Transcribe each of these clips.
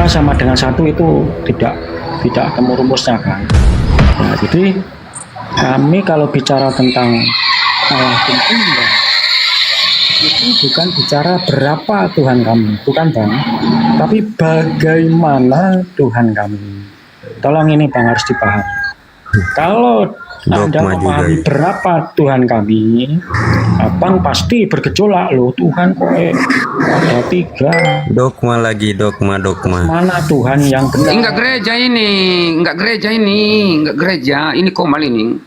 sama dengan satu itu tidak ketemu rumusnya kan. Nah, jadi kami kalau bicara tentang Allah Tunggal itu bukan bicara berapa Tuhan kami, bukan Bang, tapi bagaimana Tuhan kami. Tolong ini Bang harus dipahami. Kalau Anda Dogma juga memahami ya. berapa Tuhan kami, Abang pasti bergejolak loh, Tuhan kok ada tiga. Dogma lagi, dogma. Mana Tuhan yang benar? Enggak gereja ini, enggak gereja. Ini komal ini.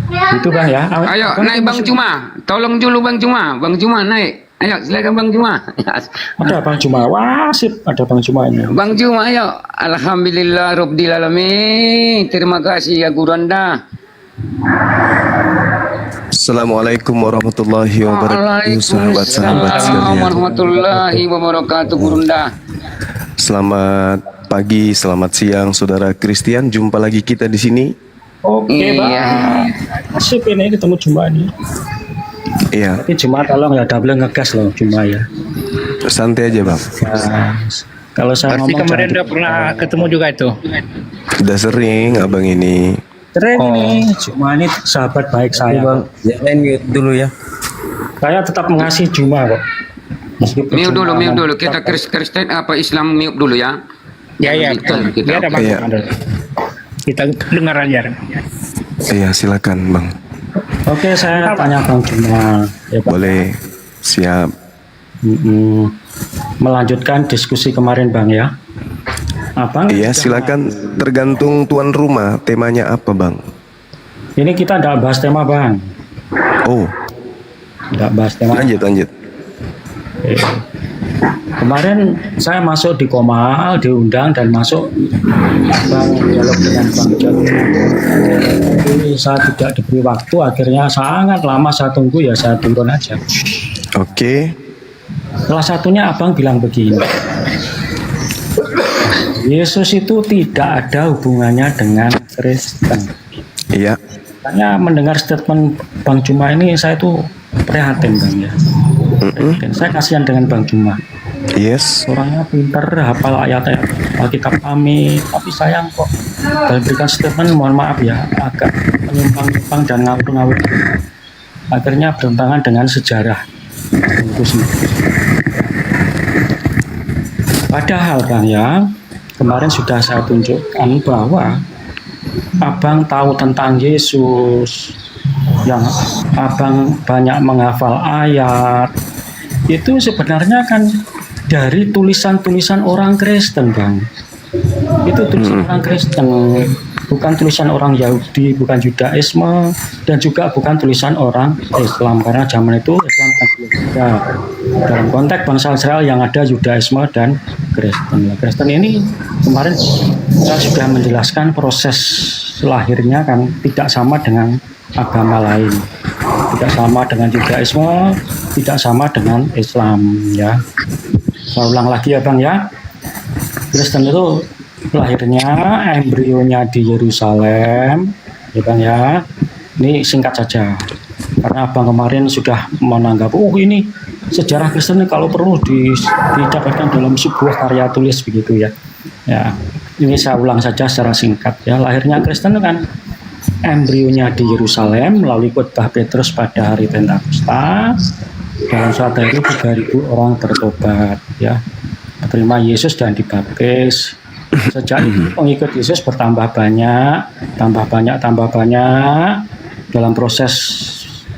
Itu Bang ya. Ayo Abang naik itu Bang maksud- Cuma. Tolong dulu Bang Cuma naik. Ayo silakan Bang Cuma. Ada Bang Cuma, wah sip, ada Bang Cuma ini. Bang Cuma ayo. Alhamdulillah Rabbil Alamin. Terima kasih ya guru Anda. Assalamualaikum warahmatullahi wabarakatuh, sahabat-sahabat Waalaikumsalam sekalian. warahmatullahi wabarakatuh guru Anda. Selamat pagi, selamat siang, saudara Christian. Jumpa lagi kita di sini. Oke Bang. Iya. Sip ini ketemu Cuma ini. Iya, Tapi Cuma tolong ya double ngegas loh Cuma ya. santai aja bang. Nah, kalau saya Pasti ngomong kemarin jangan udah pernah ketemu juga itu. Udah sering abang ini. keren ini. Cuma ini sahabat baik saya. Bang, jangan mute dulu ya. Saya tetap mengasihi Cuma kok. Meskipun Mute Cuma dulu. Kita Kristen apa Islam mute dulu ya. Ya ya, Kita- dia ada Bang. Iya. Kita dengar aja. Iya, silakan bang. Oke, saya tanya Bang Cuma. Ya, Bang. Boleh, siap. Melanjutkan diskusi kemarin Bang ya. Abang Iya, sudah- silakan. Tergantung tuan rumah. Temanya apa bang? Ini kita tidak bahas tema Bang. Oh, Tidak bahas tema. lanjut. Oke. Kemarin saya masuk di Komal, diundang dan masuk Bang dialog dengan Bang Jal. Tapi saya tidak diberi waktu, akhirnya sangat lama saya tunggu ya saya turun aja. Oke. Salah satunya Abang bilang begini, Yesus itu tidak ada hubungannya dengan Kristen. Iya, Makanya mendengar statement Bang Cuma ini saya tuh prihatin Bang ya. Dan saya kasihan dengan Bang Cuma. yes. Orangnya pinter, hafal ayat-ayat Alkitab kami, tapi sayang kok dalam berikan statement, mohon maaf ya, agak menyimpang-nyimpang dan ngawur-ngawur. Akhirnya bertentangan dengan sejarah itu sendiri. Padahal Bang ya, kemarin sudah saya tunjukkan bahwa Abang tahu tentang Yesus, yang Abang banyak menghafal ayat, itu sebenarnya kan dari tulisan-tulisan orang Kristen Bang. Itu tulisan orang Kristen, bukan tulisan orang Yahudi, bukan Judaisme, dan juga bukan tulisan orang Islam, karena zaman itu Islam kan belum ada. Dalam konteks bangsa Israel yang ada Judaisme dan Kristen. Nah, Kristen ini kemarin saya sudah menjelaskan proses lahirnya kan tidak sama dengan agama lain, tidak sama dengan Judaisme, tidak sama dengan Islam ya. Saya ulang lagi ya Bang ya. Kristen itu lahirnya embrionya di Yerusalem ya Bang ya. Ini singkat saja karena Abang kemarin sudah menanggap ini sejarah Kristen kalau perlu dicatatkan dalam sebuah karya tulis begitu ya. Ya, ini saya ulang saja secara singkat ya. Lahirnya Kristen kan embrionya di Yerusalem melalui khotbah Petrus pada hari Pentakosta. Dalam suatu hari 3.000 orang bertobat ya, menerima Yesus dan dibaptis. Sejak itu pengikut Yesus bertambah banyak dalam proses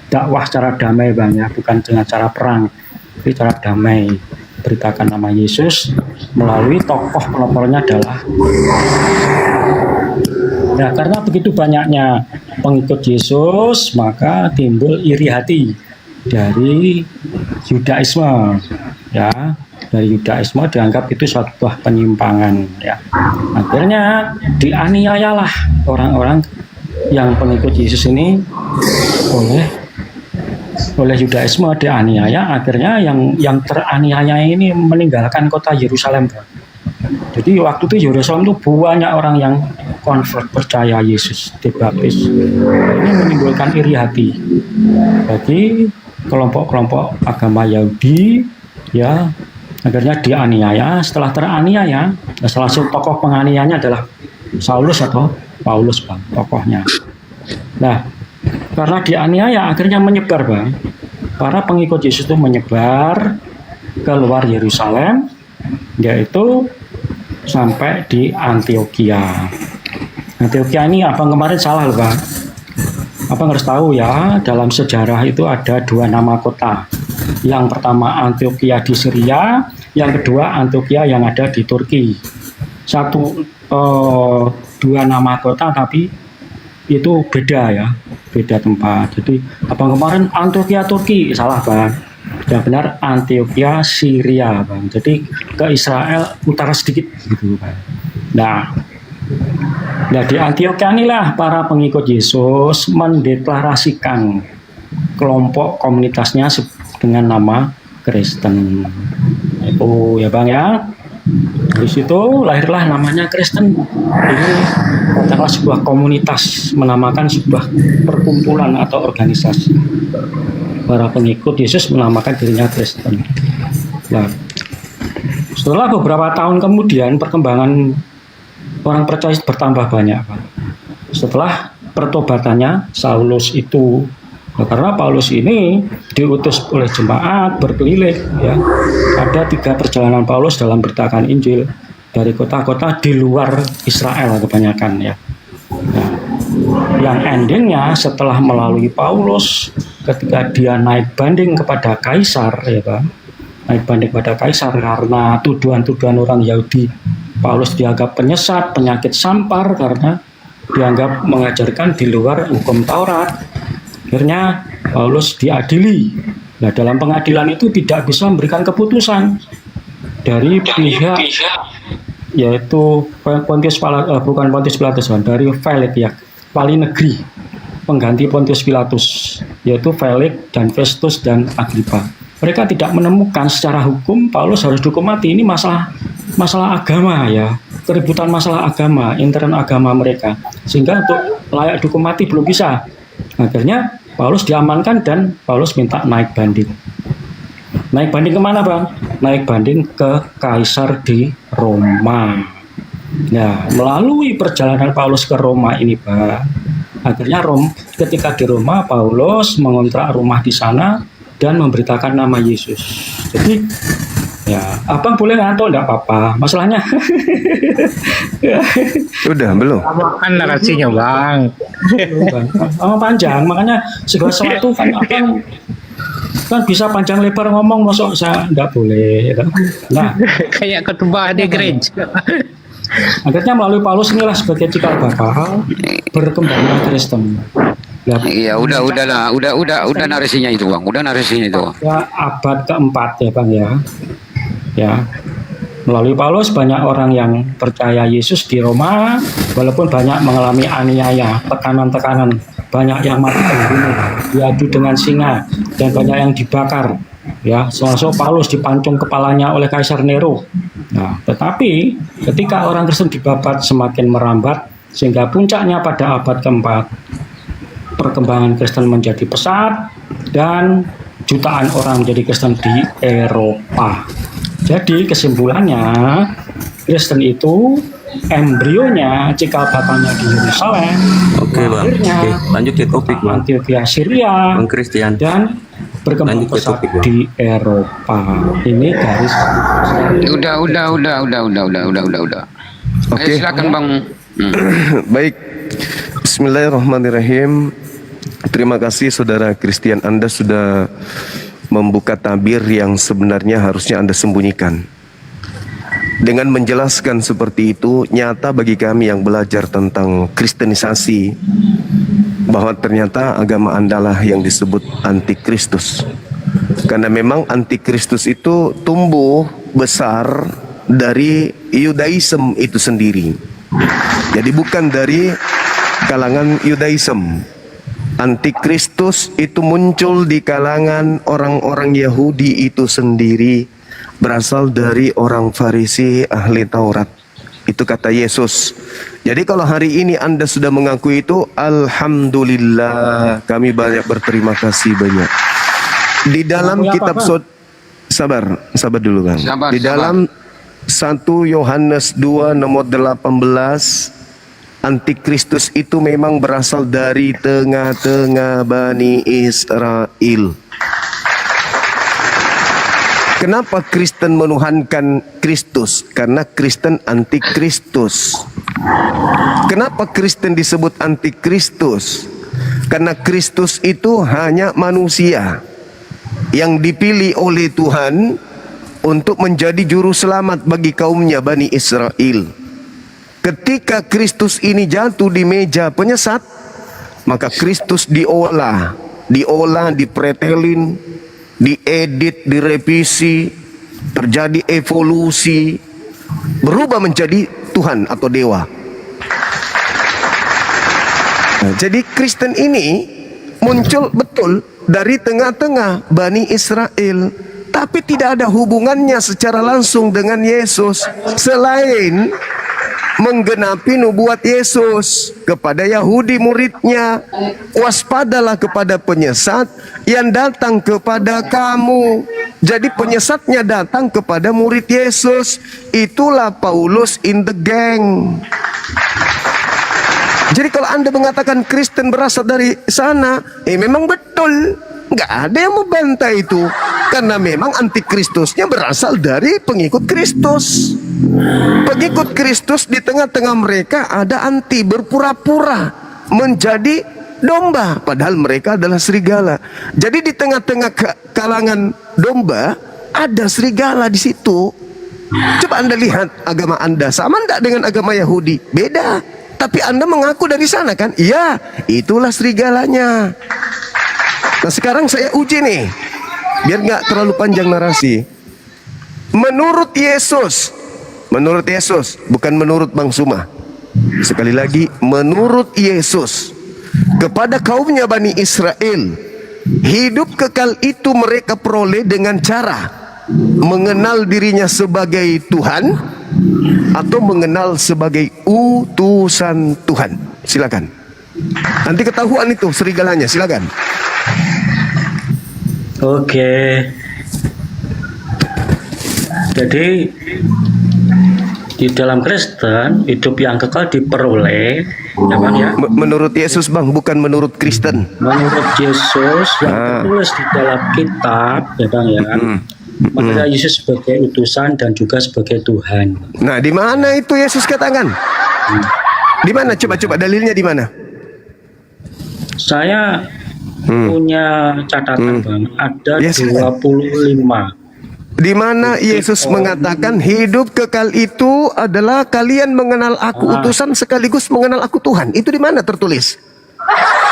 dakwah secara damai Bang ya, bukan dengan cara perang, tapi cara damai. Beritakan nama Yesus melalui tokoh pelopornya adalah ya, karena begitu banyaknya pengikut Yesus maka timbul iri hati dari Yudaisme ya. Dari Yudaisme dianggap itu suatu penyimpangan ya. Akhirnya dianiayalah orang-orang yang pengikut Yesus ini oleh Yudaisme, dianiaya. Akhirnya yang teraniaya ini meninggalkan kota Yerusalem. Jadi waktu itu Yerusalem itu banyak orang yang convert, percaya Yesus, dibaptis. Ini menimbulkan iri hati bagi kelompok-kelompok agama Yahudi ya, Akhirnya dianiaya. Setelah teraniaya, salah satu tokoh penganiayanya adalah Saulus atau Paulus, Bang, tokohnya. Nah, karena dianiaya akhirnya menyebar, Bang. Para pengikut Yesus itu menyebar ke luar Yerusalem, yaitu sampai di Antioquia. Antioquia ini abang kemarin salah loh, Bang. Abang harus tahu ya, dalam sejarah itu ada 2 nama kota. Yang pertama Antioquia di Syria, yang kedua Antioquia yang ada di Turki. 2 nama kota tapi itu beda ya, beda tempat. Jadi abang kemarin Antioquia Turki, salah, Bang. Yang benar Antioquia Syria, Bang. Jadi ke Israel utara sedikit gitu, Bang. Nah, di Antioquia inilah para pengikut Yesus mendeklarasikan kelompok komunitasnya dengan nama Kristen. Itu ya, Bang ya. Dari situ lahirlah namanya Kristen. Ini katakanlah sebuah komunitas, menamakan sebuah perkumpulan atau organisasi. Para pengikut Yesus menamakan dirinya Kristen. Nah, setelah beberapa tahun kemudian perkembangan orang percaya bertambah banyak, Pak. Setelah pertobatannya Saulus itu, karena Paulus ini diutus oleh jemaat berkeliling, ya. Ada 3 perjalanan Paulus dalam beritakan Injil dari kota-kota di luar Israel kebanyakan, ya. Nah, yang endingnya setelah melalui Paulus, ketika dia naik banding kepada Kaisar, ya, Pak. Naik banding kepada Kaisar karena tuduhan-tuduhan orang Yahudi. Paulus dianggap penyesat, penyakit sampar karena dianggap mengajarkan di luar hukum Taurat. Akhirnya Paulus diadili. Nah, dalam pengadilan itu tidak bisa memberikan keputusan dari pihak yaitu Pontius Pilatus, bukan Pontius Pilatus, dari Felix ya, wali negeri pengganti Pontius Pilatus, yaitu Felix dan Festus dan Agrippa. Mereka tidak menemukan secara hukum Paulus harus dihukum mati. Ini masalah agama ya, keributan masalah agama, intern agama mereka, sehingga untuk layak dihukum mati belum bisa. Akhirnya Paulus diamankan dan Paulus minta naik banding. Naik banding kemana, Bang? Naik banding ke Kaisar di Roma. Nah, melalui perjalanan Paulus ke Roma ini, Bang, akhirnya ketika di Roma, Paulus mengontrak rumah di sana dan memberitakan nama Yesus. Jadi, ya, abang boleh ngantuk, enggak apa-apa. Masalahnya, Udah belum? Kan narasinya, Bang. panjang. Makanya segala sesuatu kan abang kan bisa panjang lebar ngomong, masuk saya enggak boleh. Ya. Nah, Kayak ketubah di gereja. akhirnya melalui Paulus inilah sebagai cikal bakal berkembangnya Kristen. Ya, Iya, udah narasinya itu, Bang. Udah narasinya itu. ya, abad keempat ya, Bang ya. Ya. Melalui Paulus banyak orang yang percaya Yesus di Roma, walaupun banyak mengalami aniaya, tekanan-tekanan, banyak yang mati terbunuh, diadu dengan singa, dan banyak yang dibakar. Ya, termasuk Paulus dipancung kepalanya oleh Kaisar Nero. Nah, tetapi ketika orang Kristen dibabat semakin merambat, sehingga puncaknya pada abad keempat, perkembangan Kristen menjadi pesat dan jutaan orang menjadi Kristen di Eropa. Jadi kesimpulannya, Kristen itu embrionya, cikal bakalnya di Yerusalem, Oke, Bang. akhirnya Oke, lanjut ke topik, Bang. Antioquia Syria, Bang Christian. dan berkembang Lanjut ke pesat topik, Bang. di Eropa. Ini garis. Udah. Oke. Ayo, silakan, Bang. Baik. Bismillahirrahmanirrahim. Terima kasih Saudara Christian, Anda sudah membuka tabir yang sebenarnya harusnya Anda sembunyikan. Dengan menjelaskan seperti itu, nyata bagi kami yang belajar tentang kristenisasi bahwa ternyata agama Anda lah yang disebut antikristus. Karena memang antikristus itu tumbuh besar dari Yudaism itu sendiri. Jadi bukan dari kalangan Yudaism. Antikristus itu muncul di kalangan orang-orang Yahudi itu sendiri, berasal dari orang Farisi ahli Taurat. Itu kata Yesus. Jadi kalau hari ini Anda sudah mengakui itu, alhamdulillah, kami banyak berterima kasih banyak. Di dalam kitab sabar dulu Bang. Sabar, Di dalam 1 Yohanes 2 nomor 18, Antikristus itu memang berasal dari tengah-tengah Bani Israel. Kenapa Kristen menuhankan Kristus? Karena Kristen antikristus. Kenapa Kristen disebut antikristus? Karena Kristus itu hanya manusia yang dipilih oleh Tuhan untuk menjadi juru selamat bagi kaumnya Bani Israel. Ketika Kristus ini jatuh di meja penyesat, maka Kristus diolah, dipretelin, diedit, direvisi, terjadi evolusi, berubah menjadi Tuhan atau dewa. Nah, jadi Kristen ini muncul betul dari tengah-tengah Bani Israel, tapi tidak ada hubungannya secara langsung dengan Yesus selain menggenapi nubuat Yesus kepada Yahudi muridnya, waspadalah kepada penyesat yang datang kepada kamu. Jadi penyesatnya datang kepada murid Yesus. Itulah Paulus in the gang. Jadi kalau Anda mengatakan Kristen berasal dari sana, memang betul. Nggak ada yang membantah itu. Karena memang antikristusnya berasal dari pengikut Kristus. Pengikut Kristus di tengah-tengah mereka ada anti, berpura-pura menjadi domba, padahal mereka adalah serigala. Jadi di tengah-tengah kalangan domba ada serigala di situ. Coba Anda lihat agama Anda sama enggak dengan agama Yahudi? Beda. Tapi Anda mengaku dari sana kan? Iya, itulah serigalanya. Nah sekarang saya uji nih, biar nggak terlalu panjang narasi. Menurut Yesus, bukan menurut Bang Suma. Sekali lagi, menurut Yesus, kepada kaumnya Bani Israel, hidup kekal itu mereka peroleh dengan cara mengenal dirinya sebagai Tuhan atau mengenal sebagai utusan Tuhan. Silakan. Nanti ketahuan itu serigalanya. Silakan. Oke. Jadi di dalam Kristen hidup yang kekal diperoleh, ya Bang ya. Menurut Yesus Bang, bukan menurut Kristen. Menurut Yesus yang tertulis di dalam kitab, ya Bang ya. Maka Yesus sebagai utusan dan juga sebagai Tuhan. Nah, di mana itu Yesus katakan? Di mana? Coba dalilnya di mana? Saya punya catatan Bang, ada Yes, 25. Di mana Yesus mengatakan hidup kekal itu adalah kalian mengenal aku utusan sekaligus mengenal aku Tuhan. Itu di mana tertulis?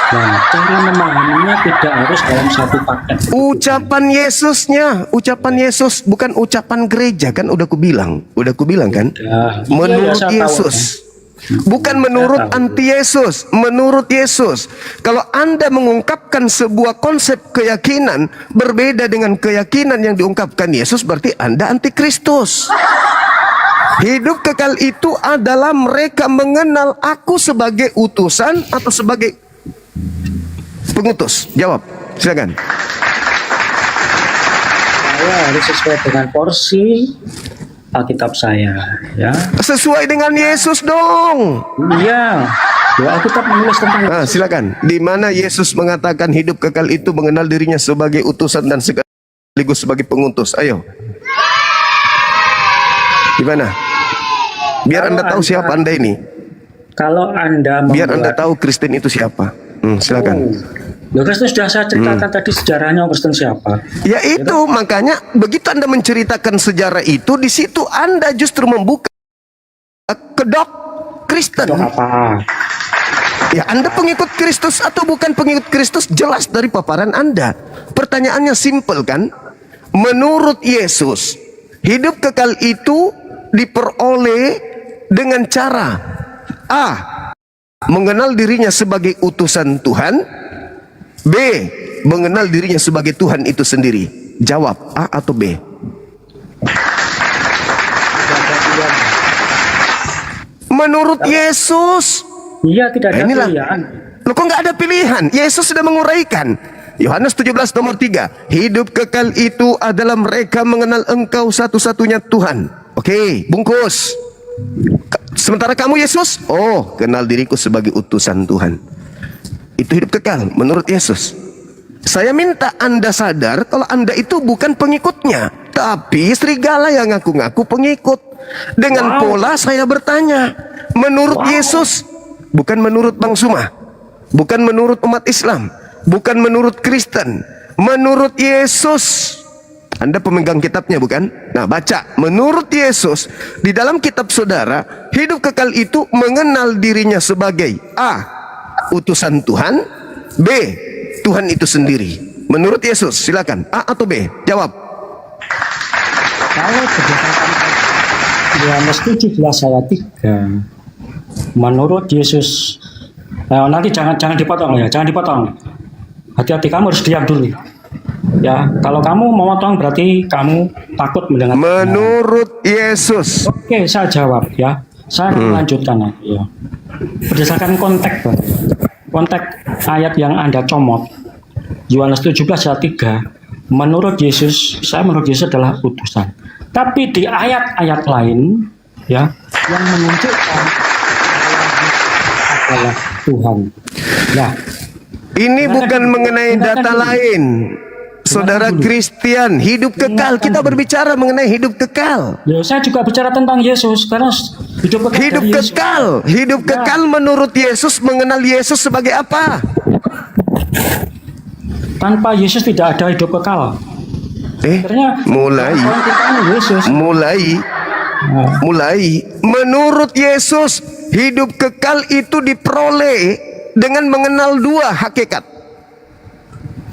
Nah, cara memahaminya tidak harus dalam satu paket. Ucapan Yesus, bukan ucapan gereja kan? Udah ku bilang kan? Ya, Menurut saya tahu, Yesus. Bukan menurut anti Yesus, menurut Yesus. Kalau Anda mengungkapkan sebuah konsep keyakinan berbeda dengan keyakinan yang diungkapkan Yesus, berarti Anda antikristus. Hidup kekal itu adalah mereka mengenal aku sebagai utusan atau sebagai pengutus. Jawab, silakan. Saya harus sesuai dengan porsi Alkitab saya, ya. Sesuai dengan Yesus dong. Iya, Alkitab menulis tentang. Silakan. Di mana Yesus mengatakan hidup kekal itu mengenal dirinya sebagai utusan dan sekaligus sebagai pengutus. Ayo. Di mana? Biar Anda tahu siapa Anda ini. Kalau Anda Biar Anda tahu Kristen itu siapa. Silakan. Ya Kristen sudah saya ceritakan tadi sejarahnya Kristen siapa. Ya itu makanya begitu Anda menceritakan sejarah itu, di situ Anda justru membuka kedok Kristen. Kedok apa? Ya Anda pengikut Kristus atau bukan pengikut Kristus jelas dari paparan Anda. Pertanyaannya simpel kan? Menurut Yesus, hidup kekal itu diperoleh dengan cara A. Mengenal dirinya sebagai utusan Tuhan. B. Mengenal dirinya sebagai Tuhan itu sendiri. Jawab A atau B. Menurut Yesus. Iya, tidak ada Inilah. pilihan. Loh kok nggak ada pilihan? Yesus sudah menguraikan. Yohanes 17 nomor 3. Hidup kekal itu adalah mereka mengenal Engkau satu-satunya Tuhan. Oke, bungkus. Sementara kamu Yesus, oh, kenal diriku sebagai utusan Tuhan. Itu hidup kekal menurut Yesus. Saya minta Anda sadar kalau Anda itu bukan pengikutnya, tapi serigala yang ngaku-ngaku pengikut. Dengan pola saya bertanya, menurut Yesus, bukan menurut Bang Suma, bukan menurut umat Islam, bukan menurut Kristen, menurut Yesus. Anda pemegang kitabnya bukan? Nah, baca. Menurut Yesus, di dalam kitab saudara, hidup kekal itu mengenal dirinya sebagai A, utusan Tuhan, B, Tuhan itu sendiri. Menurut Yesus, silakan. A atau B? Jawab. Kalau berdasarkan Yohanes 17 ayat 3, menurut Yesus, nanti jangan dipotong ya, jangan dipotong. Hati-hati, kamu harus diam dulu. Ya, kalau kamu mau potong berarti kamu takut mendengar. Menurut Yesus. Oke, saya jawab ya. Saya melanjutkan ya. Berdasarkan konteks, Bang. Konteks ayat yang Anda comot, Yohanes 17 ayat 3, menurut Yesus, saya menurut Yesus adalah utusan. Tapi di ayat-ayat lain ya, yang menunjukkan adalah Tuhan. Ya. Ini bukan mengenai data lain. Saudara Kristen, hidup kekal. Kita berbicara mengenai hidup kekal. Ya, saya juga bicara tentang Yesus karena hidup kekal. Hidup dari Yesus. kekal. Hidup kekal menurut Yesus mengenal Yesus sebagai apa? Tanpa Yesus tidak ada hidup kekal. Akhirnya Yesus. Mulai. Menurut Yesus, hidup kekal itu diperoleh dengan mengenal dua hakikat.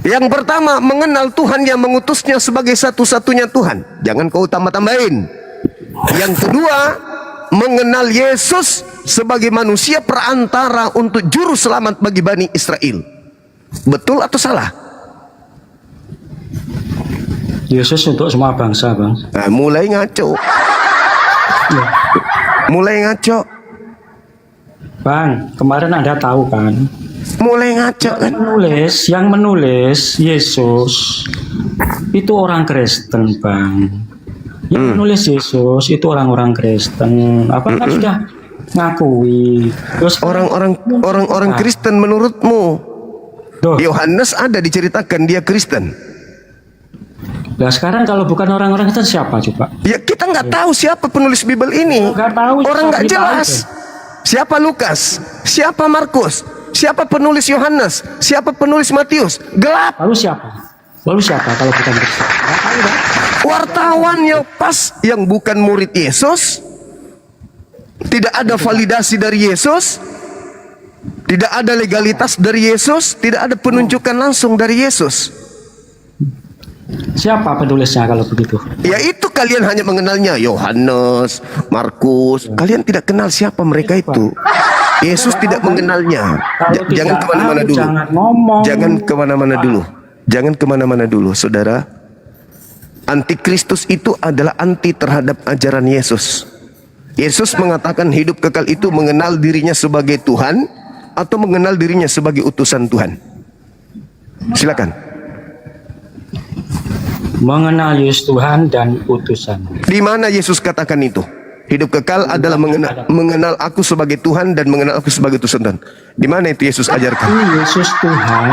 Yang pertama, mengenal Tuhan yang mengutusnya sebagai satu-satunya Tuhan. Jangan kau tambah-tambahin. Yang kedua, mengenal Yesus sebagai manusia perantara untuk juru selamat bagi Bani Israel. Betul atau salah? Yesus untuk semua bangsa, Bang. Nah, mulai ngaco. Mulai ngaco. Bang, kemarin Anda tahu kan? Mulai ngaco kan? Yang menulis Yesus itu orang Kristen, Bang. Yang menulis Yesus itu orang-orang Kristen. Apa kan sudah ngakui? Terus orang Kristen menurutmu? Yohanes ada diceritakan dia Kristen. Nah, sekarang kalau bukan orang-orang Kristen siapa coba? Ya, kita nggak tahu siapa penulis Bible ini. Nggak tahu. Orang nggak jelas. Siapa Lukas? Siapa Markus? Siapa penulis Yohanes? Siapa penulis Matius? Gelap. Lalu siapa kalau bukan Kristen? Wartawan yang pas, yang bukan murid Yesus. Tidak ada validasi dari Yesus. Tidak ada legalitas dari Yesus. Tidak ada penunjukan langsung dari Yesus. Siapa penulisnya kalau begitu? Ya itu kalian hanya mengenalnya Yohanes, Markus. Kalian tidak kenal siapa mereka itu. Yesus tidak mengenalnya. Jangan kemana-mana dulu. Jangan kemana-mana dulu. Jangan kemana-mana dulu, saudara. Antikristus itu adalah anti terhadap ajaran Yesus. Yesus mengatakan hidup kekal itu mengenal dirinya sebagai Tuhan atau mengenal dirinya sebagai utusan Tuhan. Silakan. Mengenal Yesus Tuhan dan utusan. Di mana Yesus katakan itu? Hidup kekal adalah mengenal aku sebagai Tuhan dan mengenal aku sebagai utusan Tuhan. Di mana itu Yesus ajarkan? Yesus Tuhan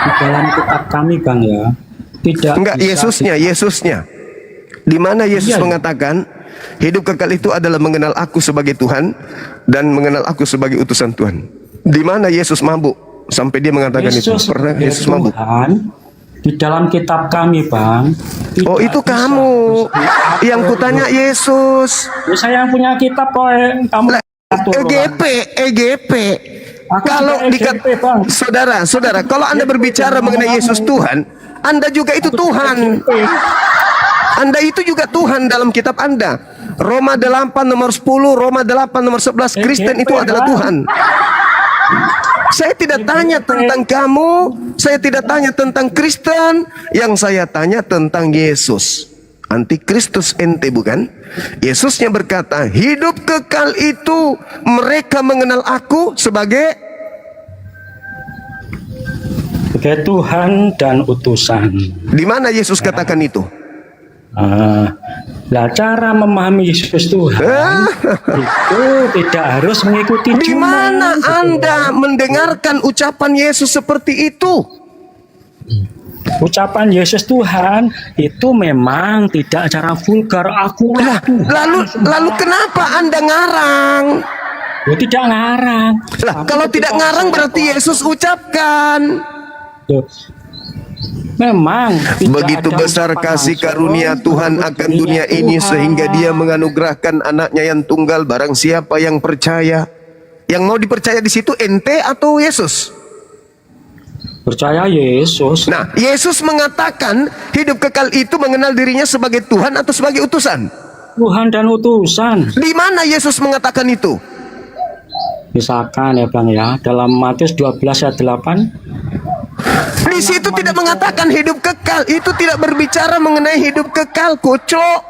di dalam kitab kami, Bang, ya. Tidak. Enggak, Yesusnya. Di mana Yesus mengatakan hidup kekal itu adalah mengenal aku sebagai Tuhan dan mengenal aku sebagai utusan Tuhan. Di mana Yesus mabuk sampai dia mengatakan itu? Pernah Yesus mabuk? Di dalam kitab kami, Bang. Oh, itu kamu. Yang kutanya Yesus. Ya, saya yang punya kitab kok. Kamu EGP. Kalau saudara, kalau Anda berbicara mengenai Yesus Tuhan, Anda juga itu Tuhan. Anda itu juga Tuhan dalam kitab Anda. Roma 8 nomor 10, Roma 8 nomor 11, Kristen itu adalah Tuhan. Saya tidak tanya tentang kamu, saya tidak tanya tentang Kristen, yang saya tanya tentang Yesus. Antikristus ente bukan? Yesusnya berkata, hidup kekal itu mereka mengenal aku sebagai sebagai Tuhan dan utusan. Di mana Yesus katakan itu? Nah, cara memahami Yesus Tuhan itu tidak harus mengikuti Di mana Anda mendengarkan ucapan Yesus seperti itu? ucapan Yesus Tuhan itu memang tidak cara vulgar. Aku Lah, lalu kenapa Anda ngarang? tidak ngarang. Lah, Tapi kalau ketika tidak ngarang berarti Yesus ucapkan. Tuh, memang tidak Begitu ada besar ucapan kasih langsung karunia Tuhan akan dunia ini Tuhan. sehingga Dia menganugerahkan anaknya yang tunggal. Barang siapa yang percaya, yang mau dipercaya di situ ente atau Yesus? Percaya Yesus. Nah, Yesus mengatakan hidup kekal itu mengenal dirinya sebagai Tuhan atau sebagai utusan. Tuhan dan utusan. Di mana Yesus mengatakan itu? Misalkan ya Bang ya, dalam Matius 12 ayat 8, Di situ tidak mengatakan hidup kekal. Itu tidak berbicara mengenai hidup kekal, kocok.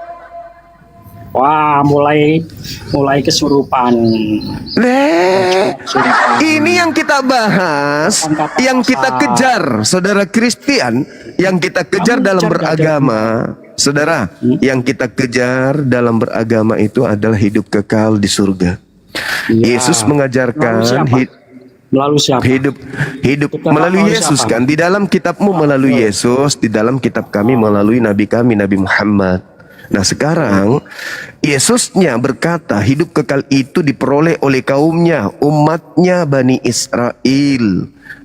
wah mulai kesurupan. Ini yang kita bahas, yang kita kejar, saudara Kristen, yang kita kejar dalam beragama. Saudara, yang kita kejar dalam beragama itu adalah hidup kekal di surga. Ya. Yesus mengajarkan Melalui siapa? hidup Kita melalui melalui Yesus siapa? kan, di dalam kitabmu melalui Yesus, di dalam kitab kami melalui nabi kami Nabi Muhammad. Nah, sekarang Yesusnya berkata hidup kekal itu diperoleh oleh kaumnya, umatnya Bani Israel,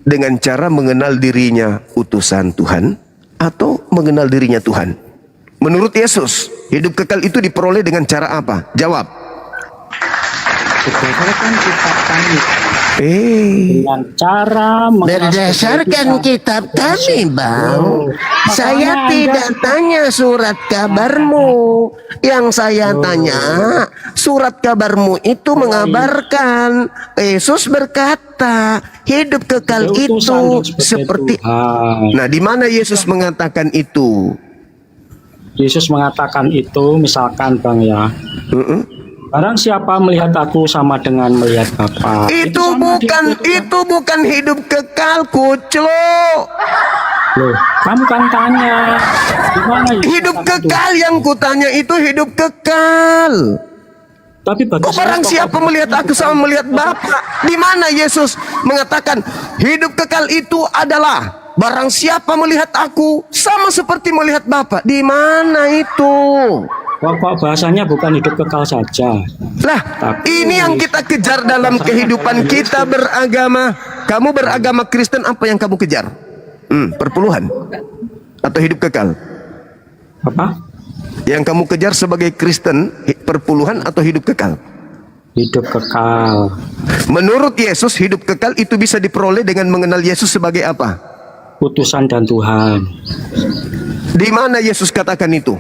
dengan cara mengenal dirinya utusan Tuhan atau mengenal dirinya Tuhan. Menurut Yesus, hidup kekal itu diperoleh dengan cara apa? Jawab. Berdasarkan kitab kami. Dengan cara Berdasarkan kitab kami, Bang. Saya tidak tanya surat kabarmu. Yang saya tanya, surat kabarmu itu mengabarkan Yesus berkata, hidup kekal itu seperti. Nah, di mana Yesus mengatakan itu? Yesus mengatakan itu, misalkan Bang ya, barang siapa melihat aku sama dengan melihat Bapa. Itu bukan hidup kekal, kuclok. Loh, kamu kan tanya gimana Hidup kekal yang kutanya itu hidup kekal. Tapi Kok barang siapa melihat aku sama melihat Bapa? Di mana Yesus mengatakan hidup kekal itu adalah barang siapa melihat aku sama seperti melihat Bapa? Di mana itu? Kok bahasanya bukan hidup kekal saja. Lah, ini yang kita kejar dalam kehidupan kita beragama. Kamu beragama Kristen, apa yang kamu kejar? Perpuluhan atau hidup kekal? Apa? Yang kamu kejar sebagai Kristen, perpuluhan atau hidup kekal? Hidup kekal. Menurut Yesus, hidup kekal itu bisa diperoleh dengan mengenal Yesus sebagai apa? Utusan dan Tuhan. Di mana Yesus katakan itu?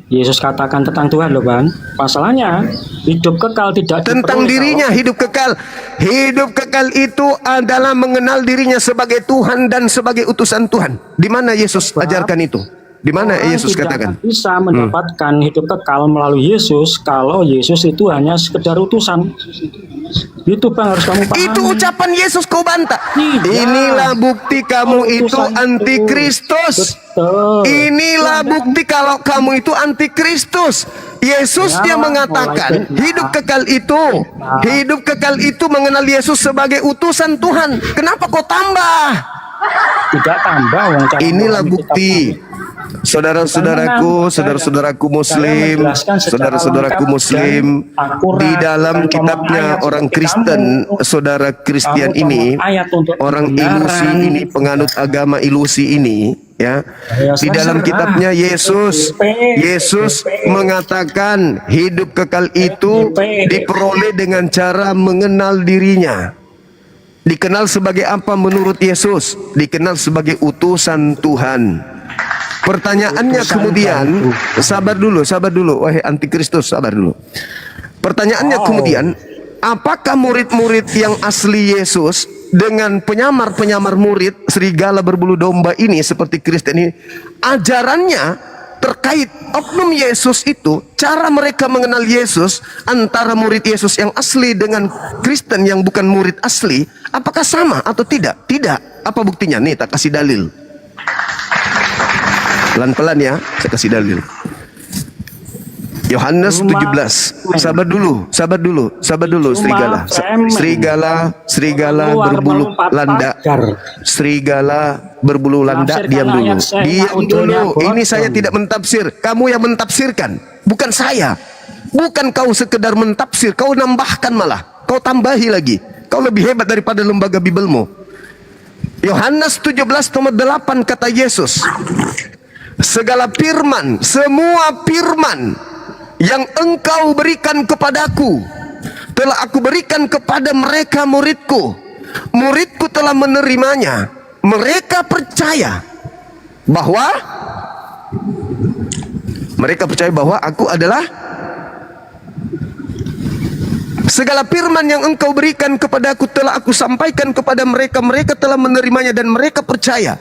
Yesus katakan tentang Tuhan loh Bang. Masalahnya hidup kekal tidak Tentang diperoleh dirinya hidup kekal. Hidup kekal itu adalah mengenal dirinya sebagai Tuhan dan sebagai utusan Tuhan. Di mana Yesus ajarkan itu? Di mana Orang Yesus tidak katakan? bisa mendapatkan hidup kekal melalui Yesus kalau Yesus itu hanya sekedar utusan. Itu Bang harus kamu pahami. Itu ucapan Yesus kau bantah. Tidak. Inilah bukti kamu itu Utusan antikristus. Betul. Inilah bukti kalau kamu itu antikristus. Yesus Ya, dia mengatakan mulai hidup kekal itu mengenal Yesus sebagai utusan Tuhan. Kenapa kau tambah? Tidak tambah wong cara Inilah memahami bukti. Saudara-saudaraku, saudara-saudaraku muslim, saudara-saudaraku muslim, di dalam kitabnya orang Kristen, saudara Kristian ini, orang ilusi ini, penganut agama ilusi ini, ya, di dalam kitabnya Yesus mengatakan hidup kekal itu diperoleh dengan cara mengenal dirinya. Dikenal sebagai apa menurut Yesus? Dikenal sebagai utusan Tuhan. Pertanyaannya kemudian, sabar dulu, wahai antikristus, sabar dulu. Pertanyaannya kemudian, apakah murid-murid yang asli Yesus dengan penyamar-penyamar murid serigala berbulu domba ini seperti Kristen ini, ajarannya terkait oknum Yesus itu, cara mereka mengenal Yesus antara murid Yesus yang asli dengan Kristen yang bukan murid asli, Apakah sama atau tidak? Tidak. Apa buktinya? Nih, tak kasih dalil. Pelan-pelan ya, saya kasih dalil. Yohanes 17. Sabar dulu serigala. Serigala berbulu landa. Serigala berbulu landa, diam dulu. Diam dulu. Ini saya tidak mentafsir. Kamu yang mentafsirkan, bukan saya. Bukan kau sekedar mentafsir, kau nambahkan malah. Kau tambahi lagi. Kau lebih hebat daripada lembaga Bibelmu. Yohanes 17 nomor 8 kata Yesus, segala firman, semua firman yang engkau berikan kepadaku telah aku berikan kepada mereka muridku. Muridku telah menerimanya. Mereka percaya bahwa aku adalah segala firman yang engkau berikan kepadaku telah aku sampaikan kepada mereka. Mereka telah menerimanya dan mereka percaya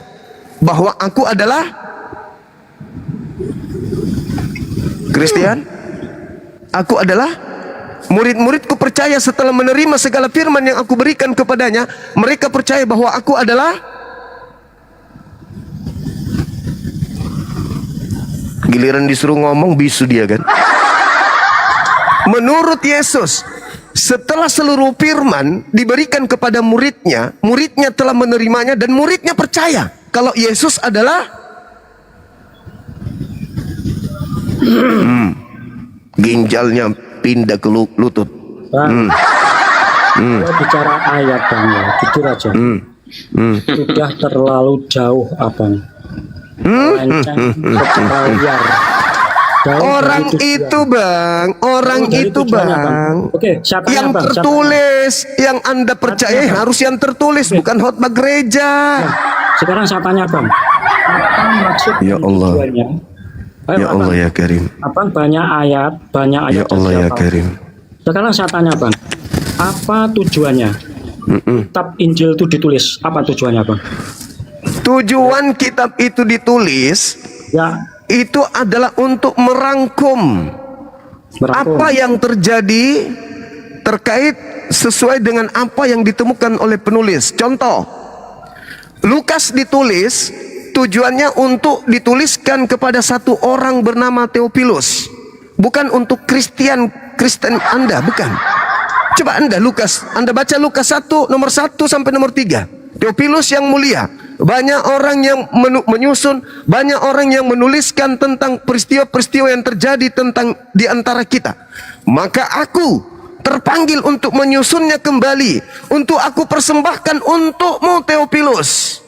bahwa aku adalah Kristen. Aku adalah murid-muridku percaya setelah menerima segala firman yang aku berikan kepadanya. Mereka percaya bahwa aku adalah. Giliran disuruh ngomong bisu dia kan. Menurut Yesus, setelah seluruh firman diberikan kepada muridnya, muridnya telah menerimanya dan muridnya percaya kalau Yesus adalah ginjalnya pindah ke lutut. Bang, kalau bicara ayat Bang ya, jujur aja. Sudah terlalu jauh Abang. Melenceng secara liar. Orang itu Bang, Oke, siapa yang Bang? tertulis, yang Anda percaya harus yang tertulis, bukan khotbah gereja. Sekarang saya tanya Bang, apa maksud Ya Allah. tujuannya? Ayo, Ya Allah ya Karim. Abang banyak ayat Ya Allah ya dari Abang. Karim. Sekarang saya tanya Bang, apa tujuannya? Kitab Injil itu ditulis, apa tujuannya Bang? Tujuan kitab itu ditulis Ya, itu adalah untuk merangkum apa yang terjadi terkait sesuai dengan apa yang ditemukan oleh penulis. Contoh, Lukas ditulis tujuannya untuk dituliskan kepada satu orang bernama Theophilus, bukan untuk Kristen Anda, bukan. Coba Anda baca Lukas 1 nomor 1 sampai nomor 3. Theophilus yang mulia, banyak orang yang menyusun, banyak orang yang menuliskan tentang peristiwa-peristiwa yang terjadi tentang di antara kita. Maka aku terpanggil untuk menyusunnya kembali, untuk aku persembahkan untukmu Theophilus.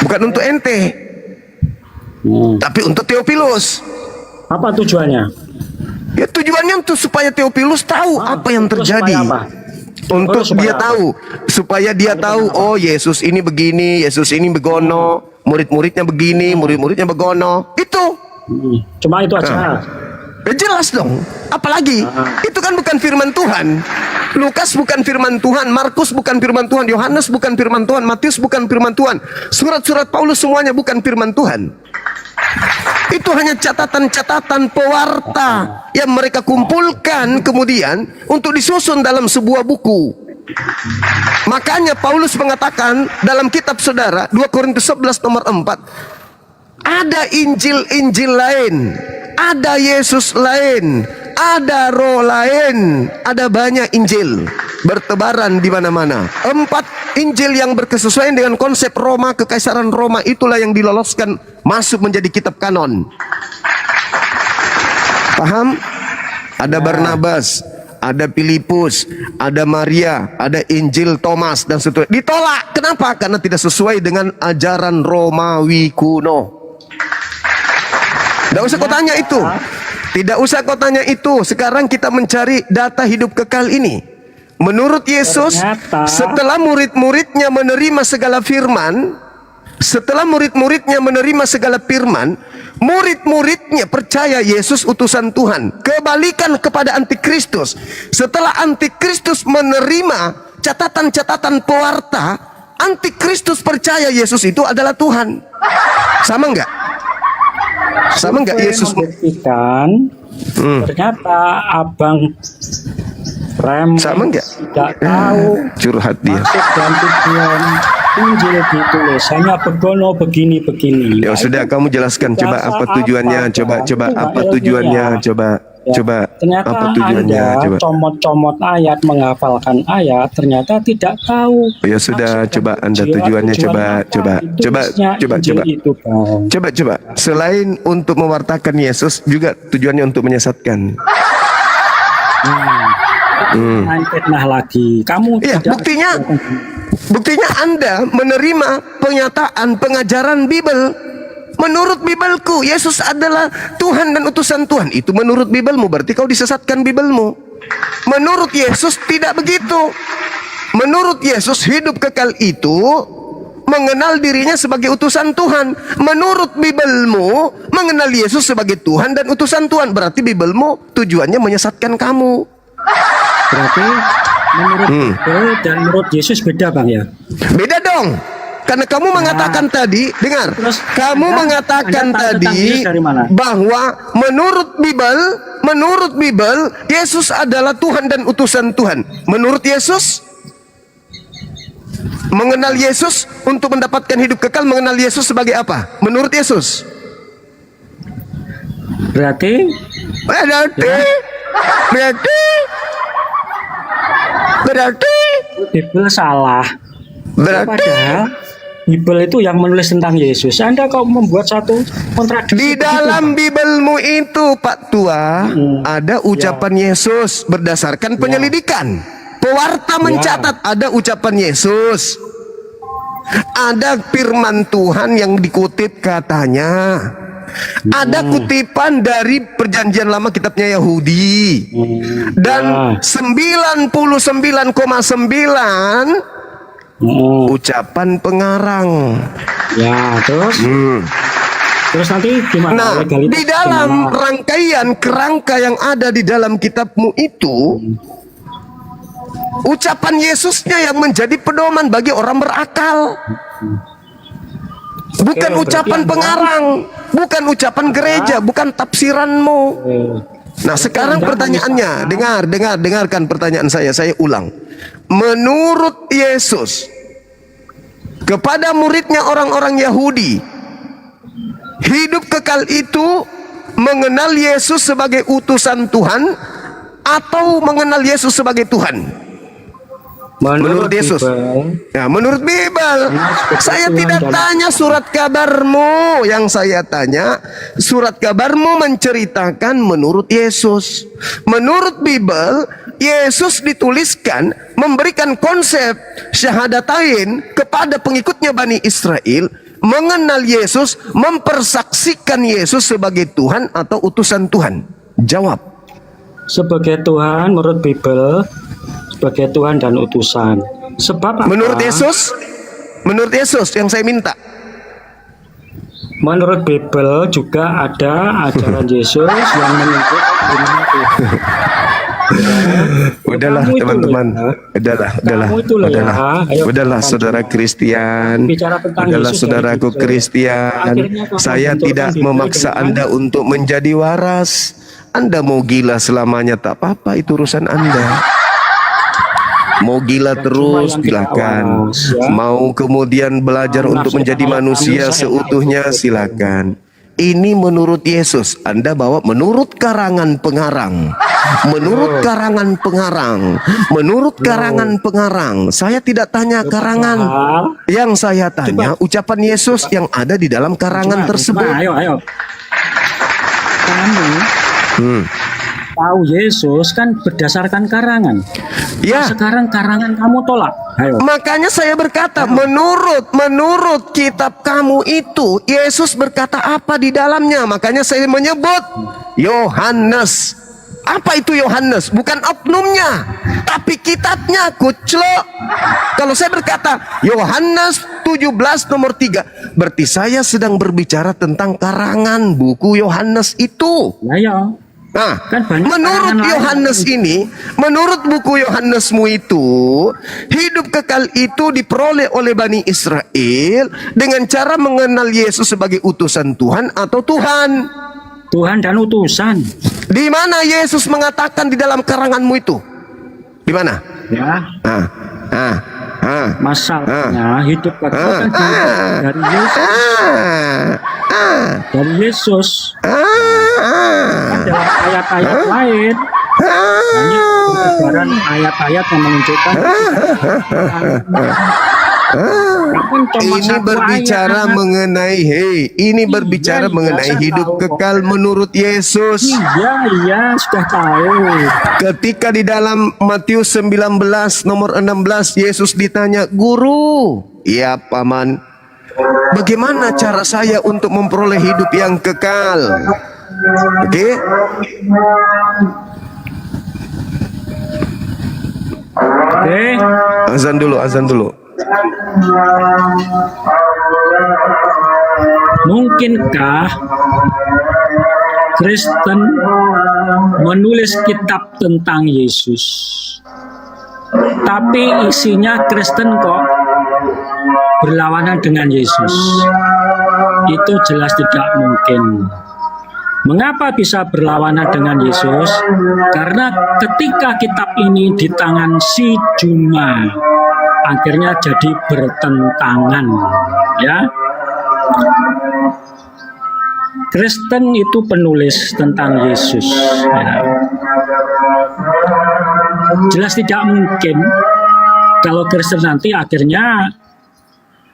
Bukan untuk ente, tapi untuk Theophilus. apa tujuannya? Ya tujuannya untuk supaya Theophilus tahu apa yang terjadi. Supaya apa? Untuk Supaya dia apa? tahu, supaya dia tahu, oh Yesus ini begini, Yesus ini begono, murid-muridnya begini, murid-muridnya begono. Itu. Cuma itu aja. Ya jelas dong. Apalagi itu kan bukan firman Tuhan. Lukas bukan firman Tuhan, Markus bukan firman Tuhan, Yohanes bukan firman Tuhan, Matius bukan firman Tuhan. Surat-surat Paulus semuanya bukan firman Tuhan. Itu hanya catatan-catatan pewarta yang mereka kumpulkan kemudian untuk disusun dalam sebuah buku. Makanya Paulus mengatakan dalam kitab saudara 2 Korintus 11 nomor 4, ada Injil-Injil lain, ada Yesus lain, ada roh lain, ada banyak Injil bertebaran di mana-mana. 4 Injil yang berkesesuaian dengan konsep Roma, kekaisaran Roma, itulah yang diloloskan masuk menjadi kitab kanon. Paham? Ada Barnabas, ada Filipus, ada Maria, ada Injil Thomas dan seterusnya. Ditolak. Kenapa? Karena tidak sesuai dengan ajaran Romawi kuno. Tidak usah kau tanya itu. Tidak usah kau tanya itu. Sekarang kita mencari data hidup kekal ini. Menurut Yesus, setelah murid-muridnya menerima segala firman, murid-muridnya percaya Yesus utusan Tuhan. Kebalikan kepada antikristus. Setelah antikristus menerima catatan-catatan pewarta, antikristus percaya Yesus itu adalah Tuhan. Sama enggak? Sama enggak Yesus membuktikan ternyata Abang Rem Sama enggak? tidak tahu Curhat dia. maksud dan tujuan Injil ditulis, hanya begono begini-begini. Ya sudah, kamu jelaskan coba apa tujuannya, coba apa tujuannya, coba Ternyata apa tujuannya, Anda coba. comot-comot ayat, menghafalkan ayat, ternyata tidak tahu. Ya sudah, maksud coba dan Anda tujuan tujuannya, coba. Injil itu, Bang. Coba. Selain untuk mewartakan Yesus, juga tujuannya untuk menyesatkan. Main fitnah lagi. Kamu Iya, tidak buktinya Anda menerima pengajaran Bible. Menurut Bibelku, Yesus adalah Tuhan dan utusan Tuhan. Itu menurut Bibelmu, berarti kau disesatkan Bibelmu. Menurut Yesus tidak begitu. Menurut Yesus, hidup kekal itu mengenal dirinya sebagai utusan Tuhan. Menurut Bibelmu, mengenal Yesus sebagai Tuhan dan utusan Tuhan. Berarti Bibelmu tujuannya menyesatkan kamu. berarti menurut Bible dan menurut Yesus beda, Bang, ya? Beda dong. Karena kamu mengatakan tadi, dengar, Terus kamu Anda mengatakan tahu tentang tadi Yesus dari mana? bahwa menurut Bible, Yesus adalah Tuhan dan utusan Tuhan. Menurut Yesus, mengenal Yesus untuk mendapatkan hidup kekal, mengenal Yesus sebagai apa? Menurut Yesus. Berarti Berarti Bible salah. Padahal Bible itu yang menulis tentang Yesus. Anda kok membuat satu kontradiksi di dalam Bibelmu itu, Pak Tua, ada ucapan Yesus berdasarkan penyelidikan. Pewarta mencatat ada ucapan Yesus. Ada firman Tuhan yang dikutip katanya. Ada kutipan dari perjanjian lama kitabnya Yahudi. Dan 99,9 ucapan pengarang. Ya, terus nanti gimana? Nah, Legalitas di dalam gimana? rangkaian kerangka yang ada di dalam kitabmu itu, ucapan Yesusnya yang menjadi pedoman bagi orang berakal. Bukan Oke, ucapan berarti pengarang, bukan ucapan gereja, bukan tafsiranmu. Nah, sekarang pertanyaannya, dengarkan pertanyaan saya ulang. Menurut Yesus, kepada muridnya orang-orang Yahudi, hidup kekal itu mengenal Yesus sebagai utusan Tuhan atau mengenal Yesus sebagai Tuhan? Menurut Yesus. Ya, menurut Bible. Saya tidak tanya surat kabarmu. Yang saya tanya, surat kabarmu menceritakan menurut Yesus. Menurut Bible, Yesus dituliskan memberikan konsep syahadatain kepada pengikutnya Bani Israel, mengenal Yesus, mempersaksikan Yesus sebagai Tuhan atau utusan Tuhan. Jawab. Sebagai Tuhan menurut Bible, sebagai Tuhan dan utusan. Sebab apa? Menurut Yesus yang saya minta. Menurut Bible juga ada ajaran Yesus yang menyebut gimana Tuhan. Udahlah Kamu itu teman-teman, Kamu itu loh ya. Ayo, udahlah teman-teman. saudara Kristian, Bicara tentang udahlah Yesus saudaraku dari Bible. Kristian. Akhirnya kamu Saya benturkan tidak Bible memaksa dengan- Anda untuk menjadi waras. Anda mau gila selamanya tak apa-apa, itu urusan Anda. Mau gila terus yang tidak silakan. waras, ya. Mau kemudian belajar Mau untuk nafsu menjadi kayak manusia kami, saya seutuhnya nggak ikut. silakan. Ini menurut Yesus. Anda bawa menurut karangan pengarang. Menurut karangan pengarang. Menurut karangan pengarang. Saya tidak tanya karangan. Yang saya tanya ucapan Yesus yang ada di dalam karangan tersebut. Ayo. Kamu tahu Yesus kan berdasarkan karangan. Ya. Sekarang karangan kamu tolak. Ayo. Makanya saya berkata, menurut kitab kamu itu, Yesus berkata apa di dalamnya? Makanya saya menyebut Yohanes. Apa itu Yohanes? Bukan oknumnya, tapi kitabnya, kuclok. Kalau saya berkata Yohanes 17 nomor 3, berarti saya sedang berbicara tentang karangan buku Yohanes itu. Ayo. Nah, Kan banyak menurut karangan Yohanes ini, menurut buku Yohanesmu itu, hidup kekal itu diperoleh oleh Bani Israel dengan cara mengenal Yesus sebagai utusan Tuhan atau Tuhan. Tuhan dan utusan. Di mana Yesus mengatakan di dalam karanganmu itu? Di mana? Ya, Ah, ah, ah, masalahnya hidup kekal kan dari Yesus. Dari Yesus. Kan dalam ayat-ayat lain banyak perkabaran ayat-ayat yang menunjukkan Kan cuma ini satu berbicara ayat. mengenai ini berbicara iya, mengenai saya hidup tahu kok. kekal menurut Yesus. Iya, sudah tahu. Ketika di dalam Matius 19 nomor 16 Yesus ditanya, "Guru, ya paman, bagaimana cara saya untuk memperoleh hidup yang kekal?" Oke? Oke. Azan dulu, azan dulu. Mungkinkah Kristen menulis kitab tentang Yesus, tapi isinya Kristen kok berlawanan dengan Yesus? Itu jelas tidak mungkin. Mengapa bisa berlawanan dengan Yesus? Karena ketika kitab ini di tangan si Juma, akhirnya jadi bertentangan, ya. Kristen itu penulis tentang Yesus, ya. Jelas tidak mungkin kalau Kristen nanti akhirnya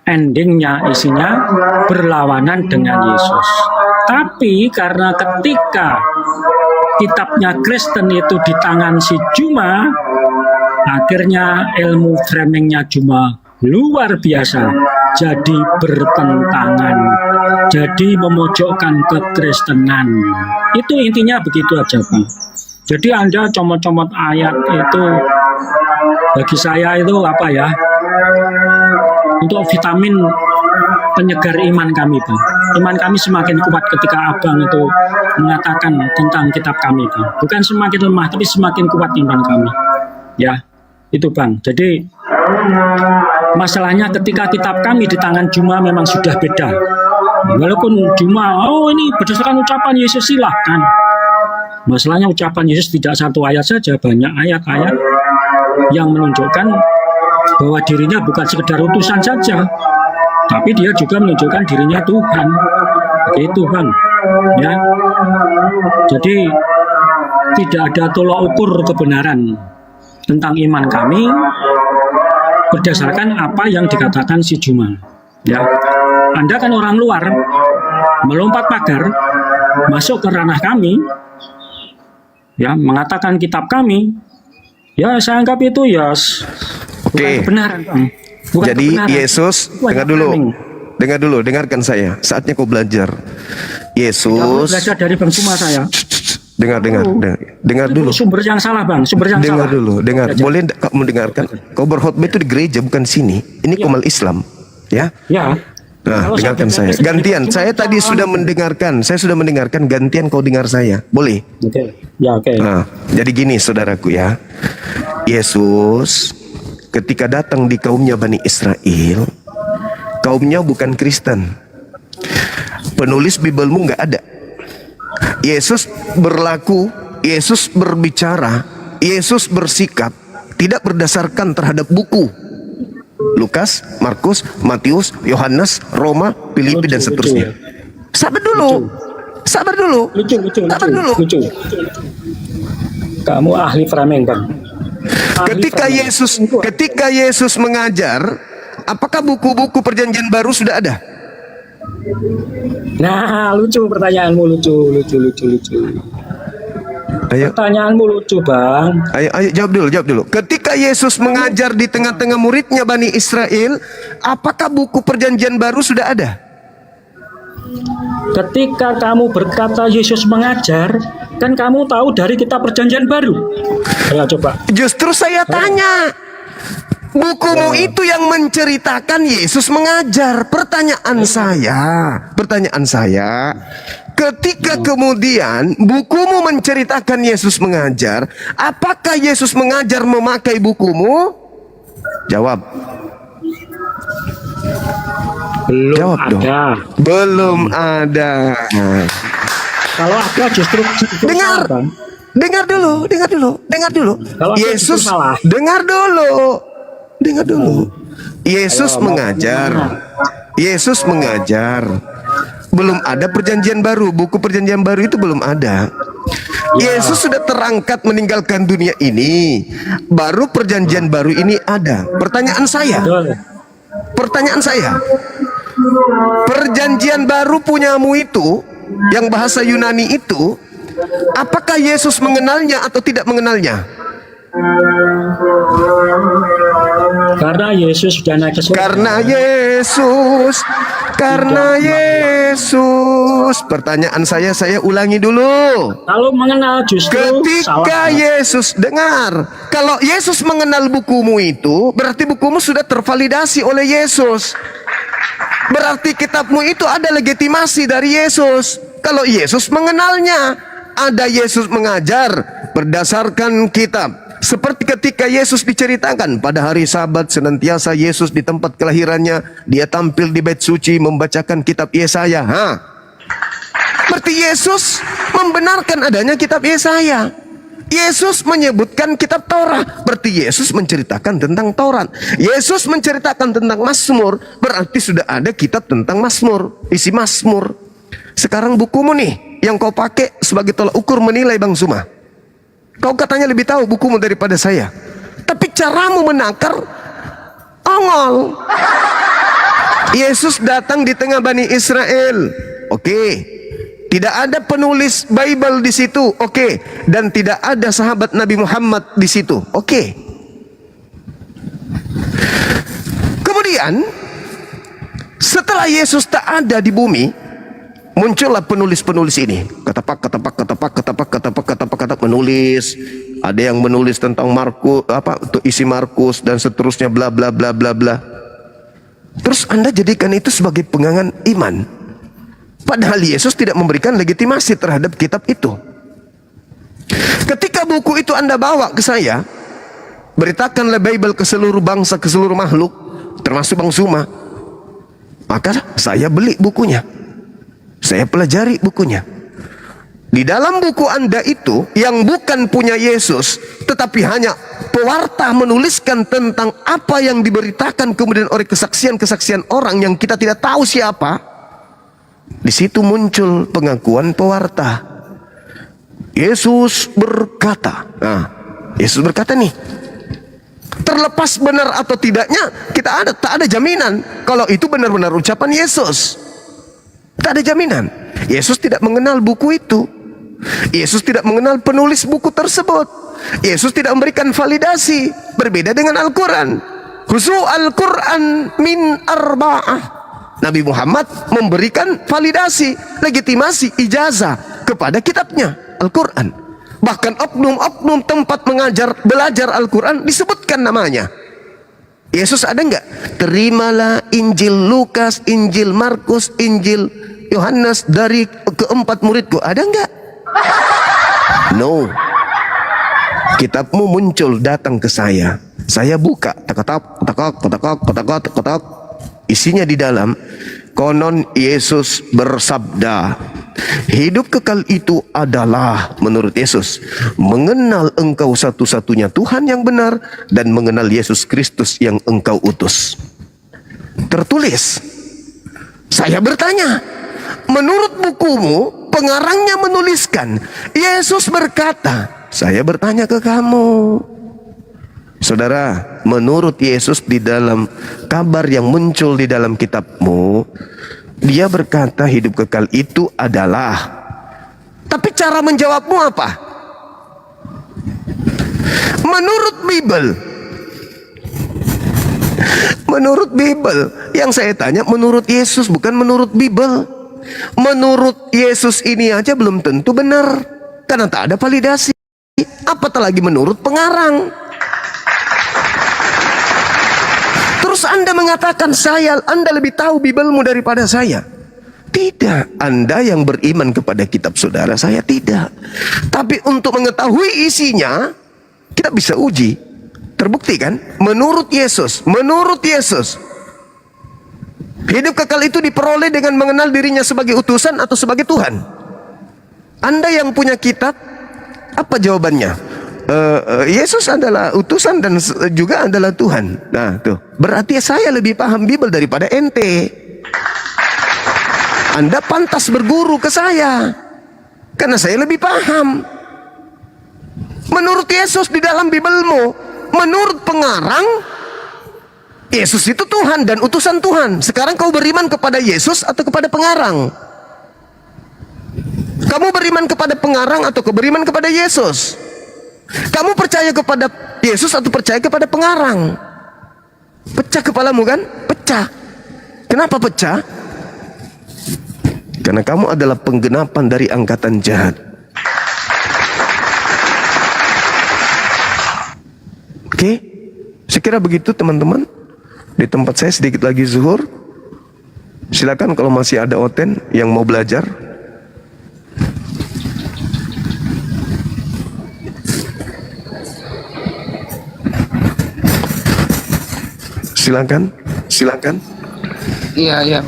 endingnya isinya berlawanan dengan Yesus. Tapi karena ketika kitabnya Kristen itu di tangan si Juma, akhirnya ilmu framingnya Juma luar biasa, jadi bertentangan, jadi memojokkan kekristenan. Itu intinya begitu aja, Pak. Jadi Anda comot-comot ayat itu bagi saya itu apa ya? Untuk vitamin penyegar iman kami, Bang. Iman kami semakin kuat ketika Abang itu mengatakan tentang kitab kami, Bang. Bukan semakin lemah, tapi semakin kuat iman kami. Ya, itu Bang. Jadi masalahnya ketika kitab kami di tangan Juma memang sudah beda. Walaupun Juma, oh ini berdasarkan ucapan Yesus, silahkan. Masalahnya ucapan Yesus tidak satu ayat saja, banyak ayat-ayat yang menunjukkan bahwa dirinya bukan sekedar utusan saja, tapi dia juga menunjukkan dirinya Tuhan. Begitu, Bang. Ya. Jadi tidak ada tolak ukur kebenaran tentang iman kami berdasarkan apa yang dikatakan si Juma. Ya. Anda kan orang luar, melompat pagar, masuk ke ranah kami, ya, mengatakan kitab kami, ya saya anggap itu ya bukan kebenaran. Bukan Jadi kebenaran. Yesus, dengar dulu, dengarkan saya. Saatnya kau belajar. Kamu Yesus, belajar dari Bang Juma saya. dengar Itu dulu. sumber yang salah, Bang. Sumber yang Dengar salah. dulu, dengar. Belajar. Boleh enggak kamu dengarkan? Kau berkhotbah itu di gereja, bukan sini. Ini komal Islam, ya. Ya. Nah, Kalau dengarkan saya. belajar dari Gantian, Bang Juma, saya tadi salah. sudah mendengarkan. Saya sudah mendengarkan. Gantian kau dengar saya. Boleh? Oke. Ya, oke. Nah, jadi gini saudaraku ya. Yesus ketika datang di kaumnya Bani Israel, kaumnya bukan Kristen. Penulis Bibelmu nggak ada. Yesus berlaku, Yesus berbicara, Yesus bersikap tidak berdasarkan terhadap buku. Lukas, Markus, Matius, Yohanes, Roma, Filipi dan seterusnya. Sabar dulu. Sabar dulu. Lucu. Sabar dulu. Kamu ahli framing, Bang. Ahli framing. Ketika Yesus mengajar, apakah buku-buku Perjanjian Baru sudah ada? Nah, lucu pertanyaanmu, lucu. Ayo, Pertanyaanmu lucu, Bang. ayo jawab dulu. Ketika Yesus mengajar di tengah-tengah muridnya Bani Israel, apakah buku Perjanjian Baru sudah ada? Ketika kamu berkata Yesus mengajar, kan kamu tahu dari kitab Perjanjian Baru. Ayo coba. Justru saya tanya, bukumu itu yang menceritakan Yesus mengajar. Pertanyaan saya, ketika kemudian bukumu menceritakan Yesus mengajar, apakah Yesus mengajar memakai bukumu? Jawab. Belum Jawab dong. ada. Belum ada. Kalau ada justru Dengar. salah, Bang. Dengar dulu. Kalau Yesus, itu salah. dengar dulu. Yesus mengajar. Belum ada perjanjian baru. Buku perjanjian baru itu belum ada. Yesus sudah terangkat meninggalkan dunia ini. Baru perjanjian baru ini ada. Pertanyaan saya. Perjanjian baru punyamu itu, yang bahasa Yunani itu, apakah Yesus mengenalnya atau tidak mengenalnya? Karena Yesus sudah naik ke surga. Karena Yesus. Pertanyaan saya ulangi dulu. Kalau mengenal justru Ketika salah. Yesus, dengar, kalau Yesus mengenal bukumu itu, berarti bukumu sudah tervalidasi oleh Yesus. Berarti kitabmu itu ada legitimasi dari Yesus. Kalau Yesus mengenalnya, ada Yesus mengajar berdasarkan kitab. Seperti ketika Yesus diceritakan pada hari Sabat, senantiasa Yesus di tempat kelahirannya, dia tampil di bait suci membacakan kitab Yesaya. Berarti Yesus membenarkan adanya kitab Yesaya. Yesus menyebutkan kitab Taurat, berarti Yesus menceritakan tentang Taurat. Yesus menceritakan tentang Mazmur, berarti sudah ada kitab tentang Mazmur, isi Mazmur. Sekarang bukumu nih yang kau pakai sebagai tolak ukur menilai Bang Suma. Kau katanya lebih tahu bukumu daripada saya, tapi caramu menakar ongol. Yesus datang di tengah Bani Israel. Oke. Tidak ada penulis Bible di situ. Oke. Dan tidak ada sahabat Nabi Muhammad di situ. Oke. Kemudian setelah Yesus tak ada di bumi, muncullah penulis-penulis ini. Katapak menulis. Ada yang menulis tentang Markus, isi Markus dan seterusnya, bla bla bla bla bla. Terus Anda jadikan itu sebagai pegangan iman. Padahal Yesus tidak memberikan legitimasi terhadap kitab itu. Ketika buku itu Anda bawa ke saya, beritakanlah Bible ke seluruh bangsa, ke seluruh makhluk, termasuk Bang Suma. Maka saya beli bukunya. Saya pelajari bukunya. Di dalam buku Anda itu, yang bukan punya Yesus, tetapi hanya pewarta menuliskan tentang apa yang diberitakan kemudian oleh kesaksian-kesaksian orang yang kita tidak tahu siapa. Di situ muncul pengakuan pewarta. Yesus berkata. Yesus berkata nih. Terlepas benar atau tidaknya, tak ada jaminan kalau itu benar-benar ucapan Yesus. Tak ada jaminan. Yesus tidak mengenal buku itu. Yesus tidak mengenal penulis buku tersebut. Yesus tidak memberikan validasi. Berbeda dengan Al-Quran. Khusu Al-Quran min arba'ah. Nabi Muhammad memberikan validasi, legitimasi, ijazah kepada kitabnya Al-Quran. Bahkan oknum-oknum tempat belajar Al-Quran disebutkan namanya. Yesus ada enggak? Terimalah Injil Lukas, Injil Markus, Injil Yohanes dari keempat muridku. Ada enggak? No. Kitabmu muncul datang ke saya. Saya buka, tak. Isinya di dalam, konon Yesus bersabda, hidup kekal itu adalah, menurut Yesus, mengenal engkau satu-satunya Tuhan yang benar dan mengenal Yesus Kristus yang engkau utus. Tertulis. Saya bertanya, menurut bukumu, pengarangnya menuliskan, Yesus berkata. Saya bertanya ke kamu, saudara, menurut Yesus di dalam kabar yang muncul di dalam kitabmu, dia berkata hidup kekal itu adalah. Tapi cara menjawabmu apa? Menurut Bible. Menurut Bible. Yang saya tanya menurut Yesus, bukan menurut Bible. Menurut Yesus ini aja belum tentu benar, karena tak ada validasi. Apatah lagi menurut pengarang. Terus Anda mengatakan Anda lebih tahu Biblemu daripada saya. Tidak, Anda yang beriman kepada kitab saudara, saya tidak. Tapi untuk mengetahui isinya, kita bisa uji. Terbukti kan? Menurut Yesus, hidup kekal itu diperoleh dengan mengenal dirinya sebagai utusan atau sebagai Tuhan. Anda yang punya kitab, Apa jawabannya? Yesus adalah utusan dan juga adalah Tuhan. Nah, tuh. Berarti saya lebih paham Bible daripada ente. Anda pantas berguru ke saya. Karena saya lebih paham. Menurut Yesus di dalam Biblemu, menurut pengarang, Yesus itu Tuhan dan utusan Tuhan. Sekarang kau beriman kepada Yesus atau kepada pengarang? Kamu beriman kepada pengarang atau kau beriman kepada Yesus? Kamu percaya kepada Yesus atau percaya kepada pengarang? Pecah kepalamu kan? Pecah. Kenapa pecah? Karena kamu adalah penggenapan dari angkatan jahat. Oke? Saya kira begitu teman-teman. Di tempat saya sedikit lagi zuhur. Silakan kalau masih ada oten yang mau belajar. Silakan, silakan. Iya.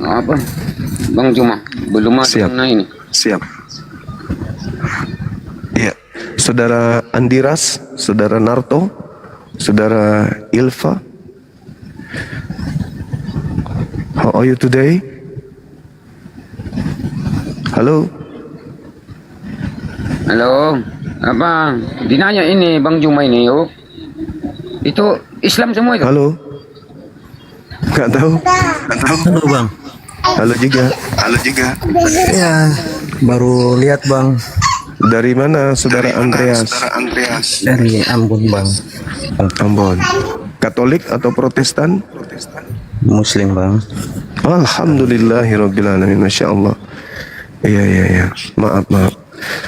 Apa? Bang Juma, belum ada Siap. yang ini. Siap. Iya, Saudara Andiras, Saudara Narto, Saudara Ilva. How are you today? Halo. Halo, apa? Dinanya ini Bang Juma ini, yuk. Itu Islam semua itu. Halo. Gak tahu. Halo bang. Halo juga. Halo juga. Ya, baru lihat bang. Dari mana Saudara Andreas? Dari Ambon bang. Ambon. Katolik atau Protestan? Muslim bang. Alhamdulillahirrabbilalamin. Masya Allah. Iya. Maaf.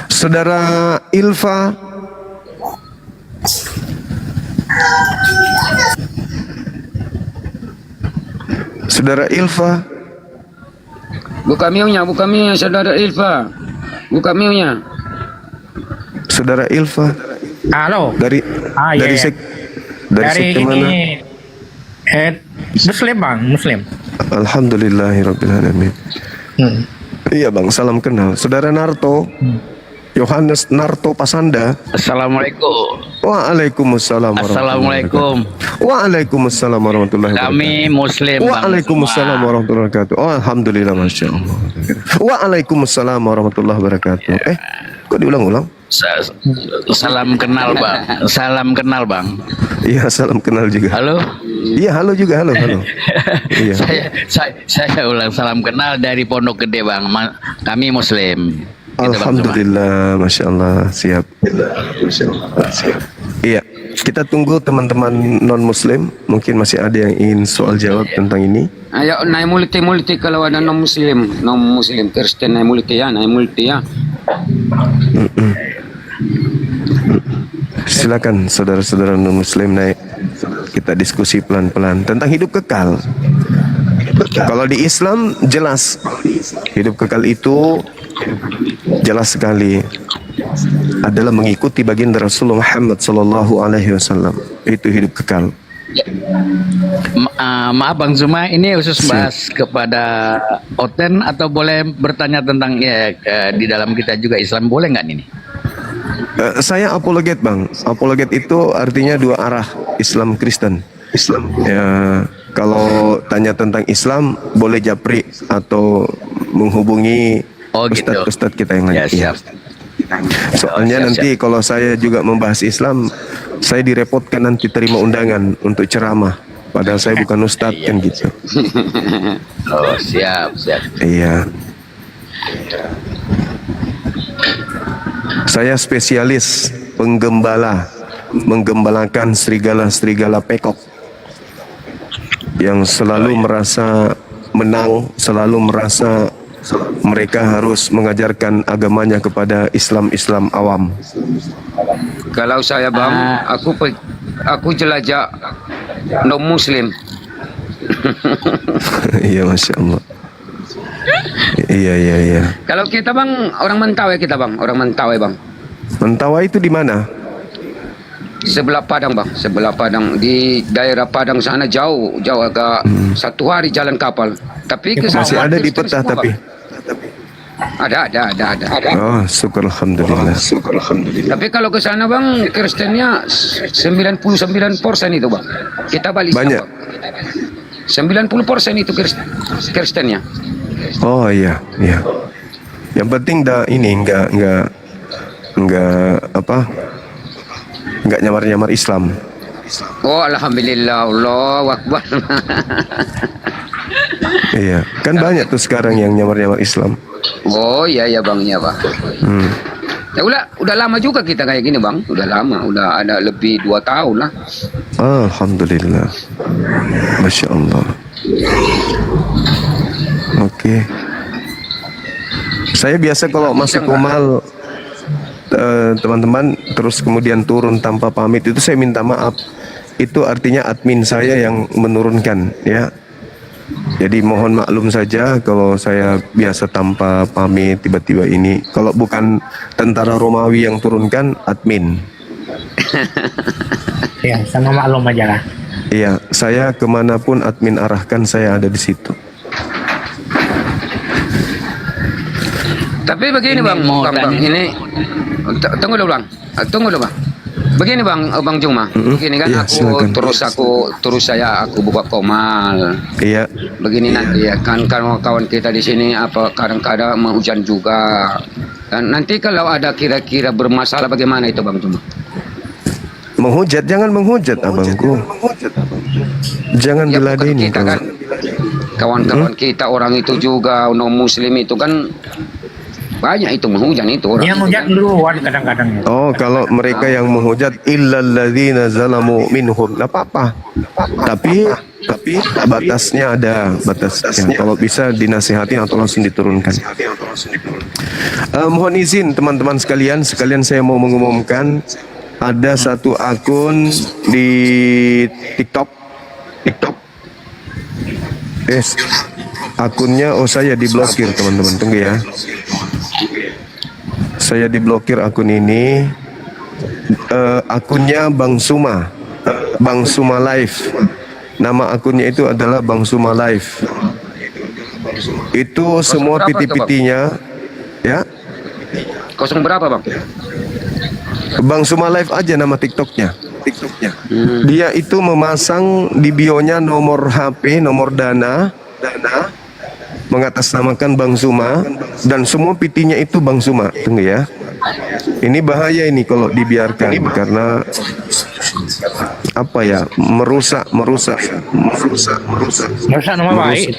Saudara Ilva. Saudara Ilva. Buka miunya, saudara Ilva. Buka miunya. Saudara Ilva. Halo. Dari Iya. dari sekte mana? Muslim bang, Muslim. Alhamdulillahirrabbilalamin. Iya bang, salam kenal. Saudara Narto. Yohanes Narto Pasanda. Assalamualaikum. Waalaikumsalam warahmatullahi Assalamualaikum. wabarakatuh. Waalaikumsalam warahmatullahi wabarakatuh. Kami Muslim. Bang Waalaikumsalam warahmatullahi wabarakatuh. Oh, alhamdulillah, masya Allah. Waalaikumsalam warahmatullahi wabarakatuh. Kok diulang-ulang? Salam kenal bang. Salam kenal bang. Iya, salam kenal juga. Halo. Iya, halo juga, halo. Iya. saya ulang salam kenal dari Pondok Gede bang. Kami Muslim. Gitu, Bang Alhamdulillah, masya Allah, siap. Iya, kita tunggu teman-teman non Muslim. Mungkin masih ada yang ingin soal jawab tentang ini. Ayo naik multi kalau ada non Muslim Kristen naik multi ya. Silakan saudara-saudara non Muslim naik. Kita diskusi pelan-pelan tentang hidup kekal. Kalau di Islam jelas hidup kekal itu jelas sekali adalah mengikuti baginda Rasulullah Muhammad sallallahu alaihi wasallam. Itu hidup kekal. Maaf Bang Zuma, ini khusus bahas kepada Oten atau boleh bertanya tentang di dalam kita juga Islam, boleh nggak ini? Saya apologet bang. Apologet itu artinya dua arah, Islam Kristen. Ya, kalau tanya tentang Islam boleh japri atau menghubungi ustadz kita yang lain. Ya, siap. Soalnya nanti kalau saya juga membahas Islam, saya direpotkan nanti terima undangan untuk ceramah. Padahal saya bukan ustadz kan gitu. Oh siap. Iya. Saya spesialis penggembala, menggembalakan serigala-serigala pekok yang selalu merasa menang, selalu merasa mereka harus mengajarkan agamanya kepada Islam awam. Kalau saya bang, aku jelajah non Muslim. Iya, masya Allah. Iya. Kalau kita bang, orang Mentawai orang Mentawai bang. Mentawai itu di mana? Sebelah Padang di daerah Padang sana jauh agak 1 hari jalan kapal. Tapi ke Masih sana ada di Kristen peta semua, tapi. Bang. Ada. Oh, syukur alhamdulillah. Tapi kalau ke sana bang, Kristennya 99% itu bang. Kita balik Banyak. Bang. 90% itu Kristennya. Oh iya. Yang penting enggak nyamar-nyamar Islam. Oh alhamdulillah, Allahu Akbar. Iya, kan banyak tuh sekarang yang nyamar-nyamar Islam. Oh iya bang, iya bang. Ya udah lama juga kita kayak gini bang. Udah lama, udah ada lebih 2 tahun lah. Alhamdulillah. Masya Allah. Oke. Saya biasa kalau masuk Komal teman-teman terus kemudian turun tanpa pamit itu saya minta maaf. Itu artinya admin saya yang menurunkan ya. Jadi mohon maklum saja kalau saya biasa tanpa pamit tiba-tiba ini. Kalau bukan tentara Romawi yang turunkan, admin. Ya, sama maklum aja lah. Iya, saya kemanapun admin arahkan saya ada di situ. Tapi begini bang, ini tunggu dulu bang. Begini bang Juma, begini kan Iya, silakan. terus saya buka Komal. Iya. Begini nanti ya kan kawan-kawan kita di sini kadang-kadang hujan juga. Dan nanti kalau ada kira-kira bermasalah bagaimana itu bang Juma? Menghujat, jangan menghujat abangku. Jangan Ya bukan diladeni. kita kan, kawan-kawan kita orang itu juga non muslim itu kan banyak itu menghujat itu orang. Yang hujat duluan kadang-kadang. Oh, kalau mereka yang menghujat illalladzina zalamu minhum, enggak apa-apa. Tapi batasnya ada, batasnya. Kalau bisa dinasihatin atau langsung diturunkan. Mohon izin teman-teman sekalian saya mau mengumumkan ada satu akun di TikTok. Akunnya saya diblokir teman-teman, tunggu ya. Saya diblokir akun ini. Akunnya Bang Suma Live. Nama akunnya itu adalah Bang Suma Live. Itu semua berapa tuh, Bang? PT-PT-nya ya. Kosong berapa bang? Bang Suma Live aja nama TikToknya. Dia itu memasang di bio-nya nomor HP, nomor dana, mengatasnamakan Bang Suma, dan semua PT-nya itu Bang Suma. Tunggu ya. Ini bahaya ini kalau dibiarkan karena apa ya? Merusak. Merusak nama baik.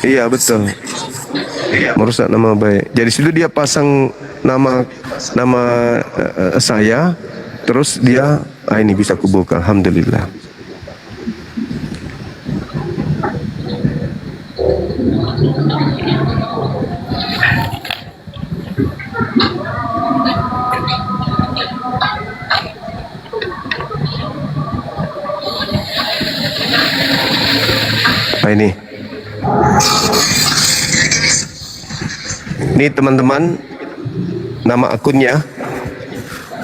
Iya betul. Merusak nama baik. Jadi situ dia pasang nama saya, terus dia ini bisa kubuka. Alhamdulillah. Ini teman-teman nama akunnya.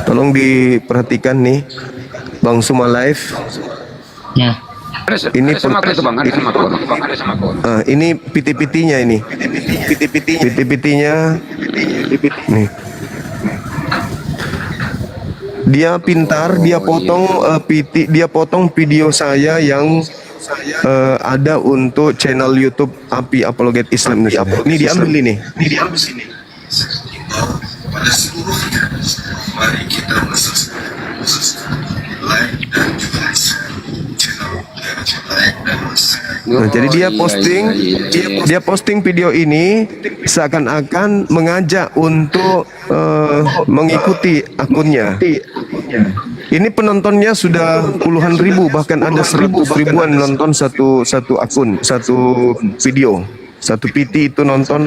Tolong diperhatikan nih, Bang Suma Live. Ini Ada sama aku itu bang, ada sama aku. ini PT-PT-nya ini. PT-PT-nya. Nih. Dia pintar, dia potong video saya yang ada untuk channel YouTube API Apologet Islam Indonesia. Ini diambil ini. Pada seluruhnya, mari kita like dan juga channel like dan Nah, jadi dia iya, posting, dia posting video ini seakan-akan mengajak untuk mengikuti akunnya. Ini penontonnya sudah puluhan ribu, bahkan ada ribuan nonton satu akun, satu video. Satu PT itu nonton,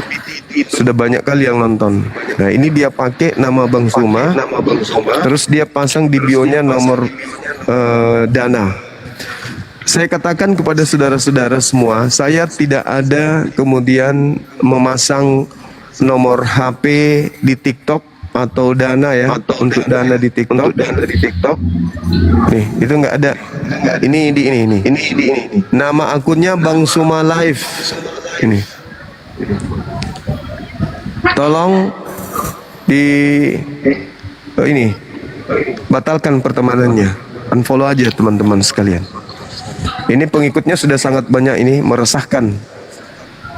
sudah banyak kali yang nonton. Nah ini dia pakai nama Bang Suma, terus dia pasang di bionya nomor dana. Saya katakan kepada saudara-saudara semua, saya tidak ada kemudian memasang nomor HP di TikTok atau dana ya, untuk dana di TikTok. Nih, itu nggak ada. Ini. Nama akunnya Bang Suma Live. Ini. tolong di ini batalkan pertemanannya, unfollow aja teman-teman sekalian. Ini pengikutnya sudah sangat banyak, ini meresahkan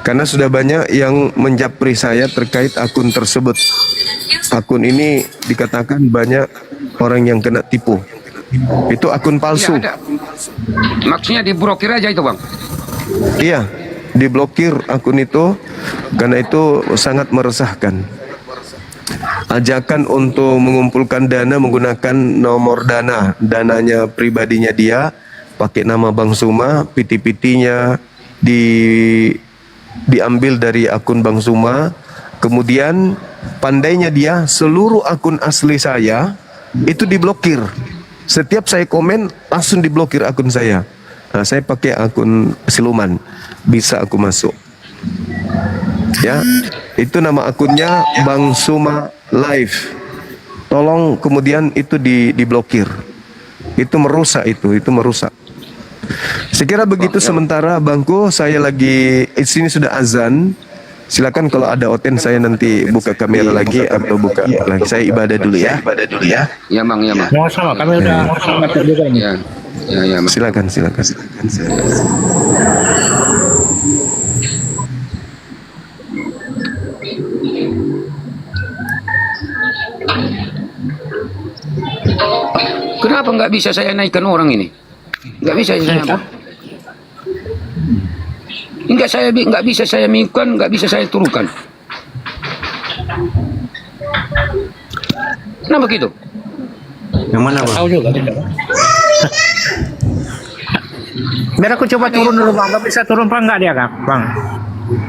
karena sudah banyak yang menjapri saya terkait akun tersebut. Akun ini dikatakan banyak orang yang kena tipu. Itu akun palsu. Iya, ada. Maksudnya diblokir aja itu, Bang. Iya, diblokir akun itu karena itu sangat meresahkan. Ajakan untuk mengumpulkan dana menggunakan nomor dananya pribadinya dia, pakai nama Bang Suma, PT-PT-nya diambil dari akun Bang Suma. Kemudian pandainya dia, seluruh akun asli saya itu diblokir. Setiap saya komen langsung diblokir akun saya. Nah, saya pakai akun siluman, bisa aku masuk. Ya, itu nama akunnya Bang Suma Live. Tolong kemudian itu diblokir. Itu merusak, itu merusak. Sekira begitu sementara Bangku, saya lagi di sini sudah azan. Silakan kalau ada Oten saya nanti buka kamera lagi atau buka lagi. Saya ibadah dulu ya. Ya, Bang, ya, Bang. Sama, kami udah ngatur juga ini. Ya. Ya, Bang. Silakan. Kenapa nggak bisa saya naikkan orang ini? Nggak bisa saya apa? Nggak bisa saya naikkan, nggak bisa saya turunkan. Kenapa gitu? Yang mana bang? Tahu juga. Biar aku coba turun dulu bang. Nggak bisa turun apa enggak dia kak bang?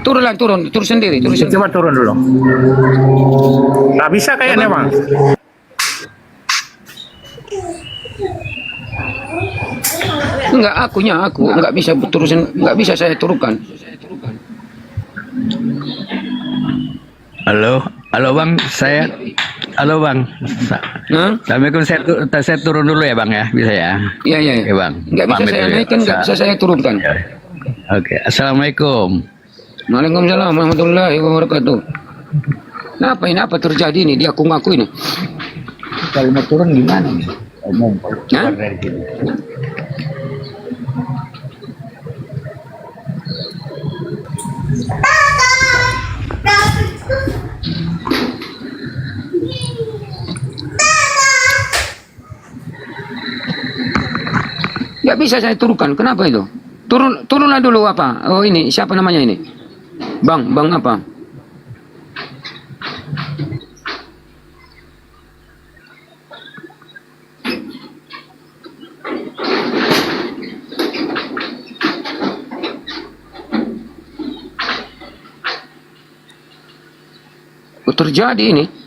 Turun sendiri. Coba turun dulu. Nggak bisa kayaknya bang. Enggak, aku nggak bisa nggak bisa saya turunkan. Halo bang, halo bang. Nah, Assalamualaikum, saya turun dulu ya bang ya, bisa ya? iya. Oke bang. Nggak bisa Pamit saya dulu ya. naikkan, nggak bisa saya turunkan. Oke, assalamualaikum. Waalaikumsalam warahmatullahi wabarakatuh. Apa terjadi ini? Dia ngaku ini. Kalau mau turun gimana nih? Hah? dari sini. Nggak bisa saya turunkan. Kenapa itu? Turunlah dulu apa? Oh ini siapa namanya ini? Bang apa? Oh, terjadi ini.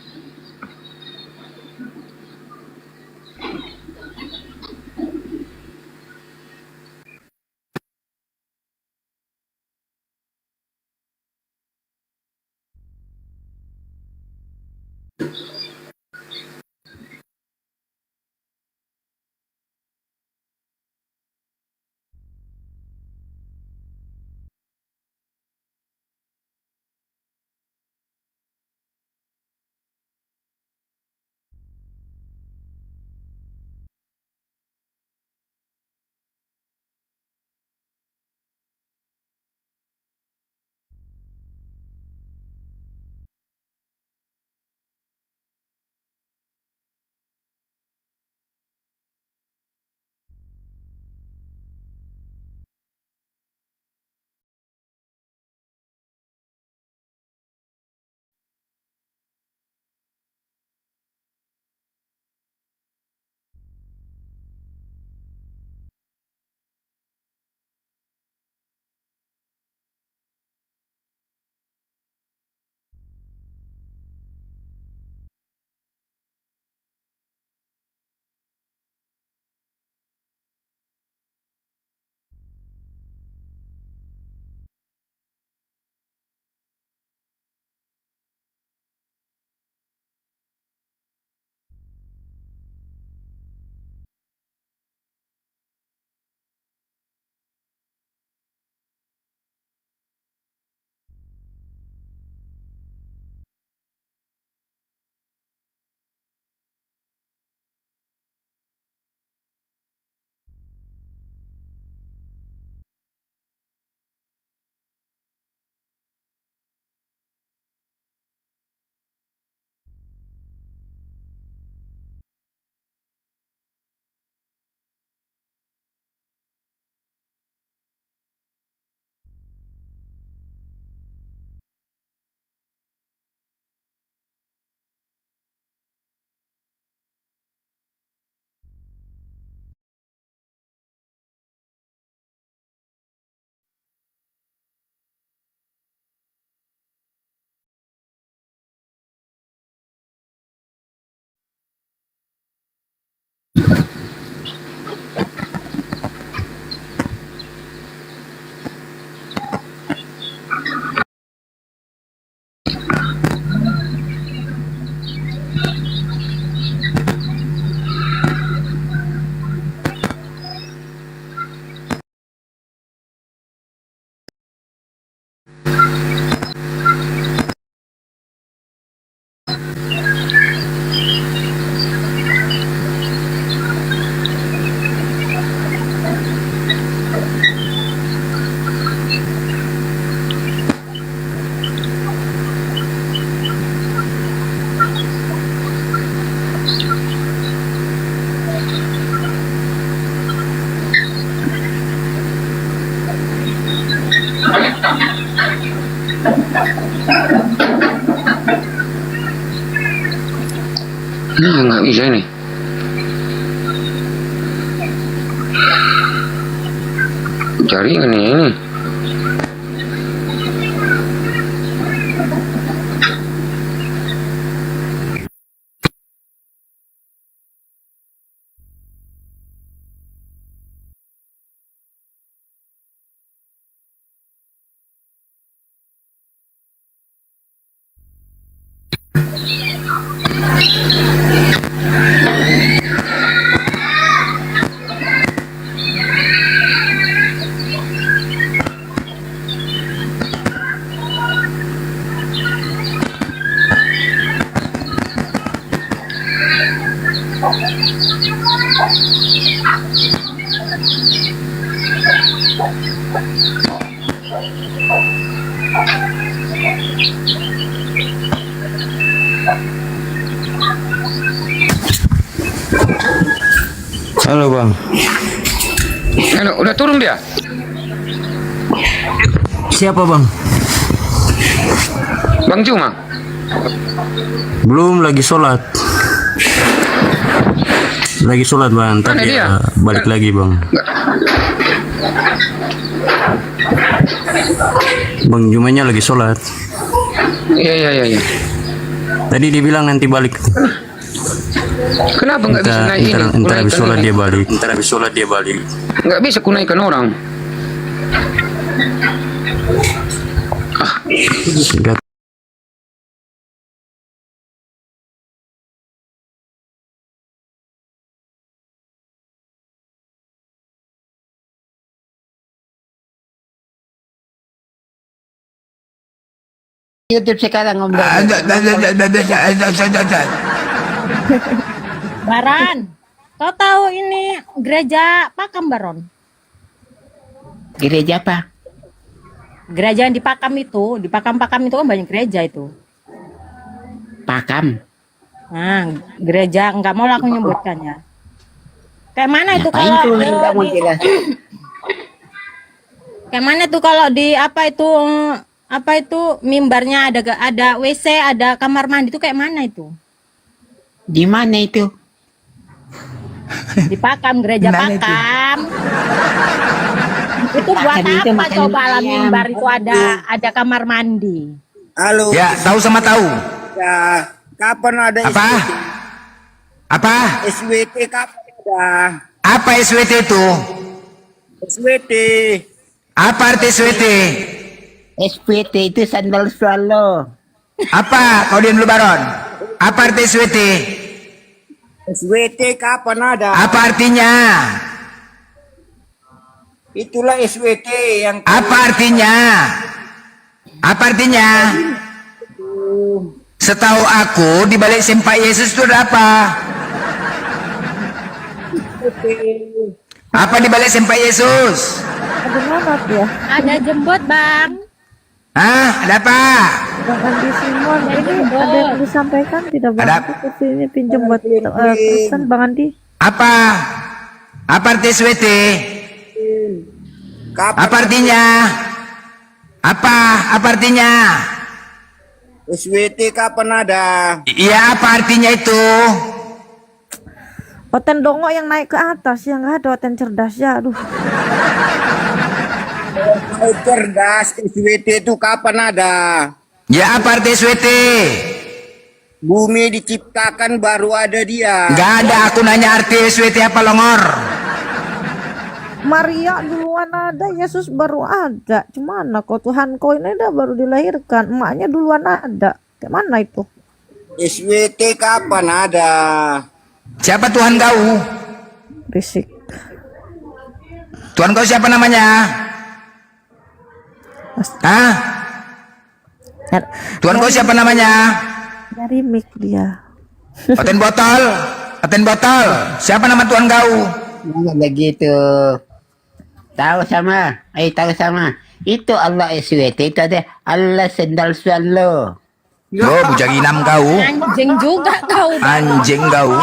Nggak bisa ini. Jaringan ini. Halo bang. Halo, udah turun dia? Siapa bang? Bang Cuma? Belum, lagi sholat. Lagi sholat bang. Mana Tadi dia? balik lagi bang. Bang Jumanya lagi sholat. Iya. Tadi dia bilang nanti balik. Kenapa nggak bisa naik ini? Entar habis sholat Kunaikan dia ini. balik. Entar habis sholat dia balik. Nggak bisa kunaikan orang. Nggak. YouTube sekarang Om. Baran, kau tahu ini gereja Pakam, Baron? Gereja apa? Gereja yang di Pakam itu, di Pakam-Pakam itu kan banyak gereja itu. Pakam. Nah, gereja nggak mau lah aku nyebutkan ya. Kayak mana itu Ngapain kalau tuh nggak mau jelas? kayak mana tuh kalau di apa itu mimbarnya ada WC, ada kamar mandi itu kayak mana itu? Di mana itu? Di Pakam, gereja Pakam. Itu buat Pakam itu apa makan coba lah ayam. mimbar itu ada kamar mandi. Halo. Ya, tahu sama tahu. Ya, kapan ada Apa? Apa? SWT? Kapan ada Apa SWT itu? SWT? Apa arti SWT? SPT itu sandal swallow. Apa? Kau diam dulu Baron. Apa arti SWT? SWT kapan ada? Apa artinya? Itulah SWT yang Apa artinya? Apa artinya? Setahu aku di balik sempak Yesus itu ada apa? Apa di balik sempak Yesus? Ada jembut, Bang. Hah? Ada apa? Ada jembut. Ada yang disampaikan tidak Bang? Ada. Aku kesini pinjam buat pesan Bang Andi. Apa? Apa arti SWT? Apa artinya? Apa? Apa artinya? SWT kapan ada? Iya, apa artinya itu? Oten dongo yang naik ke atas, yang nggak ada oten cerdas ya. Aduh. Kau cerdas, SWT itu kapan ada? Ya, apa arti SWT? Bumi diciptakan baru ada dia. Nggak ada, aku nanya arti SWT apa longor. Maria duluan ada, Yesus baru ada. Gimana kok Tuhan kau ini dah baru dilahirkan, emaknya duluan ada. Kayak mana itu? SWT kapan ada? Siapa Tuhan kau? Risik. Tuhan kau siapa namanya? Hah? Tuhan kau siapa namanya? Dari mic dia. Oten botol. Oten botol. Siapa nama Tuhan kau? Nggak begitu. Tahu sama? Tahu sama. Itu Allah SWT, itu ada Allah sendal swallow. Oh, bujanginam kau. Anjing juga kau. Anjing kau.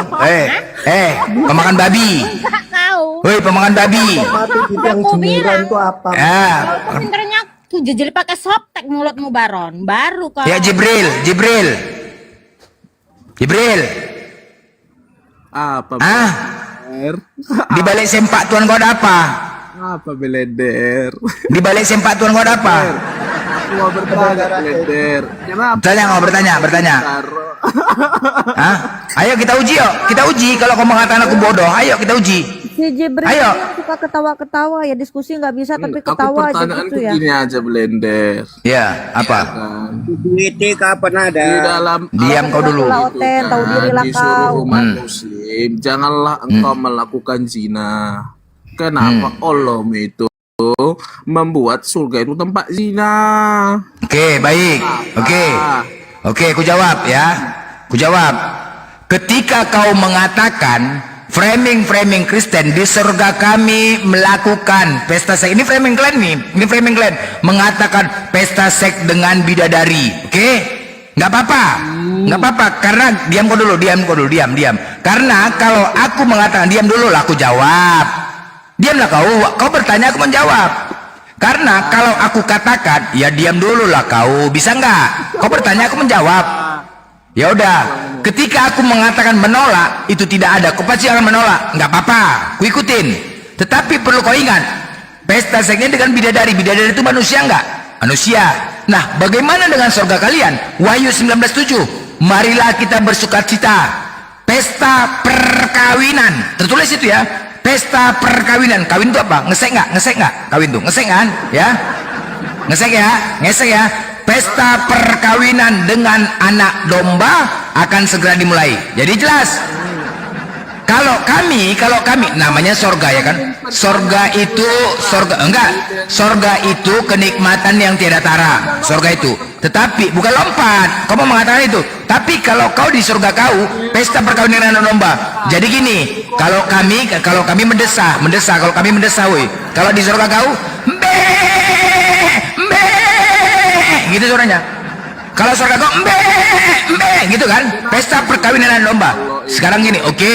Pemakan babi. Enggak kau. Woi, pemakan babi. Aku bilang. Ya. Kau pinternya tuh jejel pakai softtek mulutmu Baron. Baru kau. Ya Jibril. Apa? Di balik sempak Tuhan kau ada apa? Apa beleder? Di balik sempak Tuhan kau ada apa? Aku mau bertanya beleder. Kenapa? Bertanya. Hah? Ayo kita uji yuk. Kita uji kalau kau mengatakan aku bodoh. Ayo kita uji. Si Jibril Ayo. suka ketawa-ketawa ya, diskusi nggak bisa tapi ketawa aja Pertanyaanku gitu ya. gini aja belender. Ya, apa? SWT kapan ada? Di dalam Diam kau dulu. Lah, Oten, tahu dirilah disuruh kau. umat muslim, janganlah engkau melakukan zina. Kenapa Allah itu membuat surga itu tempat zina? Oke, baik. Oke, ku jawab ya. Ku jawab. Ketika kau mengatakan framing Kristen di surga kami melakukan pesta seks, ini framing kalian nih, ini framing kalian mengatakan pesta seks dengan bidadari, oke? Nggak apa-apa, karena diam. Karena kalau aku mengatakan diam dulu lah, aku jawab. Diamlah kau bertanya, aku menjawab. Karena kalau aku katakan ya diam dulu lah kau, bisa nggak? Kau bertanya, aku menjawab. Ya udah, ketika aku mengatakan menolak, itu tidak ada, kau pasti akan menolak. Nggak apa-apa, ku ikutin. Tetapi perlu kau ingat, pesta seksnya dengan bidadari itu manusia nggak? Manusia. Nah, bagaimana dengan surga kalian? Wahyu 19:7. Marilah kita bersukacita. Pesta perkawinan. Tertulis itu ya. Pesta perkawinan. Kawin itu apa? Ngesek nggak? Kawin tuh ngesek kan? Ya. Ngesek ya. Pesta perkawinan dengan anak domba akan segera dimulai. Jadi jelas. Kalau kami namanya sorga ya kan? Sorga itu kenikmatan yang tiada tara. Sorga itu. Tetapi bukan lompat. Kau mau mengatakan itu. Tapi kalau kau di surga kau pesta perkawinan anak domba. Jadi gini, kalau kami mendesah, kalau kami mendesah, woi. Kalau di surga kau, gitu suaranya. Kalau surga kau gitu kan, pesta perkawinan anak domba. Sekarang gini, oke,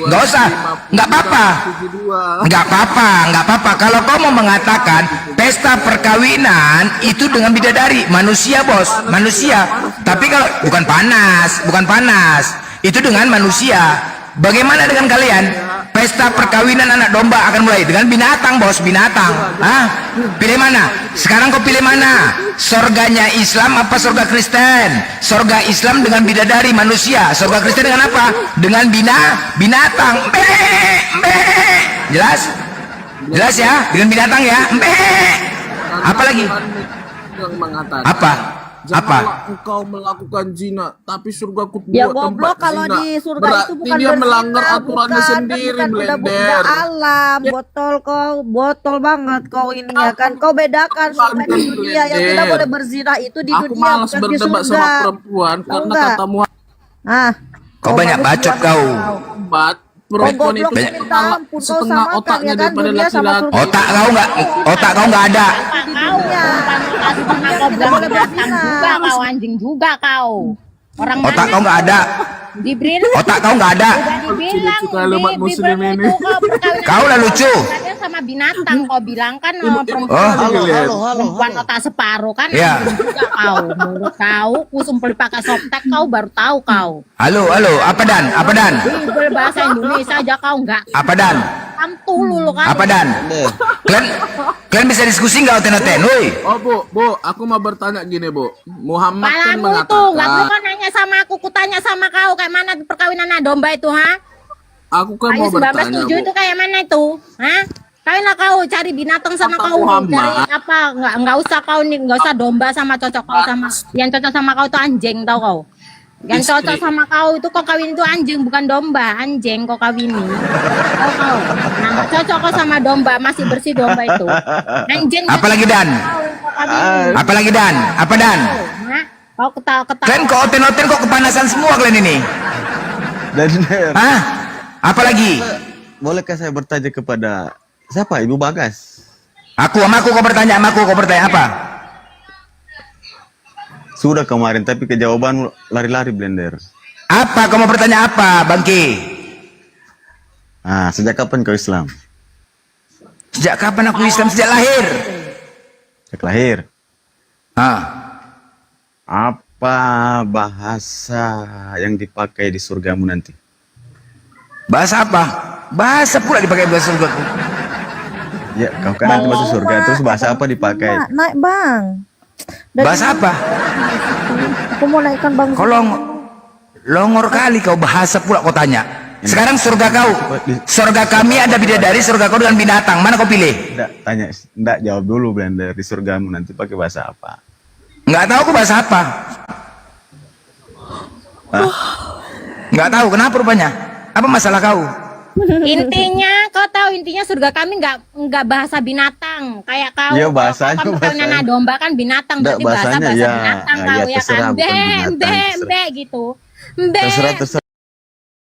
nggak usah, nggak apa-apa. Kalau kau mau mengatakan pesta perkawinan itu dengan bidadari, manusia bos, manusia. Tapi kalau bukan panas, itu dengan manusia. Bagaimana dengan kalian? Pesta perkawinan anak domba akan mulai dengan binatang bos, binatang. Pilih mana? Sekarang kau pilih mana? Surganya Islam apa surga Kristen? Surga Islam dengan bidadari manusia. Surga Kristen dengan apa? Dengan binatang. Jelas? Jelas ya? Dengan binatang ya? Apalagi? Apa? Janganlah engkau melakukan zina, tapi surga ku Ya buat goblok, tempat kalau zina. di surga Berarti itu bukan dia berzina, melanggar aturannya sendiri, bukan blender. alam, botol banget kau ini ya kan. Kau bedakan surga di dunia yang tidak boleh berzina itu di Aku dunia, malas bukan di berdebat surga. sama perempuan karena enggak? kata Muhammad. Kau banyak bacot kau. Perempuan itu goblok, minta ampun, kau setengah samakan, otaknya ya kan, daripada dunia sama laki-laki. surga. Otak kau nggak ada. Kau bilang binatang juga kau, anjing juga kau. Orang Otak kau nggak ada. Dibril. Otak kau nggak ada. Udah dibilang Sekali umat muslim ini. Kau lah lucu. Perkawinan sama binatang kau bilang kan perempuan. Perempuan otak separuh kan. Ya. anjing juga kau. Menurut kau, kusumpel pakai softtek kau baru tahu kau. Halo, apa dan? Bibel bahasa Indonesia aja kau enggak. Apa dan? Tulu lo kan. Apa Dan? Kalian bisa diskusi nggak Oten? Woi. Oh Bu, aku mau bertanya gini Bu. Muhammad kan Palamu tuh, nggak perlu mengatakan, kau nanya sama aku, tanya sama kau kayak mana perkawinan anak domba itu, ha? aku kan Ayo mau bertanya 1907 Bu. itu kayak mana itu, ha? Kawinlah kau cari binatang sama Kata kau, Muhammad. cari apa? Nggak usah kau nih, nggak usah domba sama cocok kau sama. Yang cocok sama kau tuh anjing, tau kau? Yang cocok sama kau itu kau kawin itu anjing bukan domba, anjing kau kawini. Kau. Nah, nggak cocok kau sama domba, masih bersih domba itu. Anjing. Apalagi Dan? Apalagi Dan? Apa Dan? Nah, kau ketawa. Kalian kok Oten kok kepanasan semua kalian ini? Hah? Apalagi? Bolehkah saya bertanya kepada siapa? Ibu Bagas. Aku kau bertanya apa? Sudah kemarin, tapi kejawaban lari-lari Blender. Apa? Kau mau bertanya apa, Bangki? Sejak kapan kau Islam? Sejak kapan aku Islam? Sejak lahir. Sejak lahir. Ah. Apa bahasa yang dipakai di surgamu nanti? Bahasa apa? Bahasa pula dipakai bahasa surgaku. Ya, kau kan nanti masuk surga, terus bahasa apa dipakai? Naik bang. Bahasa apa? Aku mau naikkan bang. Kau longor kali kau bahasa pula kau tanya. Sekarang surga kami ada bidadari, surga kau dengan binatang. Mana kau pilih? Enggak jawab dulu Blender, di surgamu nanti pakai bahasa apa? Nggak tahu aku bahasa apa. Nggak tahu, kenapa rupanya? Apa masalah kau? Intinya kau tahu intinya surga kami nggak bahasa binatang kayak kau. Iya, Kalau bahasanya, kau kan perkawinan anak domba kan binatang, Nggak, berarti bahasa bahasanya, ya. binatang Nah, kau ya, ya terserah, kan. bukan binatang, Mbe gitu. Mbe. Terserah.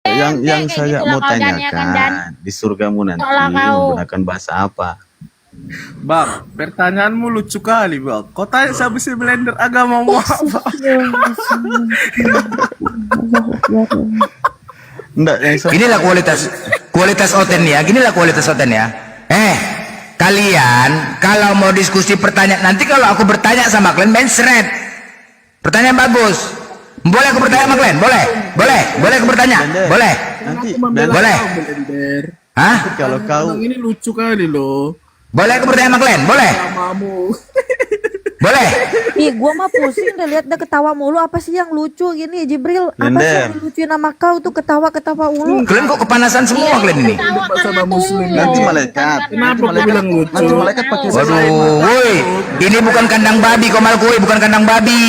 Yang kayak saya gitu mau lah kau, Dan, ya kan, Dan? tanyakan, di surgamu nanti Tolong kau. menggunakan bahasa apa? Bang, pertanyaanmu lucu kali Bang. Kau tanya sama si Blender agamamu apa? Enggak, yang saya... Inilah kualitas Oten ya. Ginilah kualitas Oten ya. Kalian kalau mau diskusi pertanyaan, nanti kalau aku bertanya sama kalian main seret. Pertanyaan bagus. Boleh aku bertanya sama kalian? Boleh aku bertanya? Boleh. Nanti Boleh. Blender. Hah? Kalau kau Bang, ini lucu kali loh. Boleh aku bertanya sama kalian? Boleh. Agamamu. Boleh. Ih, gua mah pusing deh lihat dia ketawa mulu. Apa sih yang lucu gini, Jibril? Apa sih Blender. yang lucuin sama kau tuh ketawa mulu? Kalian kok kepanasan semua kalian ini? Sama muslim. nanti malaikat. Kenapa kau bilang lucu? Nanti malaikat pakai bahasa Waduh, woi, ini bukan kandang babi Komalku, bukan kandang babi.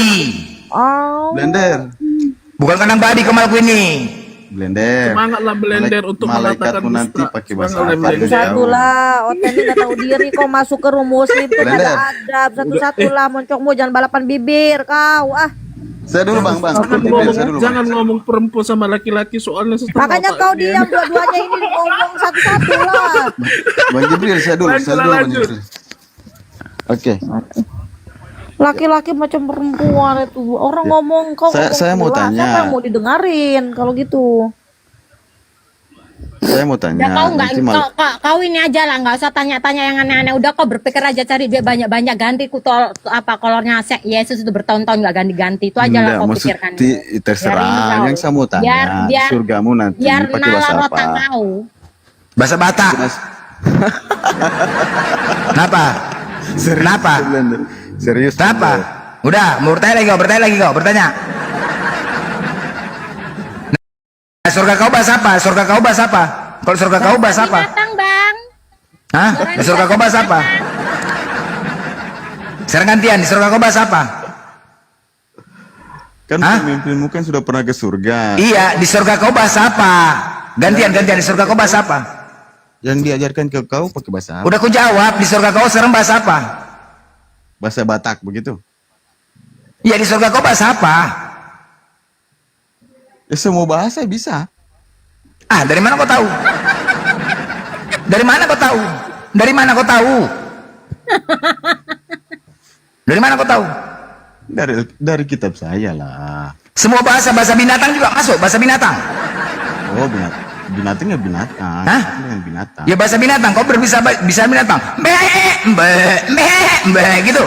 Oh. Blender. Bukan kandang babi Komalku ini. Blender. Semangatlah Blender untuk mengatakan malaikatmu nanti dusta. pakai bahasa Semangatlah, apa? Blender. Satu lah, Oten ini gak tahu diri kau masuk ke room muslim tuh gak Blender. ada adab. Satu-satu lah, moncongmu jangan balapan bibir kau. Saya dulu Bang. Saya dulu. Jangan ngomong perempuan sama laki-laki soalnya setengah Makanya otak kau dia. diam dua-duanya ini ngomong satu-satu lah. Bang Jibril, saya dulu. Bang Lanjut. Jibril. Oke. Laki-laki macam perempuan itu. Orang ngomong kau Saya ngomong mau jelas. tanya. Siapa yang mau didengarin kalau gitu? Saya mau Ya tanya. kau nggak, nanti kau ini aja lah, nggak usah tanya-tanya yang aneh-aneh. Udah kau berpikir aja cari duit banyak-banyak, ganti kolornya Yesus itu bertahun-tahun nggak ganti-ganti. Itu aja lah kau pikirkan. terserah. Yang saya mau tanya, biar- surgamu nanti Biar pakai bahasa nalar apa? otak kau. Bahasa Batak. Kenapa? Kenapa? Blender. Serius. Kenapa? Udah, mau bertanya lagi kau, bertanya. Nah, surga kau bahasa apa? Kalau surga kau bahasa apa? Binatang, Bang. Hah? Di surga kau bahasa apa? Sekarang gantian, di surga kau bahasa apa? Kan pemimpinmu kan sudah pernah ke surga. Iya, di surga kau bahasa apa? Gantian, di surga kau bahasa apa? Yang diajarkan ke kau pakai bahasa apa? Udah ku jawab, di surga kau sekarang bahasa apa? Bahasa Batak begitu. Iya, di surga kau bahasa apa? Ya semua bahasa bisa. Dari mana kau tahu? Dari mana kau tahu? Dari mana kau tahu? Dari mana kau tahu? Dari kitab saya lah. Semua bahasa binatang juga masuk, bahasa binatang. Oh, binatang ya binatang. Hah? Dengan binatang. Ya bahasa binatang, kau bisa binatang. Mbe, gitu.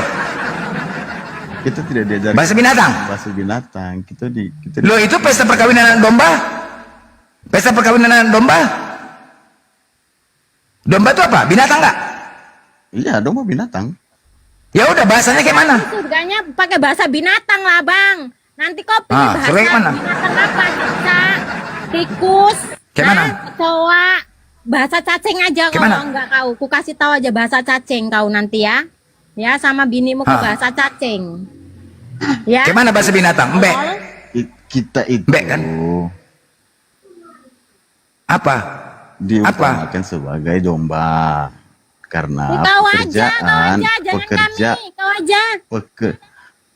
Kita tidak diajar Bahasa binatang. Bahasa binatang. Kita Loh, itu pesta perkawinan domba? Pesta perkawinan domba? Domba itu apa? Binatang nggak? Iya, domba binatang. Ya udah, bahasanya kayak mana? Surganya pakai bahasa binatang lah bang. Nanti kau pilih bahasa surga kayak mana? binatang apa? Cicak, tikus, Kayak mana? kecoa. Bahasa cacing aja Kayak mana? kalau enggak kau. Ku kasih tahu aja bahasa cacing kau nanti ya. Ya sama binimu ke bahasa cacing. Ya. Kayak mana bahasa binatang? Mbek. Kita itu Mbek kan? Apa? diumpamakan sebagai domba. Karena Kau aja, jangan pekerjaan kami, kau aja.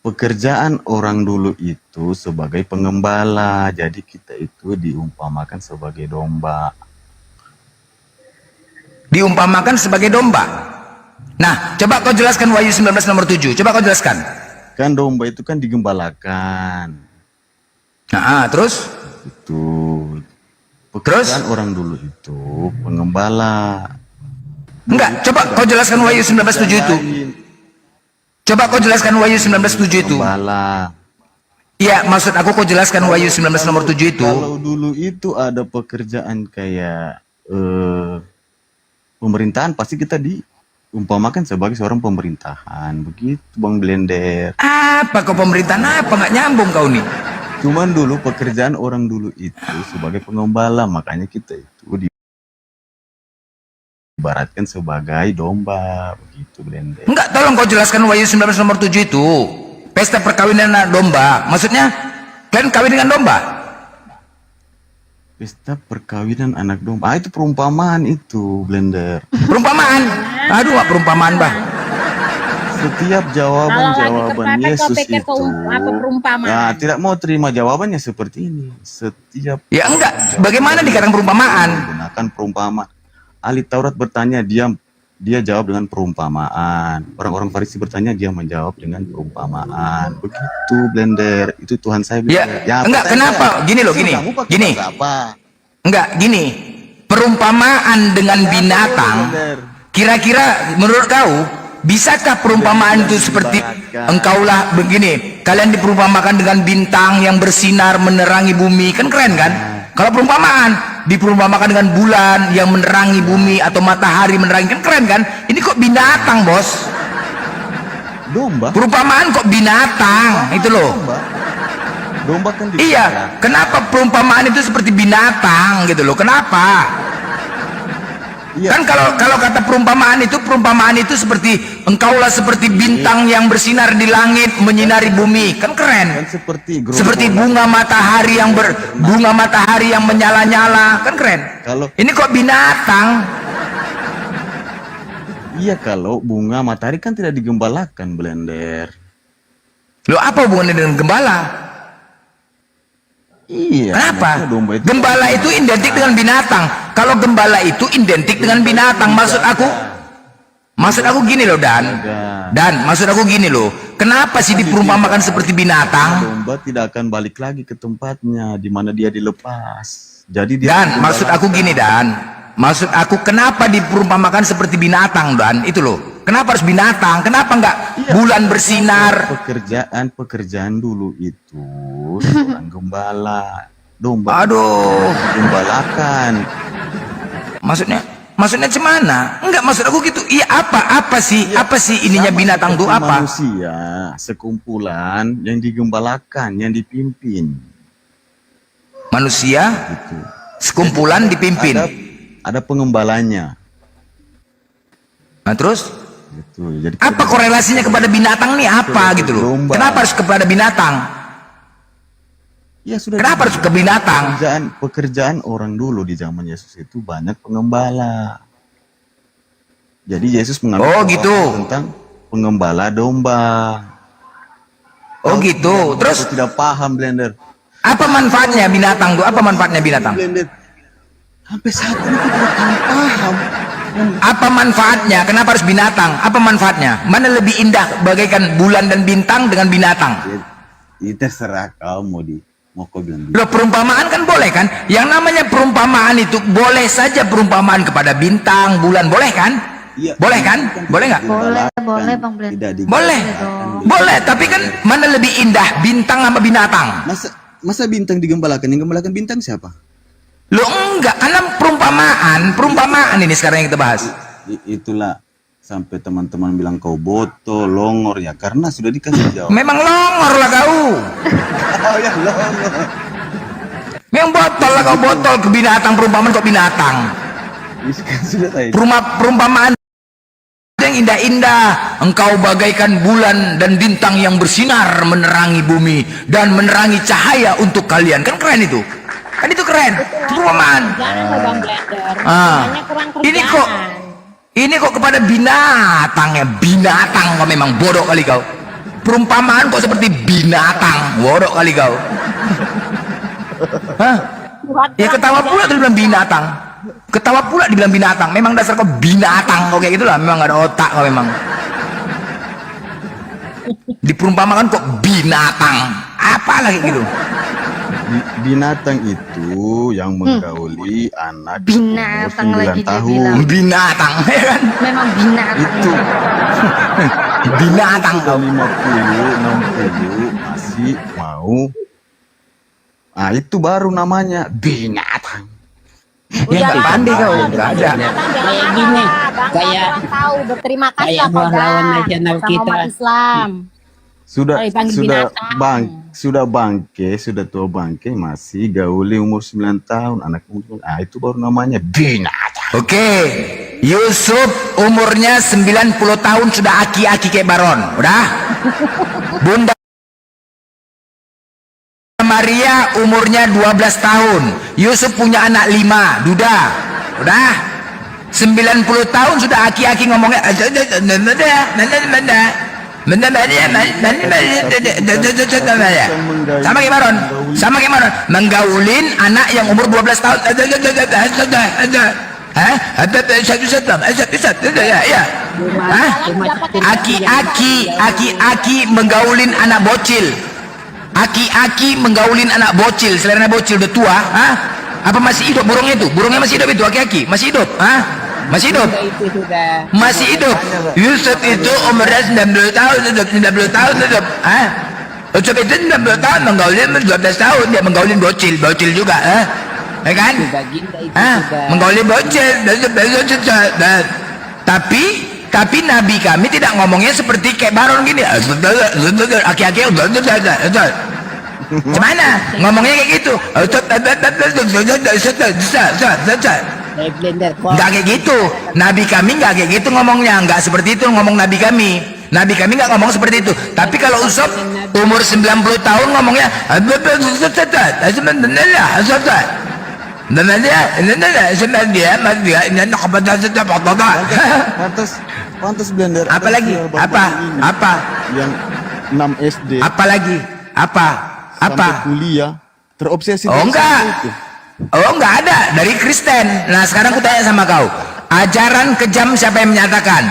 pekerjaan orang dulu itu sebagai pengembala. Jadi kita itu diumpamakan sebagai domba. Diumpamakan sebagai domba. Nah, coba kau jelaskan Wahyu 19 nomor 7. Coba kau jelaskan. Kan domba itu kan digembalakan. Nah, terus? Itu pekerjaan orang dulu itu pengembala. Enggak, coba kau jelaskan Wahyu 19:7 itu. Coba kau jelaskan Wahyu 19:7 itu. Pengembala. Iya, maksud aku kau jelaskan Wahyu 19 nomor 7 itu. Kalau dulu itu ada pekerjaan kayak pemerintahan, pasti kita diumpamakan sebagai seorang pemerintahan. Begitu Bang Blender. Apa kau pemerintahan apa? Nggak nyambung kau nih. Cuman dulu pekerjaan orang dulu itu sebagai pengembala, makanya kita itu diibaratkan sebagai domba, begitu Blender. Enggak, tolong kau jelaskan Wahyu 19 nomor 7 itu. Pesta perkawinan anak domba. Maksudnya, kalian kawin dengan domba? Pesta perkawinan anak domba. Itu perumpamaan itu, Blender. Perumpamaan? Aduh, nggak perumpamaan, Bah. Setiap jawaban Yesus itu, perumpamaan? nah, tidak mau terima jawabannya seperti ini. Setiap Ya enggak, bagaimana dikatakan perumpamaan? Menggunakan perumpamaan. Ahli Taurat bertanya, dia jawab dengan perumpamaan. Orang-orang Farisi bertanya, dia menjawab dengan perumpamaan. Begitu Blender, itu Tuhan saya bilang. Ya, enggak, kenapa? Gini loh, gini. Enggak, gini. Perumpamaan dengan binatang, kira-kira menurut kau, bisakah perumpamaan itu seperti engkaulah begini, kalian diperumpamakan dengan bintang yang bersinar menerangi bumi, kan keren kan? Kalau perumpamaan diperumpamakan dengan bulan yang menerangi bumi atau matahari menerangi, kan keren kan? Ini kok binatang, bos? Domba. Perumpamaan kok binatang, itu loh. Domba kan iya, kenapa perumpamaan itu seperti binatang gitu loh? Kenapa? Kan kalau kata perumpamaan itu seperti engkaulah seperti bintang yang bersinar di langit menyinari bumi, kan keren. Seperti bunga matahari yang menyala-nyala, kan keren. Ini kok binatang? Iya, kalau bunga matahari kan tidak digembalakan, Blender. Loh, apa hubungannya dengan gembala? Iya. Kenapa? Gembala itu identik dengan binatang. Kalau gembala itu identik dengan binatang, maksud aku gini loh, maksud aku gini loh. Kenapa sih diperumpamakan seperti binatang? Domba tidak akan balik lagi ke tempatnya di mana dia dilepas. Jadi dia maksud aku gini, maksud aku kenapa diperumpamakan seperti binatang, itu loh. Kenapa harus binatang? Kenapa enggak bulan bersinar? Pekerjaan dulu itu seorang gembala. Domba. Aduh, gembalakan. Maksudnya cemana? Enggak, maksud aku gitu. Iya, apa sih ininya binatang tuh apa? Manusia, sekumpulan yang digembalakan, yang dipimpin. Manusia, gitu. Sekumpulan dipimpin. Ada pengembalanya. Nah, terus? Gitu. Jadi apa korelasinya kepada binatang nih? Apa gitu loh? Kenapa harus kepada binatang? Ya sudah. Kenapa harus ke binatang? Pekerjaan orang dulu di zaman Yesus itu banyak pengembala. Jadi Yesus mengambil tentang pengembala domba. Oh gitu. Terus tidak paham, Blender. Apa manfaatnya binatang tuh? Apa manfaatnya binatang? Blender. Sampai saat ini kita tidak paham. Apa manfaatnya? Kenapa harus binatang? Apa manfaatnya? Mana lebih indah bagaikan bulan dan bintang dengan binatang? Itu terserah kau mau kau bilang. Loh, perumpamaan kan boleh kan? Yang namanya perumpamaan itu boleh saja perumpamaan kepada bintang, bulan, boleh kan? Iya, boleh kan? Boleh nggak? Boleh Bang Blender. Boleh, tapi kan mana lebih indah bintang sama binatang? Masa bintang digembalakan? Yang gembalakan bintang siapa? Loh enggak, karena perumpamaan perumpamaan ini sekarang yang kita bahas. Itulah sampai teman-teman bilang kau botol, longor ya, karena sudah dikasih jawab. Memang longor lah kau. Oh ya, longor. Memang botol lah kau, botol ke binatang, perumpamaan kok binatang. Sudah saya. Perumpamaan yang indah-indah, engkau bagaikan bulan dan bintang yang bersinar menerangi bumi dan menerangi cahaya untuk kalian. Kan keren itu. Kan itu keren. Perumpamaan. Ini kok kepada binatang ya, binatang kau memang bodoh kali kau. Perumpamaan kok seperti binatang, bodoh kali kau. Hah? Ya ketawa pula tuh dibilang binatang. Ketawa pula dibilang binatang. Memang dasar kau binatang kau kayak gitulah. Memang gak ada otak kau memang. Diperumpamakan kok binatang. Apalah kayak gitu. Binatang itu yang menggauli anak Binatang umur 9 lagi dia tahun. bilang. Binatang, ya kan? Memang binatang. Itu binatang kau. 50, 60 masih mau. Ah itu baru namanya binatang. Ya nggak pandai kau, nggak ada. Kayak gini, kayak tahu berterima kasih kayak apa pahlawan nasional sama kita. umat Islam. Sudah bangke, sudah tua bangke masih gauli umur 9 tahun, anak umur. Ah itu baru namanya binatang. Oke, Yusuf umurnya 90 tahun sudah aki-aki kayak Baron, udah? Bunda Maria umurnya 12 tahun, Yusuf punya anak 5, duda, udah? 90 tahun sudah aki-aki ngomongnya. Sama kayak Baron, menggaulin anak yang umur 12 tahun. Aki-aki menggaulin anak bocil. Aki-aki menggaulin anak bocil, selera bocil udah tua, apa masih hidup burungnya itu? Burungnya masih hidup itu, aki-aki masih hidup, masih hidup, masih hidup. Yusuf itu umurnya 90 tahun, 90 tahun hidup, Yusuf itu 90 tahun menggaulin 12 tahun, dia menggaulin bocil juga, ya kan? Menggaulin bocil, tapi Nabi kami tidak ngomongnya seperti kayak Baron gini. Aki-aki gimana? Ngomongnya kayak gitu. Nggak kayak gitu. Nabi kami nggak kayak gitu ngomongnya. Nggak seperti itu ngomong Nabi kami. Nabi kami nggak ngomong seperti itu. Tapi kalau Usop umur 90 tahun ngomongnya Pantas Blender. Apalagi? Apa? Yang 6 SD. Apalagi? Apa? Sampai kuliah terobsesi. Oh enggak. Oh enggak ada dari Kristen. Nah sekarang aku tanya sama kau, ajaran kejam siapa yang menyatakan?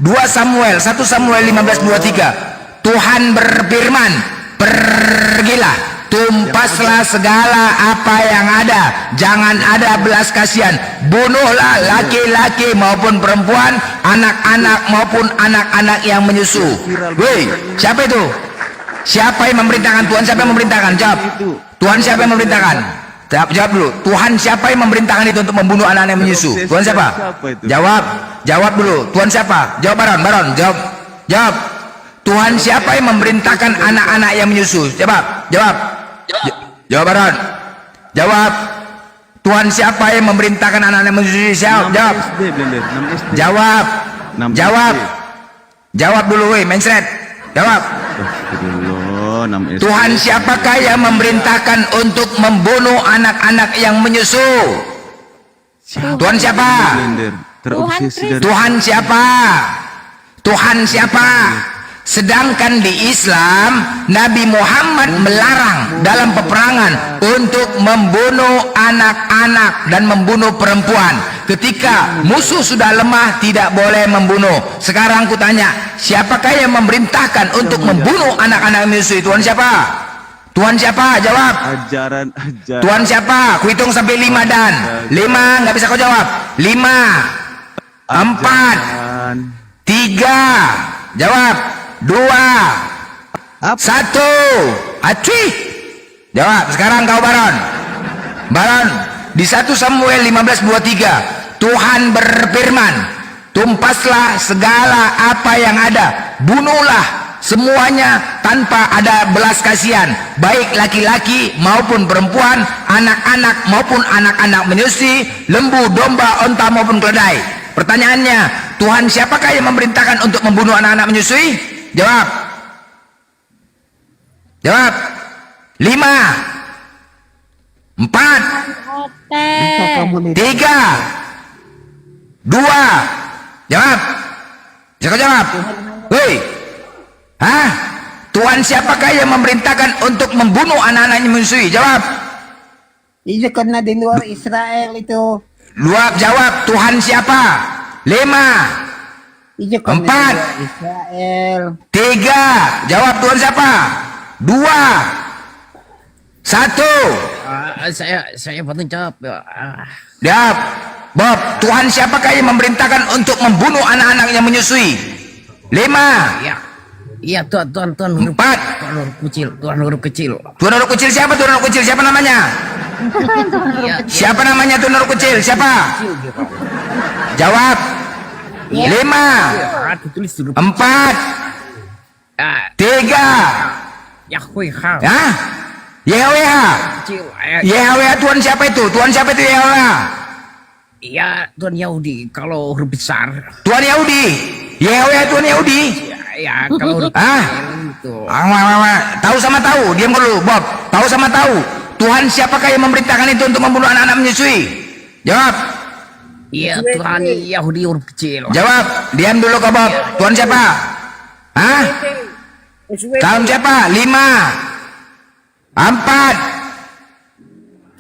2 Samuel 1 Samuel 15:23. Tuhan berfirman, pergilah, tumpaslah segala apa yang ada, jangan ada belas kasihan, bunuhlah laki-laki maupun perempuan, anak-anak maupun anak-anak yang menyusu. Woi, siapa itu? Siapa yang memerintahkan? Tuhan siapa yang memerintahkan? Jawab. Tuhan siapa yang memerintahkan? Jawab dulu. Tuhan siapa yang memerintahkan itu untuk membunuh anak-anak yang menyusu? Tuhan siapa? Jawab dulu. Tuhan siapa? Jawab Baron. Jawab. Tuhan siapa yang memerintahkan anak-anak yang menyusu? Jawab Baron. Jawab. Tuhan siapa yang memerintahkan anak-anak yang menyusu? Jawab dulu, weh, mencret. Jawab. Tuhan siapakah yang memerintahkan untuk membunuh anak-anak yang menyusu? Tuhan siapa? Tuhan siapa? Sedangkan di Islam, Nabi Muhammad melarang dalam peperangan untuk membunuh anak-anak dan membunuh perempuan. Ketika musuh sudah lemah, tidak boleh membunuh. Sekarang aku tanya, siapakah yang memerintahkan untuk membunuh anak-anak musuh? Tuhan siapa? Tuhan siapa? Jawab. Ajaran. Tuhan siapa? Ku hitung sampai 5 dan 5, nggak bisa kau jawab. 5, 4, 3, jawab. 2, 1, Acui. Jawab. Sekarang kau Baron. Di 1 Samuel 15:23 Tuhan berfirman, tumpaslah segala apa yang ada, bunuhlah semuanya tanpa ada belas kasihan, baik laki-laki maupun perempuan, anak-anak maupun anak-anak menyusui, lembu, domba, onta maupun keledai. Pertanyaannya, Tuhan siapakah yang memerintahkan untuk membunuh anak-anak menyusui? Jawab. Jawab. 5 4 3 2 Jawab. Siapa jawab? Hei. Hah? Tuhan siapakah yang memerintahkan untuk membunuh anak-anaknya menyusui? Jawab. Itu karena di luar Israel itu. Luar jawab. Tuhan siapa? 5 Itu 4 karena di luar Israel. 3 Jawab. Tuhan siapa? 2 1 Saya patut jawab. Jawab. Bob, Tuhan siapakah yang memerintahkan untuk membunuh anak-anaknya menyusui? 5 Iya, Tuhan 4 Tuhan huruf kecil. Tuhan huruf kecil siapa? Tuhan huruf kecil siapa namanya? Siapa namanya Tuhan huruf kecil? Siapa? Jawab. 5 4 3 Yahweh. Hah? YHWH. YHWH Tuhan siapa itu? Tuhan siapa itu YHWH? Iya, Tuhan Yahudi kalau huruf besar. Tuhan Yahudi. YHWH Tuhan Yahudi. Ya, kalau huruf itu. Tahu sama tahu, diam dulu, Bob. Tahu sama tahu. Tuhan siapakah yang memerintahkan itu untuk membunuh anak-anak menyusui? Jawab. Iya, Tuhan Yahudi huruf kecil. Jawab. Diam dulu kau, Bob. Tuhan siapa? Hah? Tuhan siapa? 5 4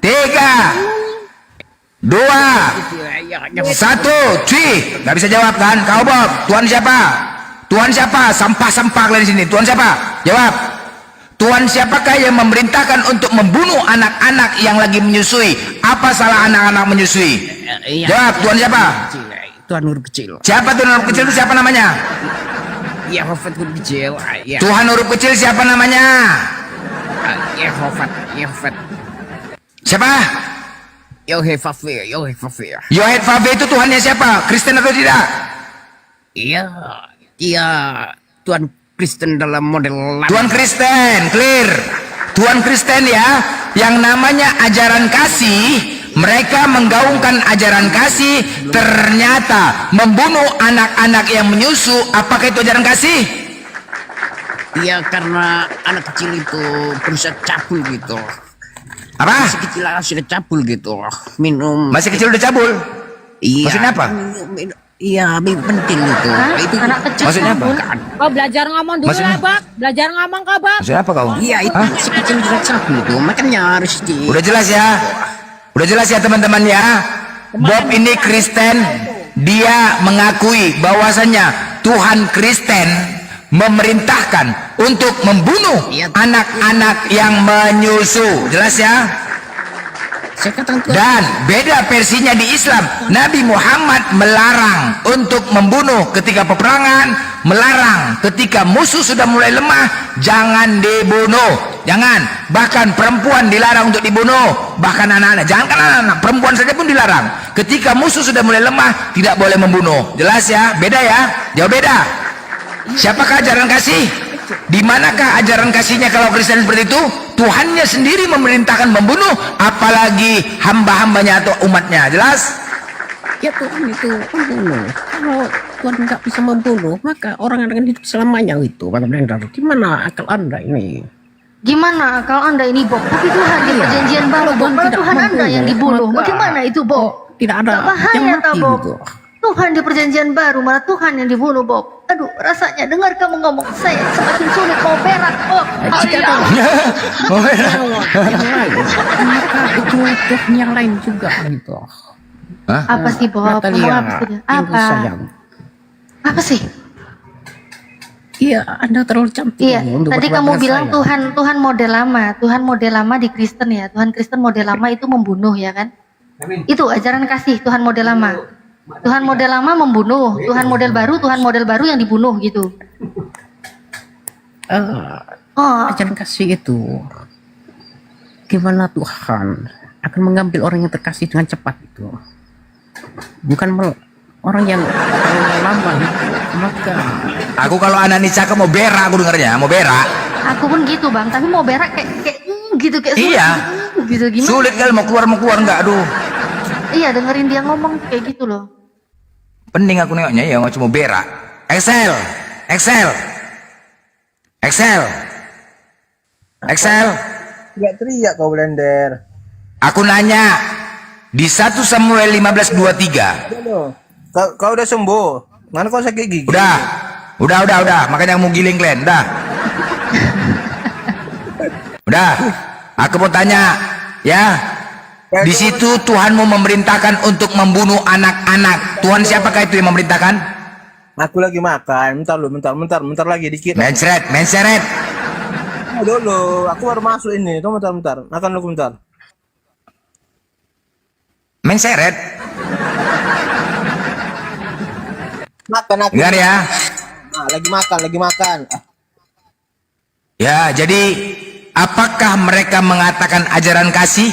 3 2 1 Cuy, nggak bisa jawab kan? Kau, Bob. Tuhan siapa? Tuhan siapa? Sampah-sampah kalian di sini. Tuhan siapa? Jawab. Tuhan siapakah yang memerintahkan untuk membunuh anak-anak yang lagi menyusui? Apa salah anak-anak menyusui? Jawab. Tuhan siapa? Tuhan huruf kecil. Siapa Tuhan huruf kecil itu siapa namanya? Yehova huruf kecil. Tuhan huruf kecil siapa namanya? Yehova. Siapa? Yohevave. Yohevave itu Tuhannya siapa? Kristen atau tidak? Iya, Tuhan Kristen dalam model lama. Tuhan Kristen, clear. Tuhan Kristen ya, yang namanya ajaran kasih, mereka menggaungkan ajaran kasih, ternyata membunuh anak-anak yang menyusu. Apakah itu ajaran kasih? Iya, karena anak kecil itu berusaha cabul gitu. Apa? Masih kecil sudah cabul gitu. Minum. Masih kecil udah cabul? Iya. Maksudnya apa? Iya, penting itu. Itu anak kecil maksudnya apa? Kau belajar ngomong dulu Maksudnya? lah, Bak. Belajar ngomong kau, Bak. Maksudnya apa kau? Iya, itu masih kecil sudah cabul itu. Makanya harus di. Udah jelas ya? Udah jelas ya teman-teman ya? Bob ini Kristen, dia mengakui bahwasannya Tuhan Kristen memerintahkan untuk membunuh anak-anak yang menyusu. Jelas ya? Dan beda versinya di Islam. Nabi Muhammad melarang untuk membunuh ketika peperangan, melarang ketika musuh sudah mulai lemah, jangan dibunuh. Jangan. Bahkan perempuan dilarang untuk dibunuh. Bahkan anak-anak. Jangan kan anak-anak, perempuan saja pun dilarang. Ketika musuh sudah mulai lemah, tidak boleh membunuh. Jelas ya? Beda ya? Jauh beda. Siapakah ajaran kasih? Di manakah ajaran kasihnya kalau Kristen seperti itu? Tuhannya sendiri memerintahkan membunuh, apalagi hamba-hambanya atau umatnya. Jelas? Ya, Tuhan itu membunuh. Kalau Tuhan nggak bisa membunuh, maka orang akan hidup selamanya itu. Gimana akal Anda ini? Gimana akal Anda ini, Bob? Tapi Tuhan di perjanjian baru, Bob. Kalau Tuhan Anda yang dibunuh, bagaimana itu, Bob? Tidak ada bahaya, yang mati Bob. gitu. Tuhan di perjanjian baru, malah Tuhan yang dibunuh, Bob. Aduh, rasanya dengar kamu ngomong, saya semakin sulit mau berak, Bob. Mau berak. Yang lain. Maka itu Tuhan yang lain juga gitu. Apa sih, Bob? Ngomong apa sih? Apa? Apa sih? Iya, Anda terlalu cantik. Iya, tadi kamu bilang Tuhan model lama. Tuhan model lama di Kristen ya. Tuhan Kristen model lama itu membunuh ya kan? Itu ajaran kasih Tuhan model lama. Tuhan model lama membunuh, Tuhan model baru yang dibunuh gitu. Ajaran kasih itu gimana Tuhan akan mengambil orang yang terkasih dengan cepat itu. Bukan orang yang lama gitu. Maka Aku kalau anak Nica mau berak, aku dengarnya mau berak. Aku pun gitu bang, tapi mau berak kayak gitu kayak sulit, Iya. gitu gimana? Sulit kali mau keluar enggak, aduh. Iya dengerin dia ngomong kayak gitu loh. Pening aku nengoknya ya, cuma berak. Excel. Teriak kau blender. Aku nanya di 1 Samuel 15:23. Kau udah sembuh. Mana kau sakit gigi? Udah. Makanya mau giling kalian, Udah. Aku mau tanya, ya. Di situ Tuhanmu memerintahkan untuk membunuh anak-anak. Tuhan siapakah itu yang memerintahkan? Aku lagi makan. Bentar lagi dikit. Mencret. Dulu, aku baru masuk ini. Tunggu bentar. Makan dulu bentar. Mencret. Makan aku. Dengar ya. Nah, lagi makan. Ya, jadi apakah mereka mengatakan ajaran kasih?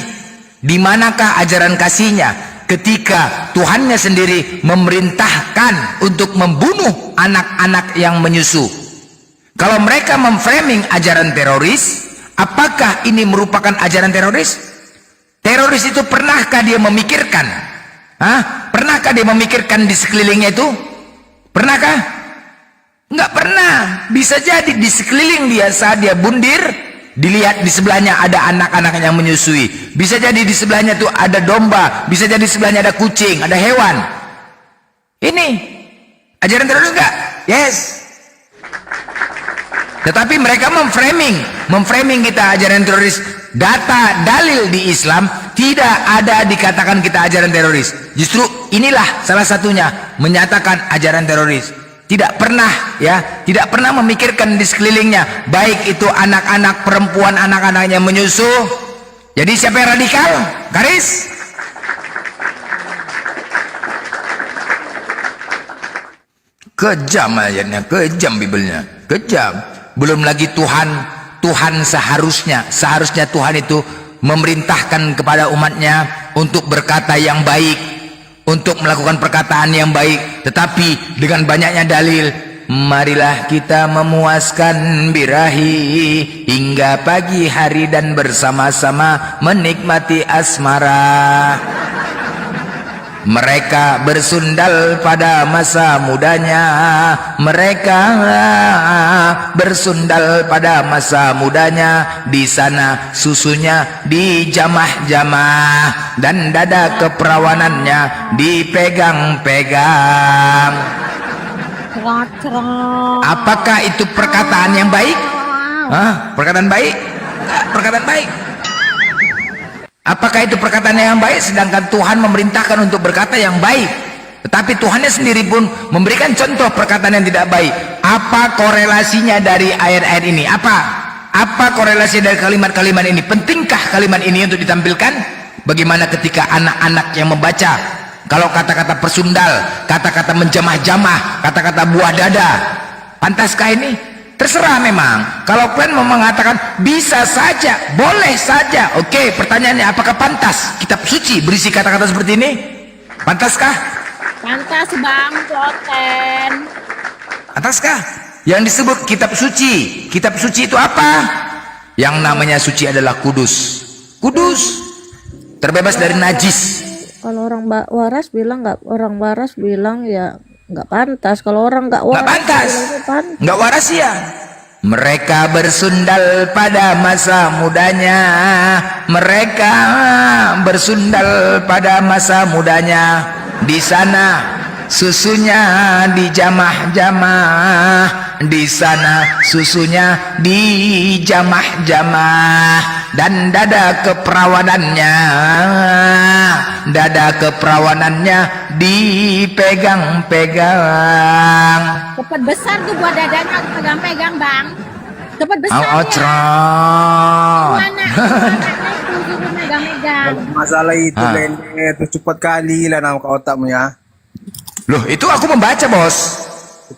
Di manakah ajaran kasihnya ketika Tuhannya sendiri memerintahkan untuk membunuh anak-anak yang menyusu? Kalau mereka memframing ajaran teroris, apakah ini merupakan ajaran teroris? Teroris itu pernahkah dia memikirkan? Pernahkah dia memikirkan di sekelilingnya itu? Pernahkah? Enggak pernah. Bisa jadi di sekeliling dia saat dia bundir, dilihat di sebelahnya ada anak-anak yang menyusui. Bisa jadi di sebelahnya tuh ada domba. Bisa jadi di sebelahnya ada kucing, ada hewan. Ini ajaran teroris enggak? Yes. Tetapi mereka memframing kita ajaran teroris. Data dalil di Islam tidak ada dikatakan kita ajaran teroris. Justru inilah salah satunya menyatakan ajaran teroris. Tidak pernah memikirkan di sekelilingnya, baik itu anak-anak perempuan, anak-anak yang menyusu. Jadi siapa yang radikal? Garis. Kejam ayatnya, kejam Bibelnya, kejam. Belum lagi Tuhan seharusnya Tuhan itu memerintahkan kepada umatnya untuk berkata yang baik, untuk melakukan perkataan yang baik. Tetapi dengan banyaknya dalil, marilah kita memuaskan birahi hingga pagi hari dan bersama-sama menikmati asmara. Mereka bersundal pada masa mudanya, mereka bersundal pada masa mudanya. Di sana susunya dijamah-jamah dan dada keperawanannya dipegang-pegang. Apakah itu perkataan yang baik? Perkataan baik? Perkataan baik. Apakah itu perkataan yang baik, sedangkan Tuhan memerintahkan untuk berkata yang baik? Tetapi Tuhannya sendiri pun memberikan contoh perkataan yang tidak baik. Apa korelasinya dari ayat-ayat ini? Apa korelasi dari kalimat-kalimat ini? Pentingkah kalimat ini untuk ditampilkan? Bagaimana ketika anak-anak yang membaca, kalau kata-kata persundal, kata-kata menjamah-jamah, kata-kata buah dada, pantaskah ini? Terserah memang. Kalau kalian mau mengatakan bisa saja, boleh saja. Oke, pertanyaannya apakah pantas kitab suci berisi kata-kata seperti ini? Pantaskah? Pantas bang, Ploten. Pantaskah? Yang disebut kitab suci. Kitab suci itu apa? Yang namanya suci adalah kudus. Kudus. Terbebas dari najis. Kalau orang waras bilang ya nggak pantas. Kalau orang nggak waras, nggak waras ya. Mereka bersundal pada masa mudanya, mereka bersundal pada masa mudanya. Di sana susunya dijamah-jamah, di sana susunya dijamah-jamah, dan dada keperawanannya dipegang-pegang. Cepat besar tuh buat dadanya pegang-pegang bang. Cepat besar ya. Mana itu suruh megang-megang. Masalah itu blender itu cepat kali lah nama otakmu ya. Loh, itu aku membaca, bos.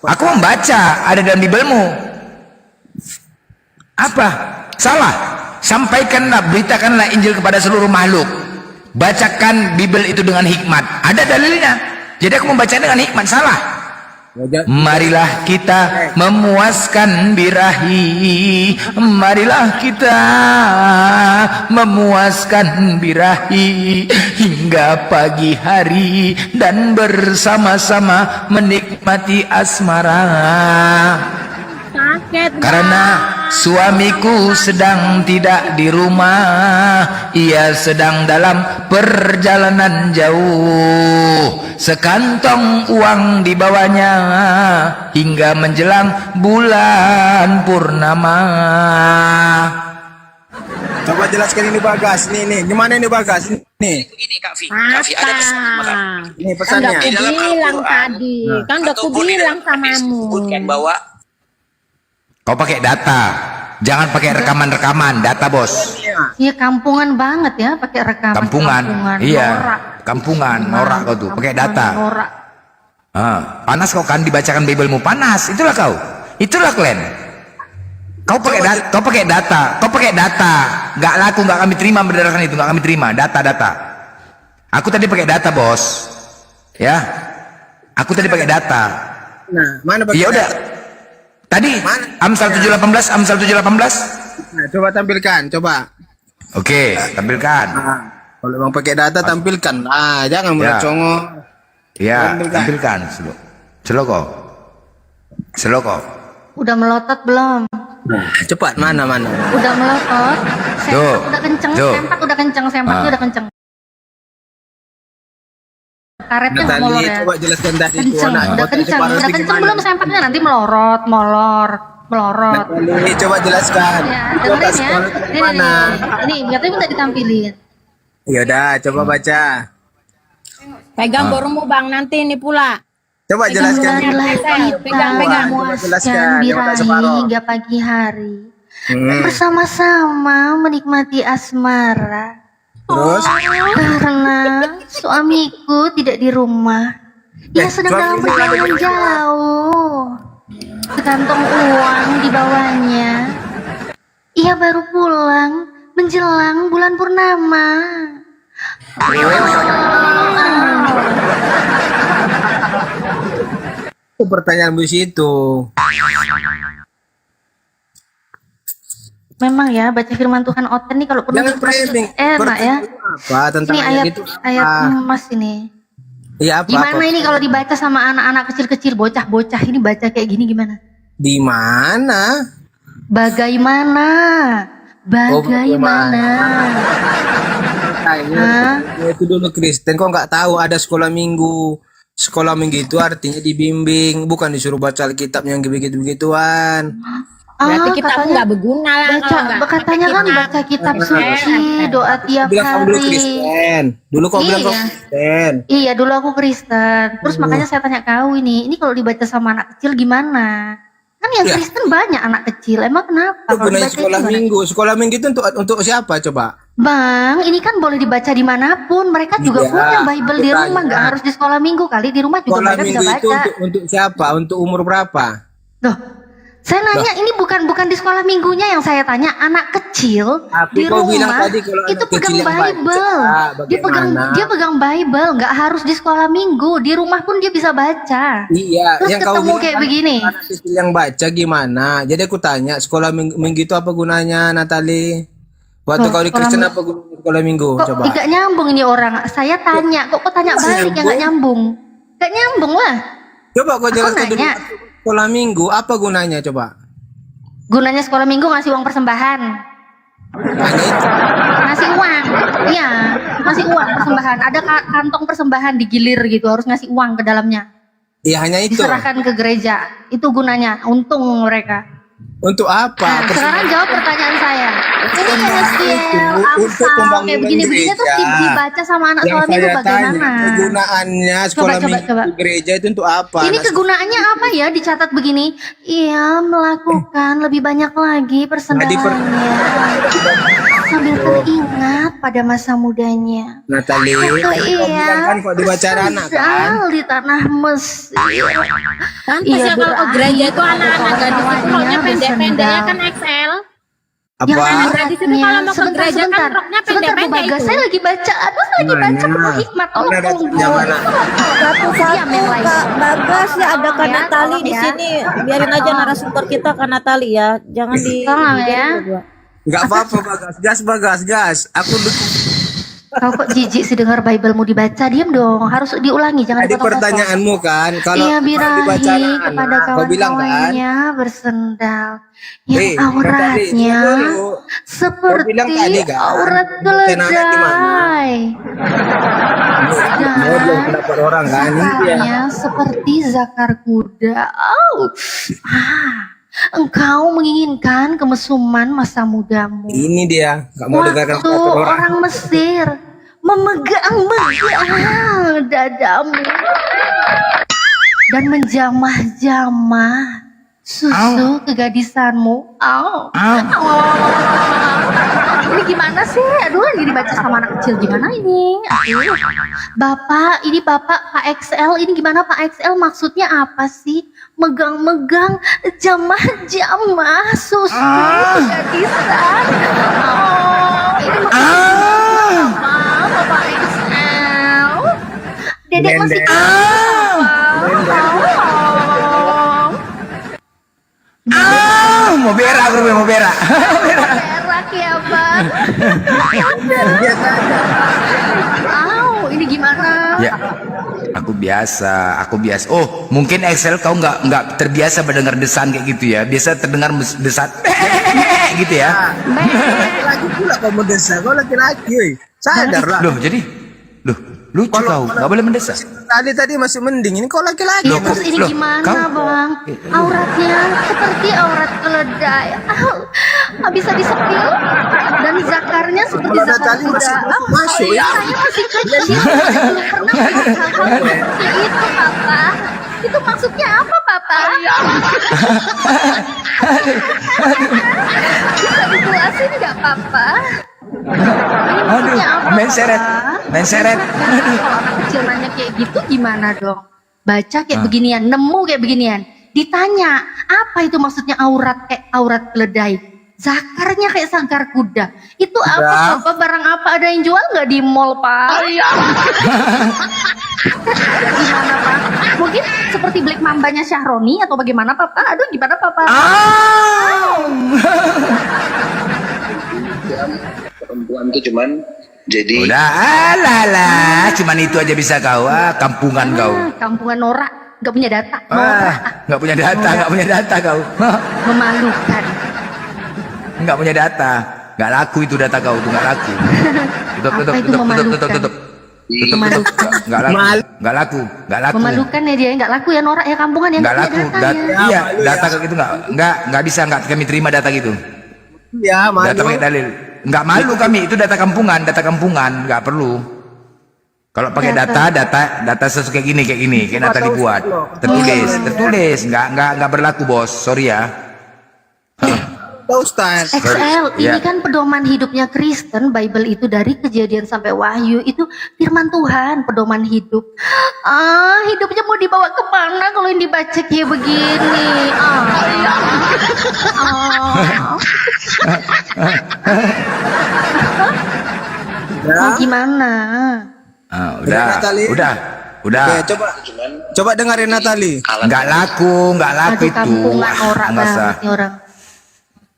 Aku membaca ada dalam Bibelmu. Apa? Salah. Sampaikanlah, beritakanlah Injil kepada seluruh makhluk. bacakan Bible itu dengan hikmat. Ada dalilnya. Jadi aku membaca dengan hikmat, salah. Marilah kita memuaskan birahi, marilah kita memuaskan birahi hingga pagi hari dan bersama-sama menikmati asmara. Karena suamiku sedang tidak di rumah, ia sedang dalam perjalanan jauh. Sekantong uang dibawanya hingga menjelang bulan purnama. Coba jelaskan ini Bagas. Nih, gimana ini Bagas? Nih. Ini Kak Fi ada pesan. Ini Kan pesannya. udah aku bilang tadi, kan udah aku bilang samamu. Bahwa kau pakai data, jangan pakai rekaman-rekaman, data bos. Iya kampungan banget ya pakai rekaman. Kampungan, iya, norak. kampungan, norak kau tuh, pakai data. Norak. Panas kau kan dibacakan Biblemu, panas. Itulah kau, itulah kalian. Kau pakai data, nggak laku, nggak kami terima berdasarkan itu, nggak kami terima data. Aku tadi pakai data bos, ya. Aku tadi pakai data. Nah, mana pakai Ya udah. data? Tadi Amsal 718, Amsal 718. Nah, coba tampilkan, coba. Oke, tampilkan. Kalau mau pakai data tampilkan. Jangan mulai Ya. congo. Ya, tampilkan. Seloko. Udah melotot belum? Cepat, mana. Udah melotot. Tuh. Sempak udah kenceng, Tuh. sempaknya udah kenceng. Karetnya nggak molor Natali, ya. coba jelaskan tadi. Kenceng, udah kenceng belum sempaknya, nanti melorot. Natali, coba jelaskan. Ya, Coba dengerin ya. sekolah Ini, mana? ini katanya minta ditampilin. Ya udah, coba baca. Pegang bormu bang, nanti ini pula. Coba jelaskan. Pegang. Memuaskan birahi hingga pagi hari. Dan bersama-sama menikmati asmara. Terus? Karena suamiku tidak di rumah. Ia sedang dalam perjalanan jauh. Sekantong uang di bawahnya. Ia baru pulang menjelang bulan purnama. Pertanyaan bus itu. Memang ya baca firman Tuhan Oten nih kalau perlu Jangan framing. enak ya. Apa tentang Ini ayat itu? ayat emas ini. Iya apa? Gimana ini kalau dibaca sama anak-anak kecil-kecil, bocah-bocah ini baca kayak gini gimana? Di mana? Bagaimana? Bagaimana? Itu dulu Kristen kok nggak tahu ada sekolah minggu. Sekolah minggu itu artinya dibimbing, bukan disuruh baca Alkitab yang begitu-begituan. Berarti kita nggak berguna lah. Katanya kan baca kitab suci, doa tiap Bilang kamu dulu hari. Kristen. Dulu kau bilang kau Kristen. Iya, dulu aku Kristen. Terus makanya saya tanya kau ini kalau dibaca sama anak kecil gimana? Kan yang Ya. Kristen banyak anak kecil. Emang kenapa? Itu Kalau gunanya dibaca sekolah gimana? minggu. Sekolah minggu itu untuk siapa coba? Bang, ini kan boleh dibaca dimanapun. Mereka juga Iya, punya Bible di aku rumah, tanya. nggak harus di sekolah minggu kali. Di rumah juga Sekolah mereka bisa minggu itu baca. untuk siapa? Untuk umur berapa? Loh, saya nanya ini bukan di sekolah minggunya yang saya tanya, anak kecil Tapi di kau bilang rumah tadi kalau itu anak kecil pegang yang baca, Bible. bagaimana? Dia pegang Bible, nggak harus di sekolah minggu. Di rumah pun dia bisa baca. Iya, Terus yang kau ketemu bilang kayak kan begini. anak kecil yang baca gimana? Jadi aku tanya, sekolah minggu itu apa gunanya, Natali? Waktu Oh, kau di sekolah Kristen minggu. apa gunanya sekolah minggu? Kok Coba. tidak nyambung ini orang? Saya tanya, kok tanya balik yang nggak nyambung? Nggak nyambung lah. Coba kau jelaskan dulu nanya. sekolah minggu apa gunanya coba? Gunanya sekolah minggu ngasih uang persembahan. Ngasih uang, iya, ngasih uang persembahan. Ada kantong persembahan digilir gitu, harus ngasih uang ke dalamnya. Iya hanya itu. Diserahkan ke gereja. Itu gunanya, untung mereka. Untuk apa? Nah, sekarang jawab pertanyaan saya. Ini Ezekiel, Untuk Amsal, pembangunan kayak begini-begini terus gereja. dibaca sama anak Yang sekolah minggu saya bagaimana? tanya, kegunaannya sekolah minggu gereja itu untuk apa? Ini Anak kegunaannya apa ya? Dicatat begini. Ia melakukan lebih banyak lagi persembahannya sambil teringat pada masa mudanya. Natali, Waktu kau bilang ia kan kok dibaca anak kan? tinggal di tanah Mesir. Pantas ya kalau ke gereja itu anak-anak gadis itu maunya pendek-pendeknya kan XL. Yang Apa? Di situ kalau mau ke gereja kan roknya sebentar Bu pendek-pendek Bagas, itu. saya lagi baca, aduh saya lagi baca penuh hikmat. Tolong Mana tolong Bu. mana? Diam yang lain. Kak Bagas ya, ada Kak Tolong ya, Natali tolong di ya. sini. Biarin aja narasumber kita Kak Natali ya. Jangan di Tolong ya. Enggak apa-apa Bagas, gas. Aku Kau kok jijik sih dengar Biblemu dibaca? Diam dong, harus diulangi, jangan tadi dipotong-potong. pertanyaanmu kan, kalau Iya dibaca birahi anak, kepada kau bilang kan, kawan-kawannya bersendal yang Natali, auratnya dulu. Kau bilang tadi seperti kan, aurat tenangnya gimana? keledai Mau belum pendapat orang kan? Ini dia. zakarnya seperti zakar kuda. Engkau menginginkan kemesuman masa mudamu. Ini dia, nggak mau dengarkan Waktu pendapat orang. orang Mesir memegang-megang dadamu dan menjamah-jamah susu kegadisanmu. Ini gimana sih? Aduh, lagi dibaca sama anak kecil gimana ini? Aduh. Bapak, ini Bapak Pak XL, ini gimana Pak XL? Maksudnya apa sih? Megang-megang, jamah-jamah susu kegadisan. Ini maksudnya apa, Bapak XL? Dedek masih Mau berak, bro, mau berak. berak ya Bang. Ini gimana? Ya, aku biasa. Oh, mungkin Excel kau nggak terbiasa mendengar desan kayak gitu ya. Biasa terdengar desan gitu ya. Lagi pula kau mendesak, kau laki-laki, woi. Sadar lah. Loh, lucu kau, nggak boleh mendesak. Tadi masih mending, ini kau laki-laki. Ya, terus ini gimana Bang? Auratnya seperti aurat keledai. Nggak bisa disepil. Dan zakarnya seperti Kalau zakar tadi masih kuda. masuk ya. Saya masih kecil. Saya belum pernah melihat hal-hal seperti itu, Papa. Itu maksudnya apa, Papa? Bisa dijelasin nggak, Papa? Ini maksudnya apa, Main seret. Kalau anak kecil nanya kayak gitu gimana dong? Baca kayak beginian, nemu kayak beginian. Ditanya, apa itu maksudnya aurat kayak aurat keledai? Zakarnya kayak zakar kuda. Itu apa, Bapak? Barang apa ada yang jual nggak di mall, Pak? Gimana, Pak? Mungkin seperti Black Mambanya Syahroni atau bagaimana, Papa? Aduh, gimana, Papa? Perempuan tuh cuman jadi Udah, alah, cuman itu aja bisa kau. Kampungan kau. Kampungan norak, nggak punya data. Nggak punya data kau. Memalukan. Nggak punya data. Nggak laku itu data kau tuh, nggak laku. Tutup. Nggak laku. Memalukan ya dia, nggak laku ya norak ya kampungan ya. Nggak laku. Iya, data kayak gitu nggak bisa, nggak kami terima data gitu. Ya, malu. Data pakai dalil. Nggak malu kami, itu data kampungan, nggak perlu. Kalau pakai data sesuai kayak gini, kayak data dibuat, tertulis, nggak berlaku bos, sorry ya. Ustaz. XL, Ya. ini kan pedoman hidupnya Kristen, Bible itu dari Kejadian sampai Wahyu, itu firman Tuhan, pedoman hidup. Hidupnya mau dibawa kemana kalau yang dibaca kayak begini? Mau gimana? Udah. Oke, coba dengerin Natali. Nggak laku Aduh, itu. kampungan norak Nggak usah. banget nih orang.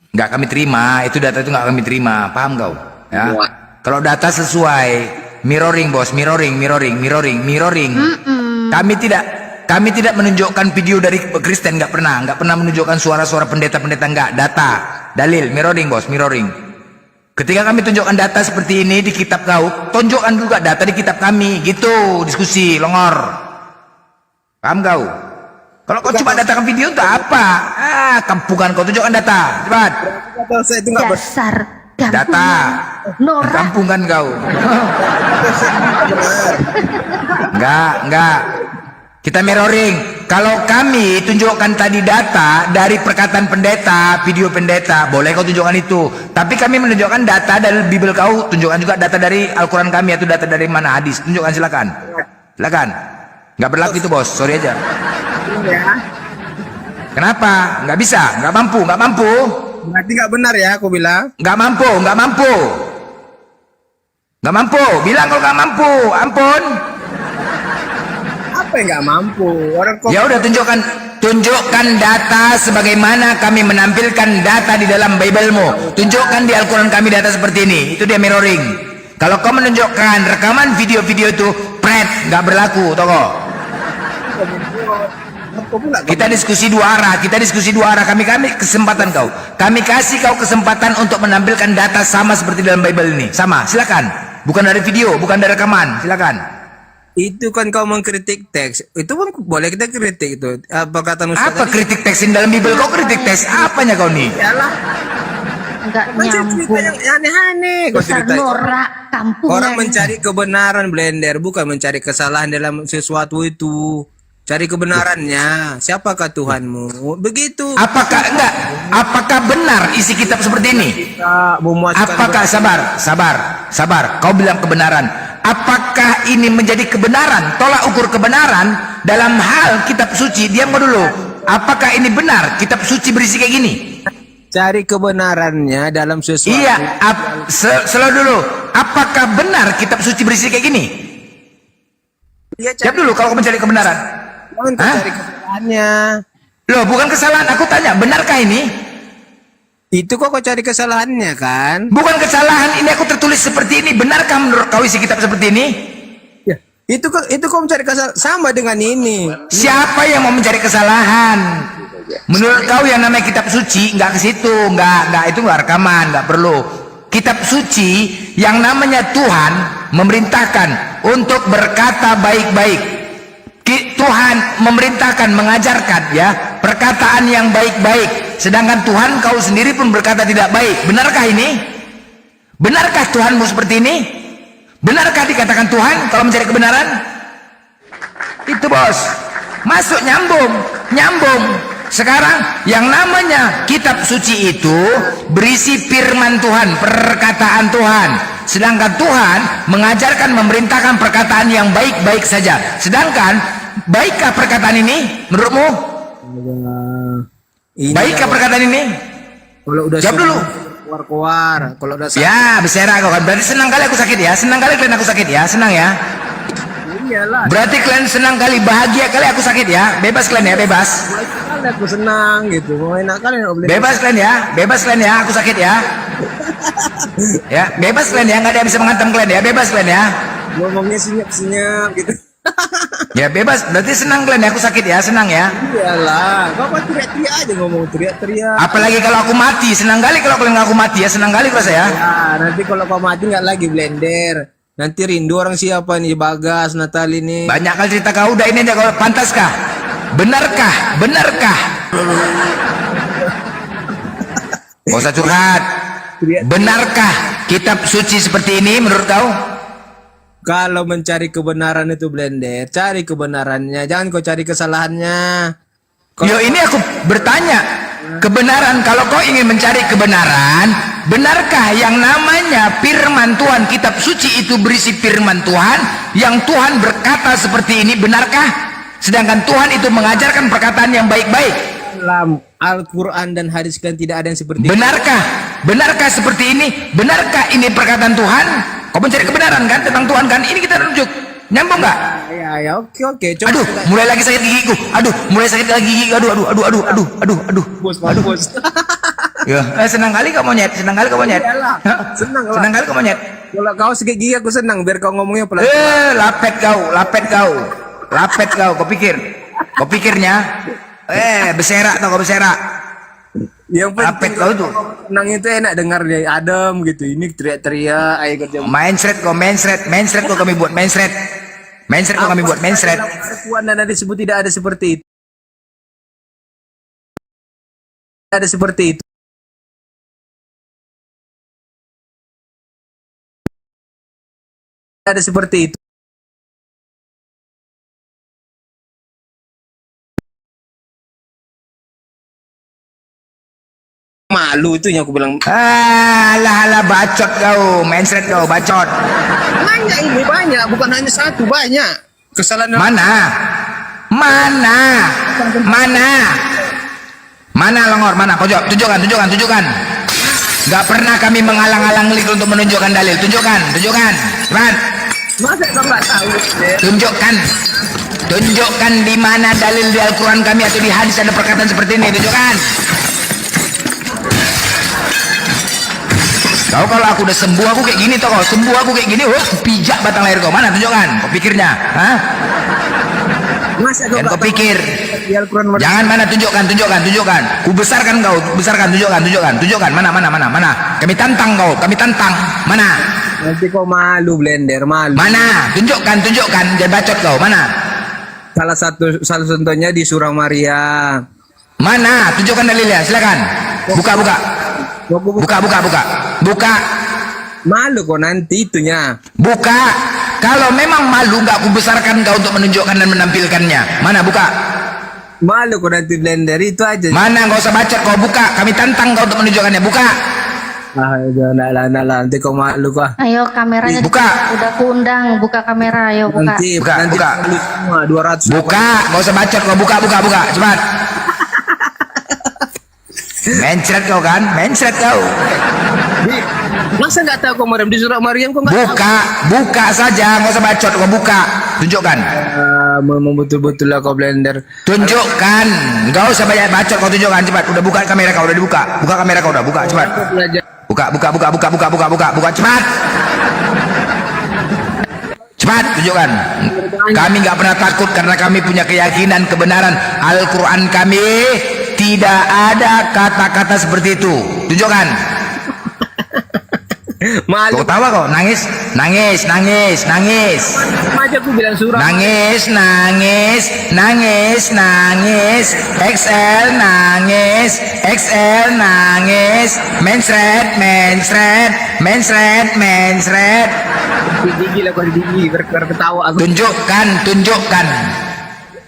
Nggak kami terima, itu data itu nggak kami terima, paham kau? Ya. Kalau data sesuai, mirroring bos, mirroring. Kami tidak menunjukkan video dari Kristen, nggak pernah menunjukkan suara-suara pendeta-pendeta, nggak. Data, dalil, mirroring bos, mirroring. Ketika kami tunjukkan data seperti ini di kitab kau, tunjukkan juga data di kitab kami, gitu, diskusi, longor. Paham kau? Kalau kau cuma datakan video itu apa? Kampungan kau, tunjukkan data, cepat. Dasar Data, norak. kampungan kau. Enggak. Kita mirroring. Kalau kami tunjukkan tadi data dari perkataan pendeta, video pendeta, boleh kau tunjukkan itu. Tapi kami menunjukkan data dari Bible kau, tunjukkan juga data dari Al-Quran kami, atau data dari mana hadis. Tunjukkan, silakan. Nggak berlaku itu bos, sorry aja. Kenapa? Nggak bisa, nggak mampu. Berarti nggak benar ya aku bilang. Nggak mampu, nggak mampu. Nggak mampu, bilang kalau nggak mampu, ampun. Apa yang nggak mampu? Orang kok Ya udah tunjukkan data sebagaimana kami menampilkan data di dalam Bible-mu. Tunjukkan di Al-Quran kami data seperti ini. Itu dia mirroring. Kalau kau menunjukkan rekaman video-video itu, pret, nggak berlaku, toko. Kita diskusi dua arah. Kami kesempatan kau. Kami kasih kau kesempatan untuk menampilkan data sama seperti dalam Bible ini. Sama, silakan. Bukan dari video, bukan dari rekaman, silakan. itu kan kau mengkritik teks. Itu pun boleh kita kritik itu. Apa kata Ustaz Apa tadi? kritik teksin dalam Bible? Kau kritik teks? Apanya kau nih? Yalah. Enggak Cerita nyambung. yang aneh-aneh. Kau Besar cerita. norak kampung. Orang mencari kebenaran, Blender, bukan mencari kesalahan dalam sesuatu itu. Cari kebenarannya. Siapakah Tuhanmu? Begitu. Apakah benar isi kitab seperti ini? Apakah sabar. Kau bilang kebenaran. Apakah ini menjadi kebenaran? Tolak ukur kebenaran dalam hal kitab suci. Diam dulu. Apakah ini benar? Kitab suci berisi kayak gini. Cari kebenarannya dalam sesuatu. Iya. Selalu dulu. Apakah benar kitab suci berisi kayak gini? Jawab dulu kalau kau mencari kebenaran. Cari kesalahannya. Loh, bukan kesalahan. Aku tanya, benarkah ini? Itu kok kau cari kesalahannya kan? Bukan kesalahan. Ini aku tertulis seperti ini. Benarkah menurut kau isi kitab seperti ini? Ya, itu kau mencari kesalahan sama dengan ini. Siapa yang mau mencari kesalahan? Menurut kau yang namanya kitab suci nggak ke situ, nggak itu nggak rekaman, nggak perlu. Kitab suci yang namanya Tuhan memerintahkan untuk berkata baik-baik. Tuhan memerintahkan, mengajarkan ya perkataan yang baik-baik. Sedangkan Tuhan kau sendiri pun berkata tidak baik. Benarkah ini? Benarkah Tuhanmu seperti ini? Benarkah dikatakan Tuhan kalau mencari kebenaran? Itu bos. Masuk nyambung. Sekarang yang namanya kitab suci itu berisi firman Tuhan, perkataan Tuhan. Sedangkan Tuhan mengajarkan, memerintahkan perkataan yang baik-baik saja. Sedangkan baikkah perkataan ini menurutmu? Baikkah perkataan ini? Kalau udah jawab dulu. Keluar. Kalau udah sakit. Ya, bersera kau kan. Berarti senang kali aku sakit ya. Senang kali kalian aku sakit ya. Senang ya. Iyalah. Berarti kalian senang kali, bahagia kali aku sakit ya. Bebas kalian ya, bebas. Kali aku senang gitu. Mau enak kali Bebas kalian ya, aku sakit ya. Ya, bebas kalian ya, nggak ada yang bisa menghantam kalian ya, bebas kalian ya. Ngomongnya senyap-senyap gitu. Ya bebas, berarti senang kalian ya, aku sakit ya, senang ya. Iyalah, kau apa teriak-teriak aja ngomong teriak-teriak. Apalagi kalau aku mati, senang kali kalau kalian aku mati ya, senang kali rasa ya. Ya, nanti kalau kau mati nggak lagi Blender. Nanti rindu orang siapa nih, Bagas, Natali nih. Banyak kali cerita kau, udah ini aja kau, pantaskah? Benarkah? Gak usah curhat. Benarkah kitab suci seperti ini menurut kau? Kalau mencari kebenaran itu Blender, cari kebenarannya, jangan kau cari kesalahannya. Yo, ini aku bertanya, kebenaran, kalau kau ingin mencari kebenaran, benarkah yang namanya firman Tuhan, kitab suci itu berisi firman Tuhan yang Tuhan berkata seperti ini, benarkah? Sedangkan Tuhan itu mengajarkan perkataan yang baik-baik. Dalam Al-Quran dan hadis kan tidak ada yang seperti itu. Benarkah seperti ini? Benarkah ini perkataan Tuhan? Kau mencari kebenaran kan tentang Tuhan kan? Ini kita rujuk. Nyambung nggak? Ya, oke. Coba aduh, mulai lagi sakit gigiku. Aduh. Bos. Ya, senang kali kau monyet. Senang kali kau monyet. Kalau kau sakit gigi aku senang, biar kau ngomongnya pelan. Lapet kau. Kau pikirnya? Beserak tau kau beserak. Yang lapet kau tuh. Senang itu enak dengar dia adem gitu. Ini teriak-teriak, ayo kerja. Mindset kau kami buat mindset kau kami buat mindset. Puan dan ada disebut tidak ada seperti itu. Ada seperti itu. Ada seperti itu. Malu itu yang aku bilang. Alah bacot kau, mindset kau bacot. Banyak, bukan hanya satu, banyak. Kesalahan Mana Longor? Mana? Kau jawab. Tunjukkan. Gak pernah kami menghalang-halang untuk menunjukkan dalil. Tunjukkan. Cepat. Masa kau nggak tahu? Tunjukkan di mana dalil di Al-Quran kami atau di hadis ada perkataan seperti ini. Tunjukkan. Kau kalau aku udah sembuh aku kayak gini toh, pijak batang leher kau. Mana? Tunjukkan. Kau pikirnya? Hah? Dan kau pikir jangan mana? Tunjukkan. Ku besarkan kau, tunjukkan. Mana? Kami tantang kau, mana? Nanti kau malu Blender, malu. Mana? Tunjukkan, jangan bacot kau. Mana? Salah contohnya di Surah Maria. Mana? Tunjukkan dalilnya, silakan. Buka. Malu kau nanti itunya. Buka. Kalau memang malu nggak aku besarkan kau untuk menunjukkan dan menampilkannya. Mana? Buka. Malu kau nanti Blender, itu aja. Mana? Nggak usah bacot kau, buka. Kami tantang kau untuk menunjukkannya. Buka. Nah, nanti kau malu kau. Ayo kameranya buka. Udah kuundang, buka kamera, ayo buka. Nanti buka. Semua 200. Buka, nggak usah bacot kau, buka, cepat. Mencret kau kan? Masa nggak tahu kau Maryam di Surah Maryam kau nggak tahu? Buka saja, nggak usah bacot kau, buka. Tunjukkan. Memang betul-betul lah kau Blender. Tunjukkan, nggak usah banyak bacot kau, tunjukkan cepat. Udah buka kamera kau, udah dibuka. Buka kamera kau, udah buka cepat. Buka cepat. Cepat tunjukkan. Kami nggak pernah takut karena kami punya keyakinan kebenaran Al-Quran kami tidak ada kata-kata seperti itu. Tunjukkan. Malu. Kau tawa kau, nangis. Aja aku bilang surah. Nangis. XL nangis. Mensret. Gigi lah kau gigi ketawa aku. Tunjukkan.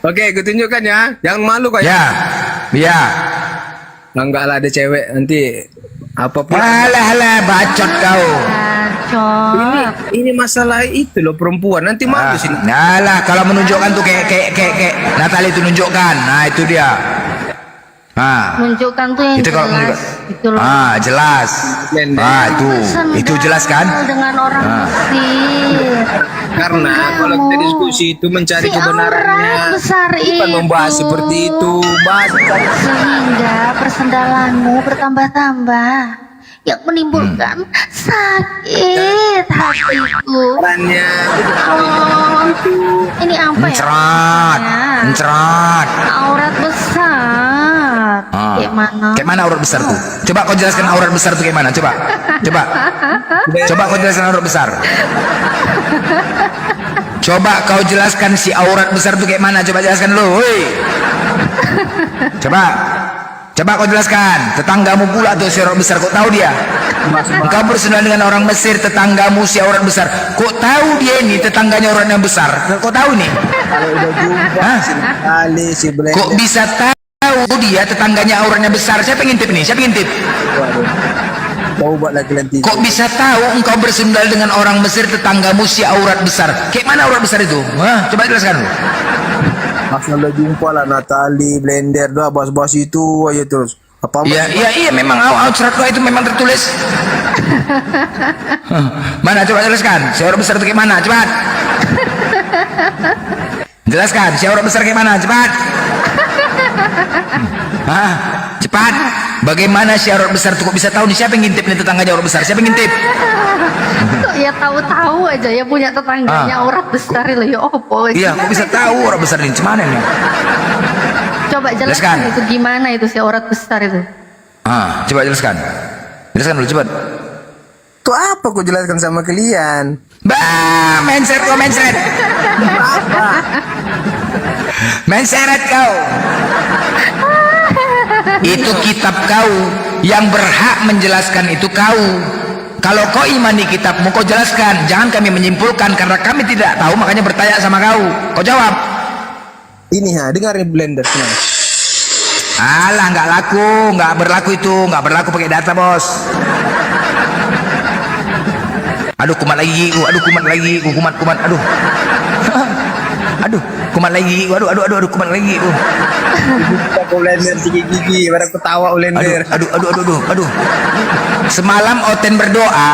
Oke, aku tunjukkan ya. Jangan malu kau ya. Ya. Enggak lah, ada cewek nanti apapun. Alah, bacot kau. Ini masalah itu loh, perempuan nanti malu sini. Alah, kalau menunjukkan tuh kayak Natali itu nunjukkan. Nah, itu dia. Menunjukkan tuh yang itu jelas. Itu loh. Jelas. Itu jelas kan? Dengan orang Mesir. Karena kalau kita diskusi itu mencari kebenarannya, bukan membahas seperti itu. Sehingga persendalanmu bertambah-tambah yang menimbulkan sakit hatiku. Ini apa ya? Mencrat. Aurat besar. Kayak mana aurat besar tuh? Coba kau jelaskan aurat besar tuh kayak mana? Coba kau jelaskan aurat besar. Coba kau jelaskan si aurat besar tuh kayak mana? Coba jelaskan dulu. Coba kau jelaskan. Tetanggamu pula tuh si aurat besar, kau tahu dia? Kau bersenang dengan orang Mesir, tetanggamu si aurat besar. Kau tahu dia ini tetangganya auratnya besar? Kau tahu nih? Kalau udah jumpa si Blender. Kok bisa tahu dia tetangganya auratnya besar? Siapa yang ngintip nih? Coba lagi nanti. Kok bisa tahu engkau bersendal dengan orang Mesir, tetanggamu si aurat besar? Kayak mana aurat besar itu? Coba jelaskan dulu. Udah jumpa lah Natali, Blender, doa bahas-bahas itu aja terus. Iya, memang aurat itu memang tertulis. Mana coba jelaskan? Si aurat besar itu kayak mana? Cepat. Jelaskan, si aurat besar kayak mana? Cepat. Cepat. Bagaimana si aurat besar itu kok bisa tahu nih? Siapa yang ngintip nih tetangganya aurat besar? Siapa yang ngintip? Kok ya tahu-tahu aja ya punya tetangganya aurat besar loh ya opo. Iya, kok bisa tahu aurat besar ini? Cuman ini. Coba jelaskan itu gimana itu si aurat besar itu. Coba jelaskan. Jelaskan dulu cepat. Tuh apa kau jelaskan sama kalian? Menseret. Menseret kau. Itu kitab kau, yang berhak menjelaskan itu kau. Kalau kau imani kitabmu, kau jelaskan. Jangan kami menyimpulkan karena kami tidak tahu, makanya bertanya sama kau. Kau jawab. Ini dengarin Blender. Alah, nggak berlaku pakai data bos. Aduh, kumat lagi, aduh. aduh, kumat lagi. Aduh, kumat lagi. Aku blender gigi, pada ketawa blender. Aduh. Semalam Oten berdoa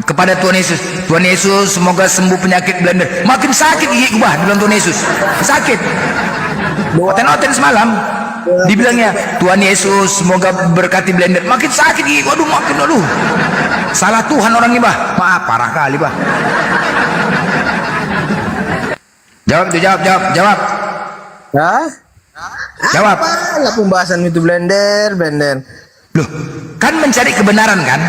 kepada Tuhan Yesus. Tuhan Yesus, semoga sembuh penyakit blender. Makin sakit gigi gua di dalam Tuhan Yesus. Sakit. Oten semalam dibilangnya, Tuhan Yesus, semoga berkati blender. Makin sakit gigi gua. Aduh. Salah Tuhan orang ini, bah. Parah kali, bah. Jawab. Hah? Jawab. Apalah pembahasan itu blender. Loh, kan mencari kebenaran kan?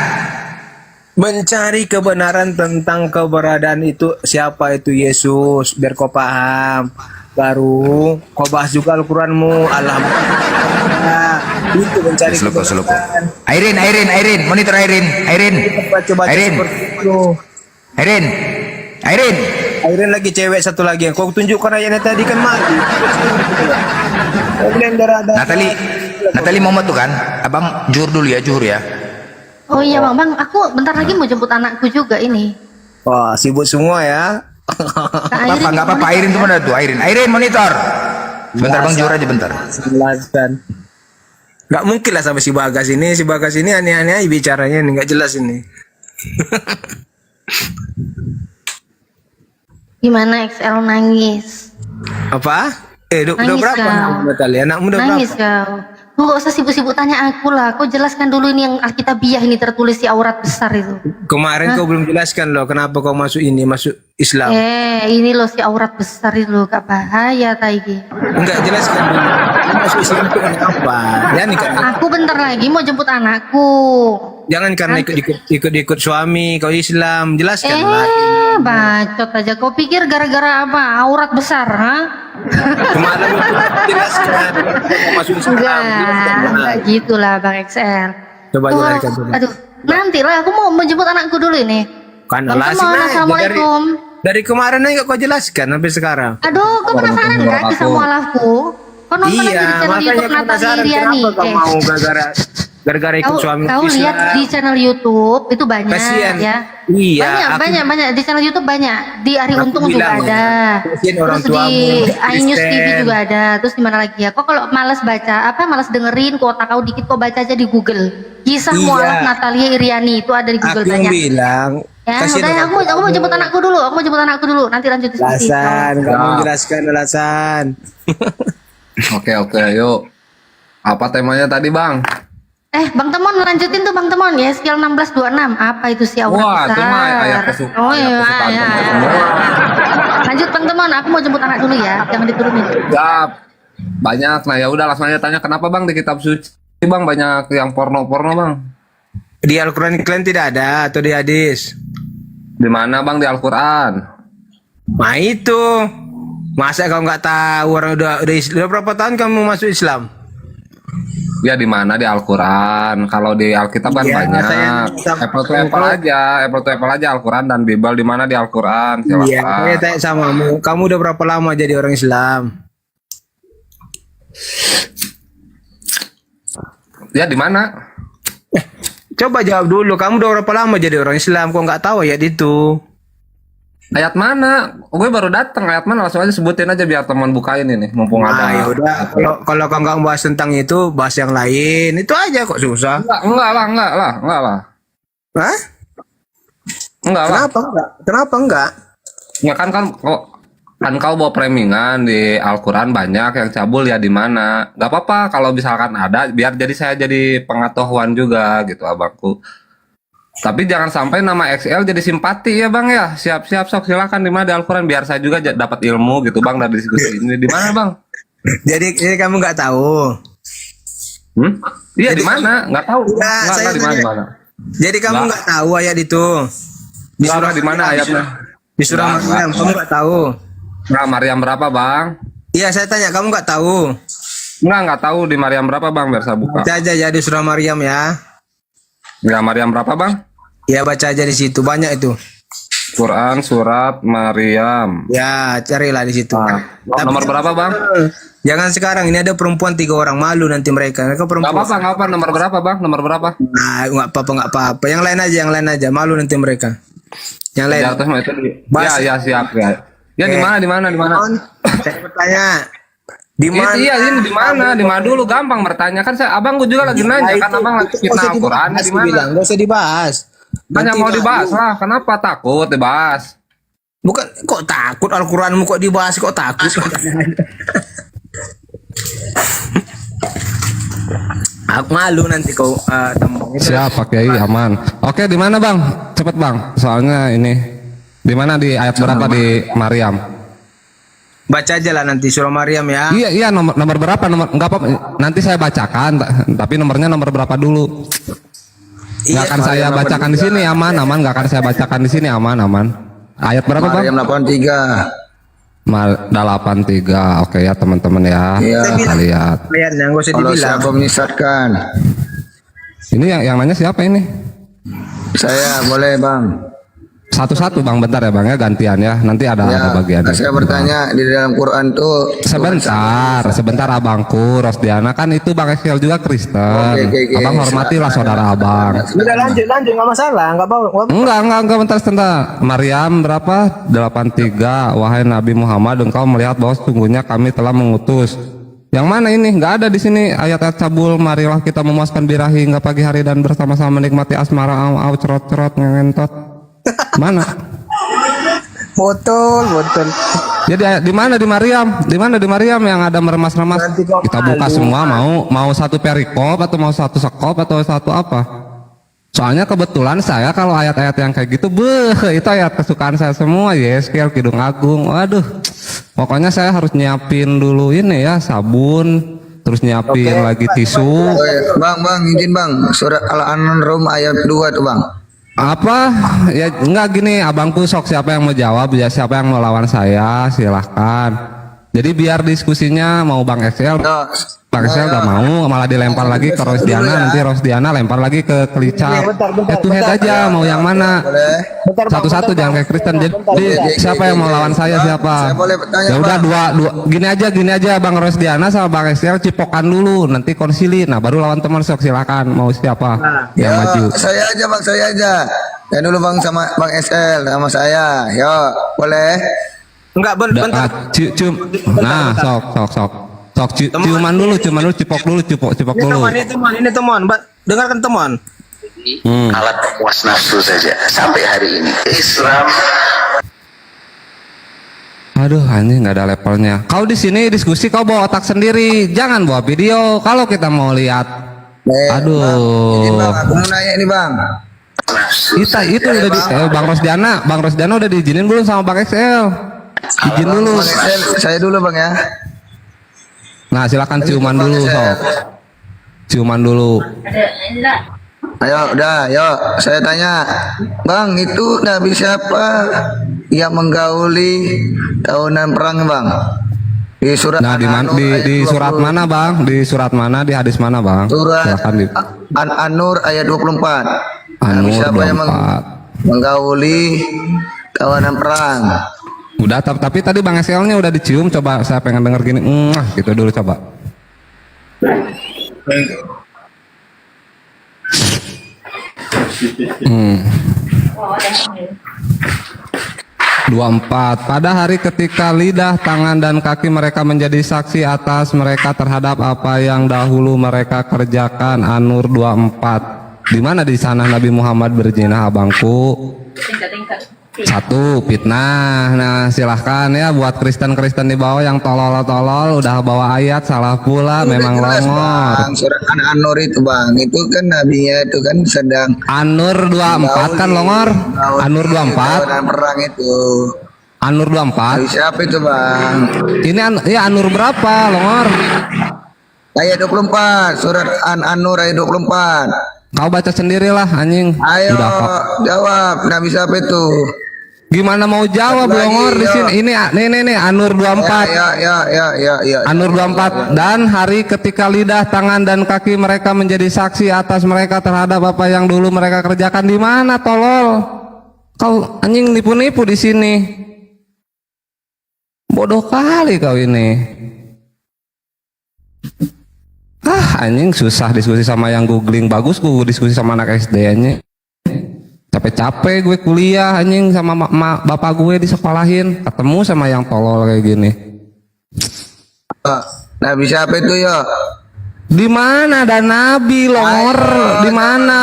Mencari kebenaran tentang keberadaan itu, siapa itu Yesus, biar kau paham. Baru kau bahas juga Al-Quranmu. Alhamdulillah. Itu mencari kebenaran. Airin, monitor Airin. Coba Airin lagi cewek satu lagi yang kau tunjukkan ayatnya tadi kan mati. Blender ada. Natali Muhammad tuh kan? Abang juhur dulu ya. Oh iya bang, aku bentar lagi mau jemput anakku juga ini. Wah, sibuk semua ya. Nggak apa-apa, Airin tuh mana tuh? Airin monitor. Bentar bang, juhur aja bentar. Selatan. Nggak mungkin lah sampai si Bagas ini aneh-aneh bicaranya nih, nggak jelas ini. Gimana XL nangis? Apa? Udah Nangis berapa kau. anak muda kalian? Anak muda Nangis berapa? kau. Kau nggak usah sibuk-sibuk tanya aku lah. Kau jelaskan dulu ini yang Alkitabiah ini tertulis di aurat besar itu. Kemarin kau belum jelaskan loh kenapa kau masuk Islam. Ini loh si aurat besar itu loh, gak bahaya Taigi. Enggak jelaskan dulu. Masuk Islam itu kenapa? Ya nih kan. Aku bentar lagi mau jemput anakku. Jangan karena ikut suami kau Islam, jelaskan lah. Bacot aja. Kau pikir gara-gara apa? Aurat besar, ha? Kemarin jelaskan masuk Islam. Enggak gitulah Bang XL. Coba jelaskan dulu. Aduh, nanti lah aku mau menjemput anakku dulu ini. Kan Bang Temon, Assalamualaikum. Dari kemarin aja kau jelaskan sampai sekarang. Aduh, kau penasaran gak kisah mualafku? Kau nonton aja di channel YouTube Natalia Iriani. Kenapa kau mau gara-gara ikut suami Kau lihat di channel YouTube itu banyak. Kasian. Ya. Iya. Banyak di channel YouTube banyak. Di Ari Aku Untung juga bilang, ada. orang Terus di tuamu, iNews TV Kristen. juga ada. Terus di mana lagi ya? Kok kalau malas baca malas dengerin kuota kau dikit, kau baca aja di Google. Kisah Iya. mualaf Natalia Iriani itu ada di Google Aku banyak. bilang. Ya, kasian udah orang aku mau jemput anakku dulu. Nanti lanjut diskusi. Alasan, kamu jelaskan alasan. Oke, yuk. Apa temanya tadi, Bang? Bang Temon lanjutin tuh Bang Temon ya, skill 1626. Apa itu si aurat Wah, besar? itu mah ayat kesukaan. Oh iya. Lanjut Bang Temon, aku mau jemput anak dulu ya, jangan diturunin. Ya, banyak. Nah, ya udah langsung aja tanya kenapa, Bang, di kitab suci, Bang, banyak yang porno-porno, Bang? Di Al-Quran iklan tidak ada atau di hadis? Di mana, Bang, di Al-Quran? Nah itu. Masa kau nggak tahu orang udah berapa tahun kamu masuk Islam? Ya di mana di Al-Quran? Kalau di Alkitab kan Iya, banyak. saya- Apple to apple aja Al-Quran dan Bible di mana di Al-Quran? Iya, Silakan. saya tanya samamu. Kamu udah berapa lama jadi orang Islam? Ya di mana? Coba jawab dulu. Kamu udah berapa lama jadi orang Islam? Kok nggak tahu ayat itu? Ayat mana? Gue baru datang. Ayat mana? Langsung aja sebutin aja biar teman bukain ini. Mumpung Nah, ada. ya udah. Kalau kau nggak bahas tentang itu, bahas yang lain. Itu aja kok susah. Enggak lah. Hah? Enggak lah. Kenapa enggak? Ya kan kau bawa premingan di Al-Quran banyak yang cabul ya di mana? Gak apa-apa kalau misalkan ada, biar saya jadi pengetahuan juga gitu abangku. Tapi jangan sampai nama XL jadi simpati ya bang ya. Siap-siap sok silakan di mana di Al-Quran biar saya juga dapat ilmu gitu bang dari diskusi ini. Di mana bang? Jadi kamu nggak tahu? Iya di mana? Nggak tahu. Nggak di mana? Jadi kamu nggak tahu ayat itu? Di surah di mana ayatnya? Di surah Maryam. Kamu nggak tahu? Nah, Maryam berapa bang? Iya saya tanya kamu nggak tahu? Nggak tahu di Maryam berapa bang biar saya buka. Baca aja ya di surah Maryam ya. Ya Maryam berapa bang? Ya baca aja di situ banyak itu. Quran surat Maryam. Ya carilah di situ. Nomor berapa bang? Jangan sekarang ini ada perempuan 3 orang malu nanti mereka. Mereka perempuan. Nggak apa-apa. Nomor berapa bang? Nomor berapa? Nah, nggak apa-apa. Yang lain aja malu nanti mereka. Yang lain. Ya, ya siap ya. Ya di mana? Saya bertanya, di mana? Iya, ini di mana? Di mana dulu gampang bertanya kan abang gue juga lagi nanya kan abang lagi fitnah Al-Qur'an di mana? Enggak usah dibahas. Hanya Nanti mau kalau- dibahas lah. Kenapa takut dibahas? Bukan kok takut Al-Qur'anmu kok dibahas kok takut. Aku malu nanti kau temuin. Siap Pak Kiai, aman. Oke, di mana Bang? Cepet Bang. Soalnya ini di mana di ayat berapa di Maryam? Baca aja lah nanti surah Maryam ya. Iya, nomor berapa? Enggak apa nanti saya bacakan, tapi nomornya nomor berapa dulu? Enggak akan saya bacakan di sini aman. Enggak akan saya bacakan di sini aman. Ayat berapa Bang? Maryam 83. 83. Oke ya teman-teman ya. Iya. Kita lihat. Ayatnya enggak usah Kalau dibilang. siapa menyesatkan, Ini yang nanya siapa ini? saya boleh bang. Satu-satu Bang, bentar ya Bang ya, gantian ya. Nanti ada bagian. Saya bertanya di dalam Quran tuh. Sebentar abangku Rosdiana kan itu Bang Eskiel juga Kristen. Oke. Abang hormatilah saudara abang. Udah lanjut nggak masalah, nggak apa. Enggak, bentar. Maryam berapa? 83. Wahai Nabi Muhammad, engkau melihat bahwa sesungguhnya kami telah mengutus. Yang mana ini? Enggak ada di sini ayat-ayat cabul. Marilah kita memuaskan birahi hingga pagi hari dan bersama-sama menikmati asmara au cerot-cerot ngentot. Mana? Botol. Jadi di mana di Maryam? Di mana di Maryam yang ada meremas-remas? Kita buka semua mau satu perikop atau mau satu sekop atau satu apa? Soalnya kebetulan saya kalau ayat-ayat yang kayak gitu, itu ayat kesukaan saya semua. Yeskel, Kidung Agung. Waduh. Pokoknya saya harus nyiapin dulu ini ya, sabun, terus nyiapin lagi tisu. Bang, izin bang. Surat Al-An'am ayat 2 tuh bang. Apa ya enggak gini abangku sok siapa yang mau jawab ya, siapa yang mau lawan saya silahkan. Jadi biar diskusinya mau Bang Excel gak mau malah dilempar lagi ke Rosdiana, nanti Rosdiana lempar lagi ke Kelicap. Head to head aja mau yang mana? Satu-satu jangan kayak Kristen. Jadi siapa yang mau lawan saya siapa? Ya udah dua gini aja Bang Rosdiana sama Bang Excel cipokan dulu nanti konsili. Nah baru lawan teman sok silakan mau siapa yang maju. Saya aja. Dan dulu bang sama bang SL sama saya. Yo, boleh? Enggak bentar. Nah sok ciuman dulu cipok dulu. Ini teman. Dengarkan teman. Alat pemuas nafsu saja sampai hari ini. Islam. Aduh, anjing nggak ada levelnya. Kau di sini diskusi kau bawa otak sendiri, jangan bawa video. Kalau kita mau lihat, aduh. Bang, aku mau nanya ini bang. Itu udah di Bang Rosdiana udah diizinin belum sama Bang XL? Izin dulu. Saya dulu bang ya. Nah silakan ciuman dulu sok. Ciuman dulu. Ayo udah, saya tanya, bang itu Nabi siapa yang menggauli tahunan perang bang? Di surat. Nah di surat mana bang? Di surat mana? Di hadis mana bang? Surat silakan di An-Nur ayat 24. An-Nur siapa 24. yang menggauli tawanan perang? Udah, tapi tadi Bang SL-nya udah dicium, coba saya pengen denger gini, gitu dulu coba. Hmm. 24. Pada hari ketika lidah, tangan dan kaki mereka menjadi saksi atas mereka terhadap apa yang dahulu mereka kerjakan. An-Nur 24. Di mana di sana Nabi Muhammad berzina abangku? Satu, fitnah. Nah silahkan ya buat Kristen-Kristen di bawah yang tolol-tolol udah bawa ayat salah pula, memang longor. Surat An-Nur itu bang, itu kan nabinya itu kan sedang An-Nur 24 kan longor. An-Nur 24 perang itu. An-Nur 24 siapa itu bang? Ini An-Nur berapa longor? Ayat 24, surat An-Nur ayat 24. Kau baca sendirilah anjing. Ayo jawab, Nabi siapa itu? Gimana mau jawab longor di sini? Ini An-Nur 24. Ya. An-Nur 24. Dan hari ketika lidah, tangan dan kaki mereka menjadi saksi atas mereka terhadap apa yang dulu mereka kerjakan. Di mana tolol? Kau anjing nipu-nipu di sini. Bodoh kali kau ini. Anjing susah diskusi sama yang googling, bagus ku diskusi sama anak SD nya. Capek-capek gue kuliah anjing sama bapak gue disekolahin, ketemu sama yang tolol kayak gini. Nabi siapa itu ya? Di mana ada nabi longor? Di mana?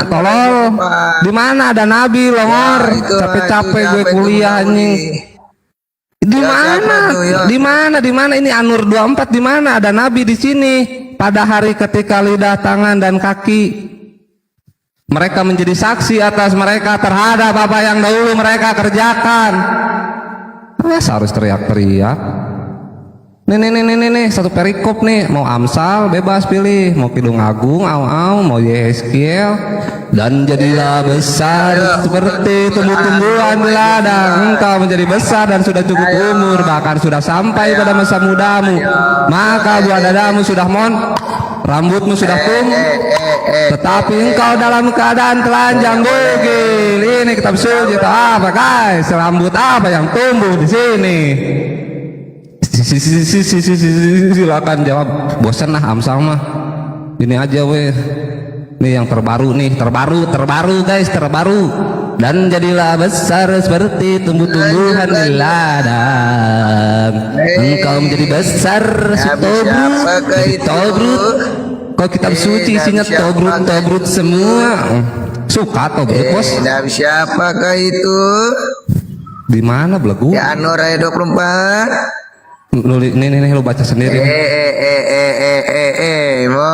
Tolol. Di mana ada nabi longor? Capek-capek gue kuliah anjing. Di mana? Di mana? Di mana ini An-Nur 24 di mana ada nabi di sini? Pada hari ketika lidah, tangan dan kaki mereka menjadi saksi atas mereka terhadap apa yang dahulu mereka kerjakan. Masa harus teriak-teriak? Nih, satu perikop nih, mau Amsal bebas pilih, mau Kidung Agung, mau Yeskiel, dan jadilah besar seperti tumbuh-tumbuhan di ladang, engkau menjadi besar dan sudah cukup umur, bahkan sudah sampai pada masa mudamu, maka buah dadamu sudah rambutmu sudah tetapi engkau dalam keadaan telanjang bugil. Ini kitab suci itu apa guys? Rambut apa yang tumbuh di sini? Silakan jawab. Bosan lah Amsal mah. Ini aja weh. Nih yang terbaru nih, terbaru guys, terbaru. Dan jadilah besar seperti tumbuh-tumbuhan di ladang. Engkau menjadi besar Tobrut. Kau kitab suci isinya Tobrut semua. Suka Tobrut bos. Nabi siapakah itu? Di mana belagu? Ya An-Nur ayat 24. Nih lu baca sendiri.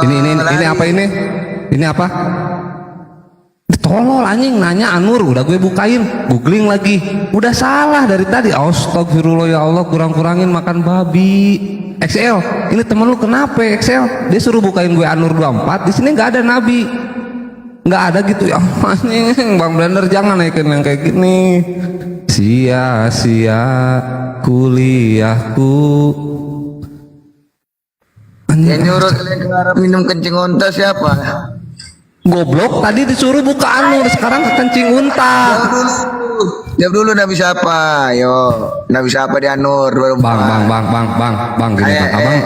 Ini apa ini? Ini apa? Tolol anjing nanya An-Nur, udah gue bukain, googling lagi. Udah salah dari tadi. Astagfirullah ya Allah, kurang-kurangin makan babi. XL, ini temen lu kenapa XL? Dia suruh bukain gue An-Nur 24, di sini nggak ada nabi. Nggak ada gitu ya. Anjing, Bang Blender jangan naikin yang kayak gini. Sia-sia kuliahku. Yang nyuruh kalian ke Arab minum kencing unta siapa? Goblok, tadi disuruh buka An-Nur, sekarang ke kencing unta. Jawab dulu Nabi siapa? Yo, Nabi siapa di An-Nur? Bang, gini bang, abang.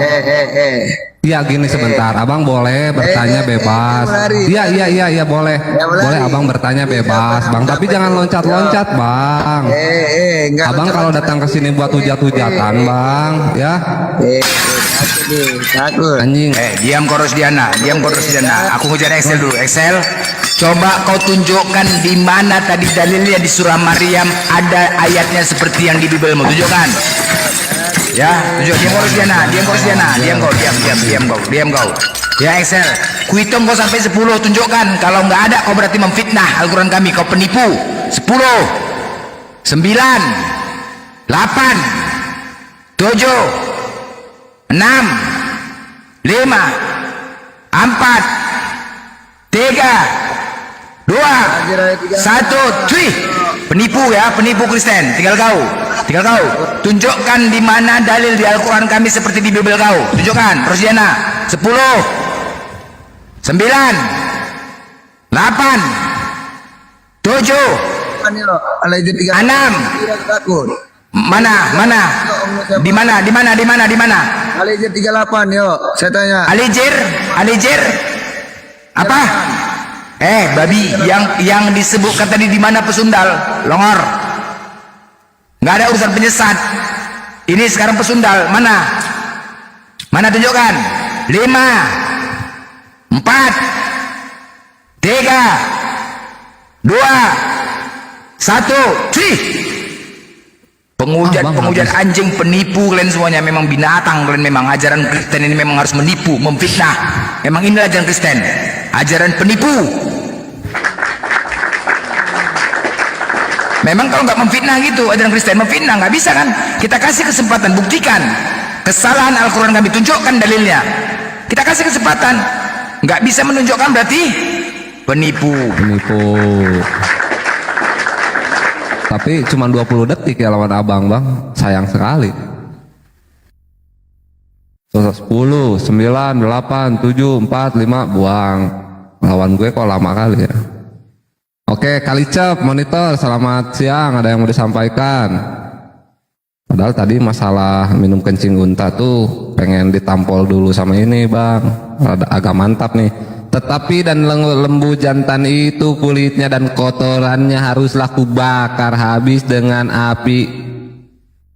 Iya gini sebentar, abang boleh bertanya bebas. Iya boleh. Boleh abang bertanya bebas, bang. Tapi jangan loncat-loncat, bang. Abang kalau datang ke sini buat hujat-hujatan, bang, ya. Takut. Anjing. Diam kau Rosdiana. Aku ngejar Excel dulu. Excel, coba kau tunjukkan di mana tadi dalilnya di surah Maryam ada ayatnya seperti yang di Bible. Mau tunjukkan? Ya, tunjuk. Diam kau. Ya Excel, kuhitung kau sampai 10, tunjukkan. Kalau nggak ada kau berarti memfitnah Al-Quran kami, kau penipu. 10, 9, 8, 7, 6, 5, 4, 3, 2, 1, cuy. Penipu Kristen. Tinggal kau. Tunjukkan di mana dalil di Al-Quran kami seperti di Bible kau. Tunjukkan, Rosdiana. 10, 9, 8, 7, 6. Mana? Di mana? Alijir 38, yuk. Saya tanya. Alijir. Apa? Babi, yang disebutkan tadi di mana pesundal? Longor. Nggak ada urusan penyesat. Ini sekarang pesundal. Mana tunjukkan? 5, 4, 3, 2, 1, cuy. Penghujat anjing, penipu kalian semuanya. Memang binatang kalian. Memang ajaran Kristen ini memang harus menipu, memfitnah. Memang inilah ajaran Kristen, ajaran penipu. Memang kalau nggak memfitnah gitu ajaran Kristen, memfitnah nggak bisa kan? Kita kasih kesempatan, buktikan kesalahan Al-Quran kami, tunjukkan dalilnya. Kita kasih kesempatan, nggak bisa menunjukkan berarti penipu. Tapi cuma 20 detik ya lawan abang, bang. Sayang sekali. 10, 9, 8, 7, 4, 5, buang. Lawan gue kok lama kali ya. Oke, Kalicep, monitor, selamat siang. Ada yang mau disampaikan? Padahal tadi masalah minum kencing unta tuh pengen ditampol dulu sama ini, bang. Agak mantap nih. Tetapi dan lembu jantan itu kulitnya dan kotorannya haruslah kubakar habis dengan api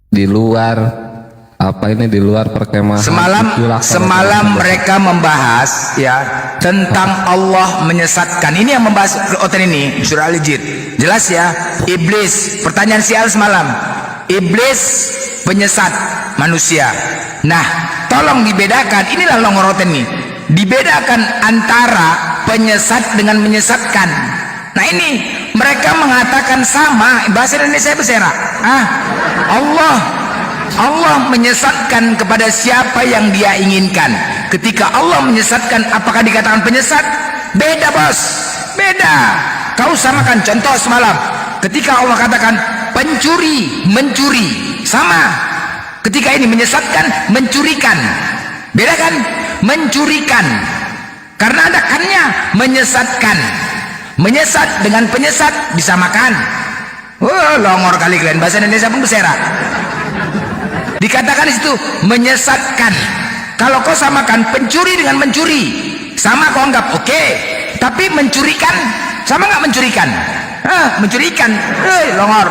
di luar di luar perkemahan. Semalam mereka membahas ya tentang Allah menyesatkan. Ini yang membahas oten ini surah Al-Jin. Jelas ya, iblis. Pertanyaan sial semalam. Iblis penyesat manusia. Nah, tolong dibedakan. Inilah longoroten nih. Dibedakan antara penyesat dengan menyesatkan. Nah ini mereka mengatakan sama. Bahasa Indonesia bersera. Allah menyesatkan kepada siapa yang dia inginkan. Ketika Allah menyesatkan, apakah dikatakan penyesat? Beda bos, beda. Kau samakan contoh semalam. Ketika Allah katakan pencuri, mencuri, sama. Ketika ini menyesatkan, mencurikan. Beda kan? Mencurikan. Karena ada kannya, menyesatkan. Menyesat dengan penyesat disamakan. Longor kali kalian. Bahasa Indonesia pun berserak. Dikatakan di situ menyesatkan. Kalau kau samakan pencuri dengan mencuri, sama kau anggap oke. Tapi mencurikan, sama nggak mencurikan? Mencurikan, longor.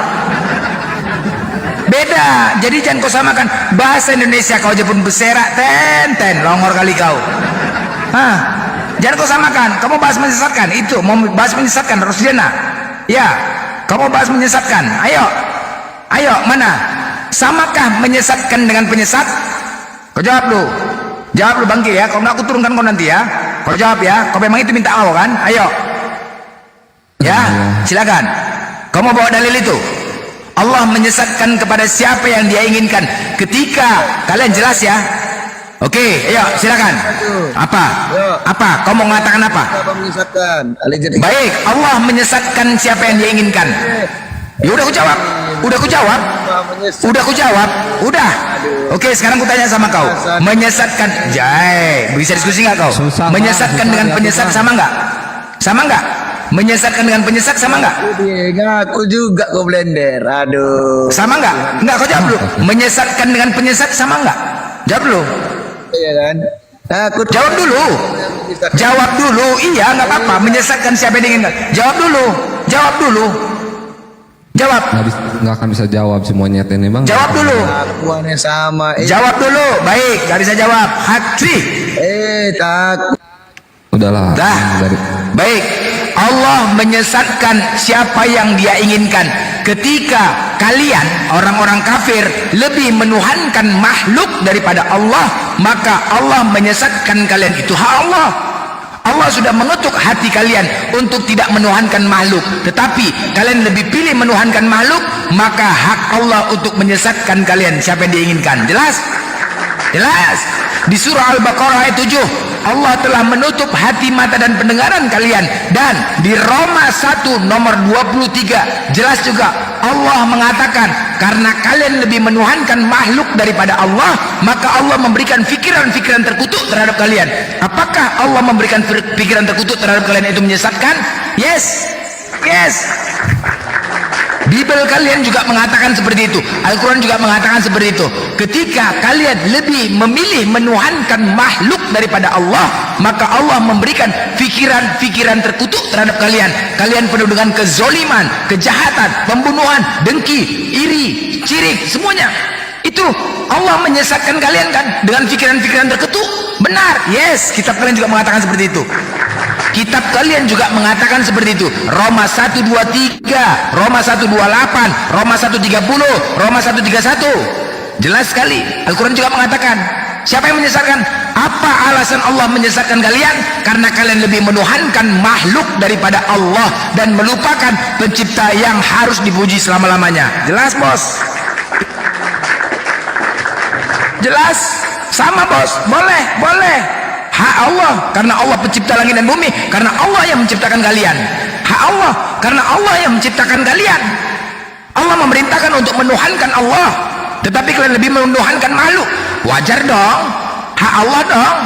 Beda. Jadi jangan kau samakan. Bahasa Indonesia kau aja pun berserak, ten longor kali kau. Jangan kau samakan. Kamu bahas menyesatkan, itu mau bahas menyesatkan Rosdiana. Ya, kamu bahas menyesatkan. Ayo, mana? Samakah menyesatkan dengan penyesat? Kau jawab lu. Jawab lu bangkit ya. Kalau nggak aku turunkan kau nanti ya. Kau jawab ya. Kau memang itu minta Allah kan? Ayo. Ya, silakan. Kau mau bawa dalil itu? Allah menyesatkan kepada siapa yang dia inginkan. Ketika kalian jelas ya. Oke, ayo silakan. Apa? Kau mau mengatakan apa? Baik, Allah menyesatkan siapa yang dia inginkan. Ya udah aku jawab. Udah. Oke, sekarang aku tanya sama kau. Menyesatkan, bisa diskusi nggak kau? Menyesatkan dengan penyesat sama nggak? Sama nggak? Menyesatkan dengan penyesat sama nggak? Aku juga kau blender. Aduh. Sama nggak? Nggak, kau jawab dulu. Menyesatkan dengan penyesat sama nggak? Jawab dulu. Iya kan? Jawab dulu. Iya, nggak apa-apa. Menyesatkan siapa yang diinginkan? Jawab dulu. Jawab. Nggak akan bisa jawab semuanya ini bang. Jawab dulu. Akuannya sama. Jawab dulu. Baik, nggak bisa jawab. Hati. Tak. Udahlah. Baik. Allah menyesatkan siapa yang dia inginkan. Ketika kalian orang-orang kafir lebih menuhankan makhluk daripada Allah, maka Allah menyesatkan kalian. Itu hak Allah. Allah sudah mengetuk hati kalian untuk tidak menuhankan makhluk, tetapi kalian lebih pilih menuhankan makhluk, maka hak Allah untuk menyesatkan kalian siapa yang diinginkan. Jelas? Di surah Al-Baqarah ayat 7, Allah telah menutup hati, mata dan pendengaran kalian. Dan di Roma 1 nomor 23 jelas juga Allah mengatakan, karena kalian lebih menuhankan makhluk daripada Allah, maka Allah memberikan pikiran-pikiran terkutuk terhadap kalian. Apakah Allah memberikan pikiran terkutuk terhadap kalian itu menyesatkan? Yes. Bibel kalian juga mengatakan seperti itu. Al-Quran juga mengatakan seperti itu. Ketika kalian lebih memilih menuhankan makhluk daripada Allah, maka Allah memberikan pikiran-pikiran terkutuk terhadap kalian. Kalian penuh dengan kezoliman, kejahatan, pembunuhan, dengki, iri, syirik, semuanya. Itu Allah menyesatkan kalian kan dengan pikiran-pikiran terkutuk. Benar. Yes, kitab kalian juga mengatakan seperti itu. Kitab kalian juga mengatakan seperti itu. Roma 1:23, Roma 1:28, Roma 1:30, Roma 1:31. Jelas sekali. Al-Quran juga mengatakan, siapa yang menyesatkan? Apa alasan Allah menyesatkan kalian? Karena kalian lebih menuhankan makhluk daripada Allah dan melupakan pencipta yang harus dipuji selama-lamanya. Jelas bos? Jelas? Sama bos? Boleh. Hak Allah, karena Allah pencipta langit dan bumi, karena Allah yang menciptakan kalian. Hak Allah, karena Allah yang menciptakan kalian. Allah memerintahkan untuk menuhankan Allah, tetapi kalian lebih menuhankan makhluk. Wajar dong, hak Allah dong.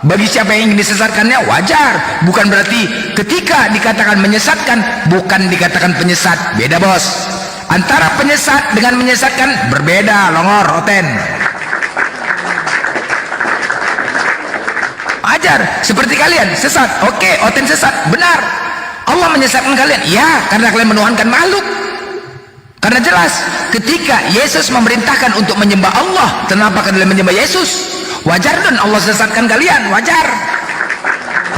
Bagi siapa yang ingin disesatkannya, wajar. Bukan berarti ketika dikatakan menyesatkan, bukan dikatakan penyesat. Beda bos. Antara penyesat dengan menyesatkan berbeda. Longor, Oten. Wajar, seperti kalian sesat. Oke, Oten sesat, benar. Allah menyesatkan kalian, ya, karena kalian menuhankan makhluk. Karena jelas, ketika Yesus memerintahkan untuk menyembah Allah, kenapa kalian menyembah Yesus? Wajar dan Allah sesatkan kalian, wajar.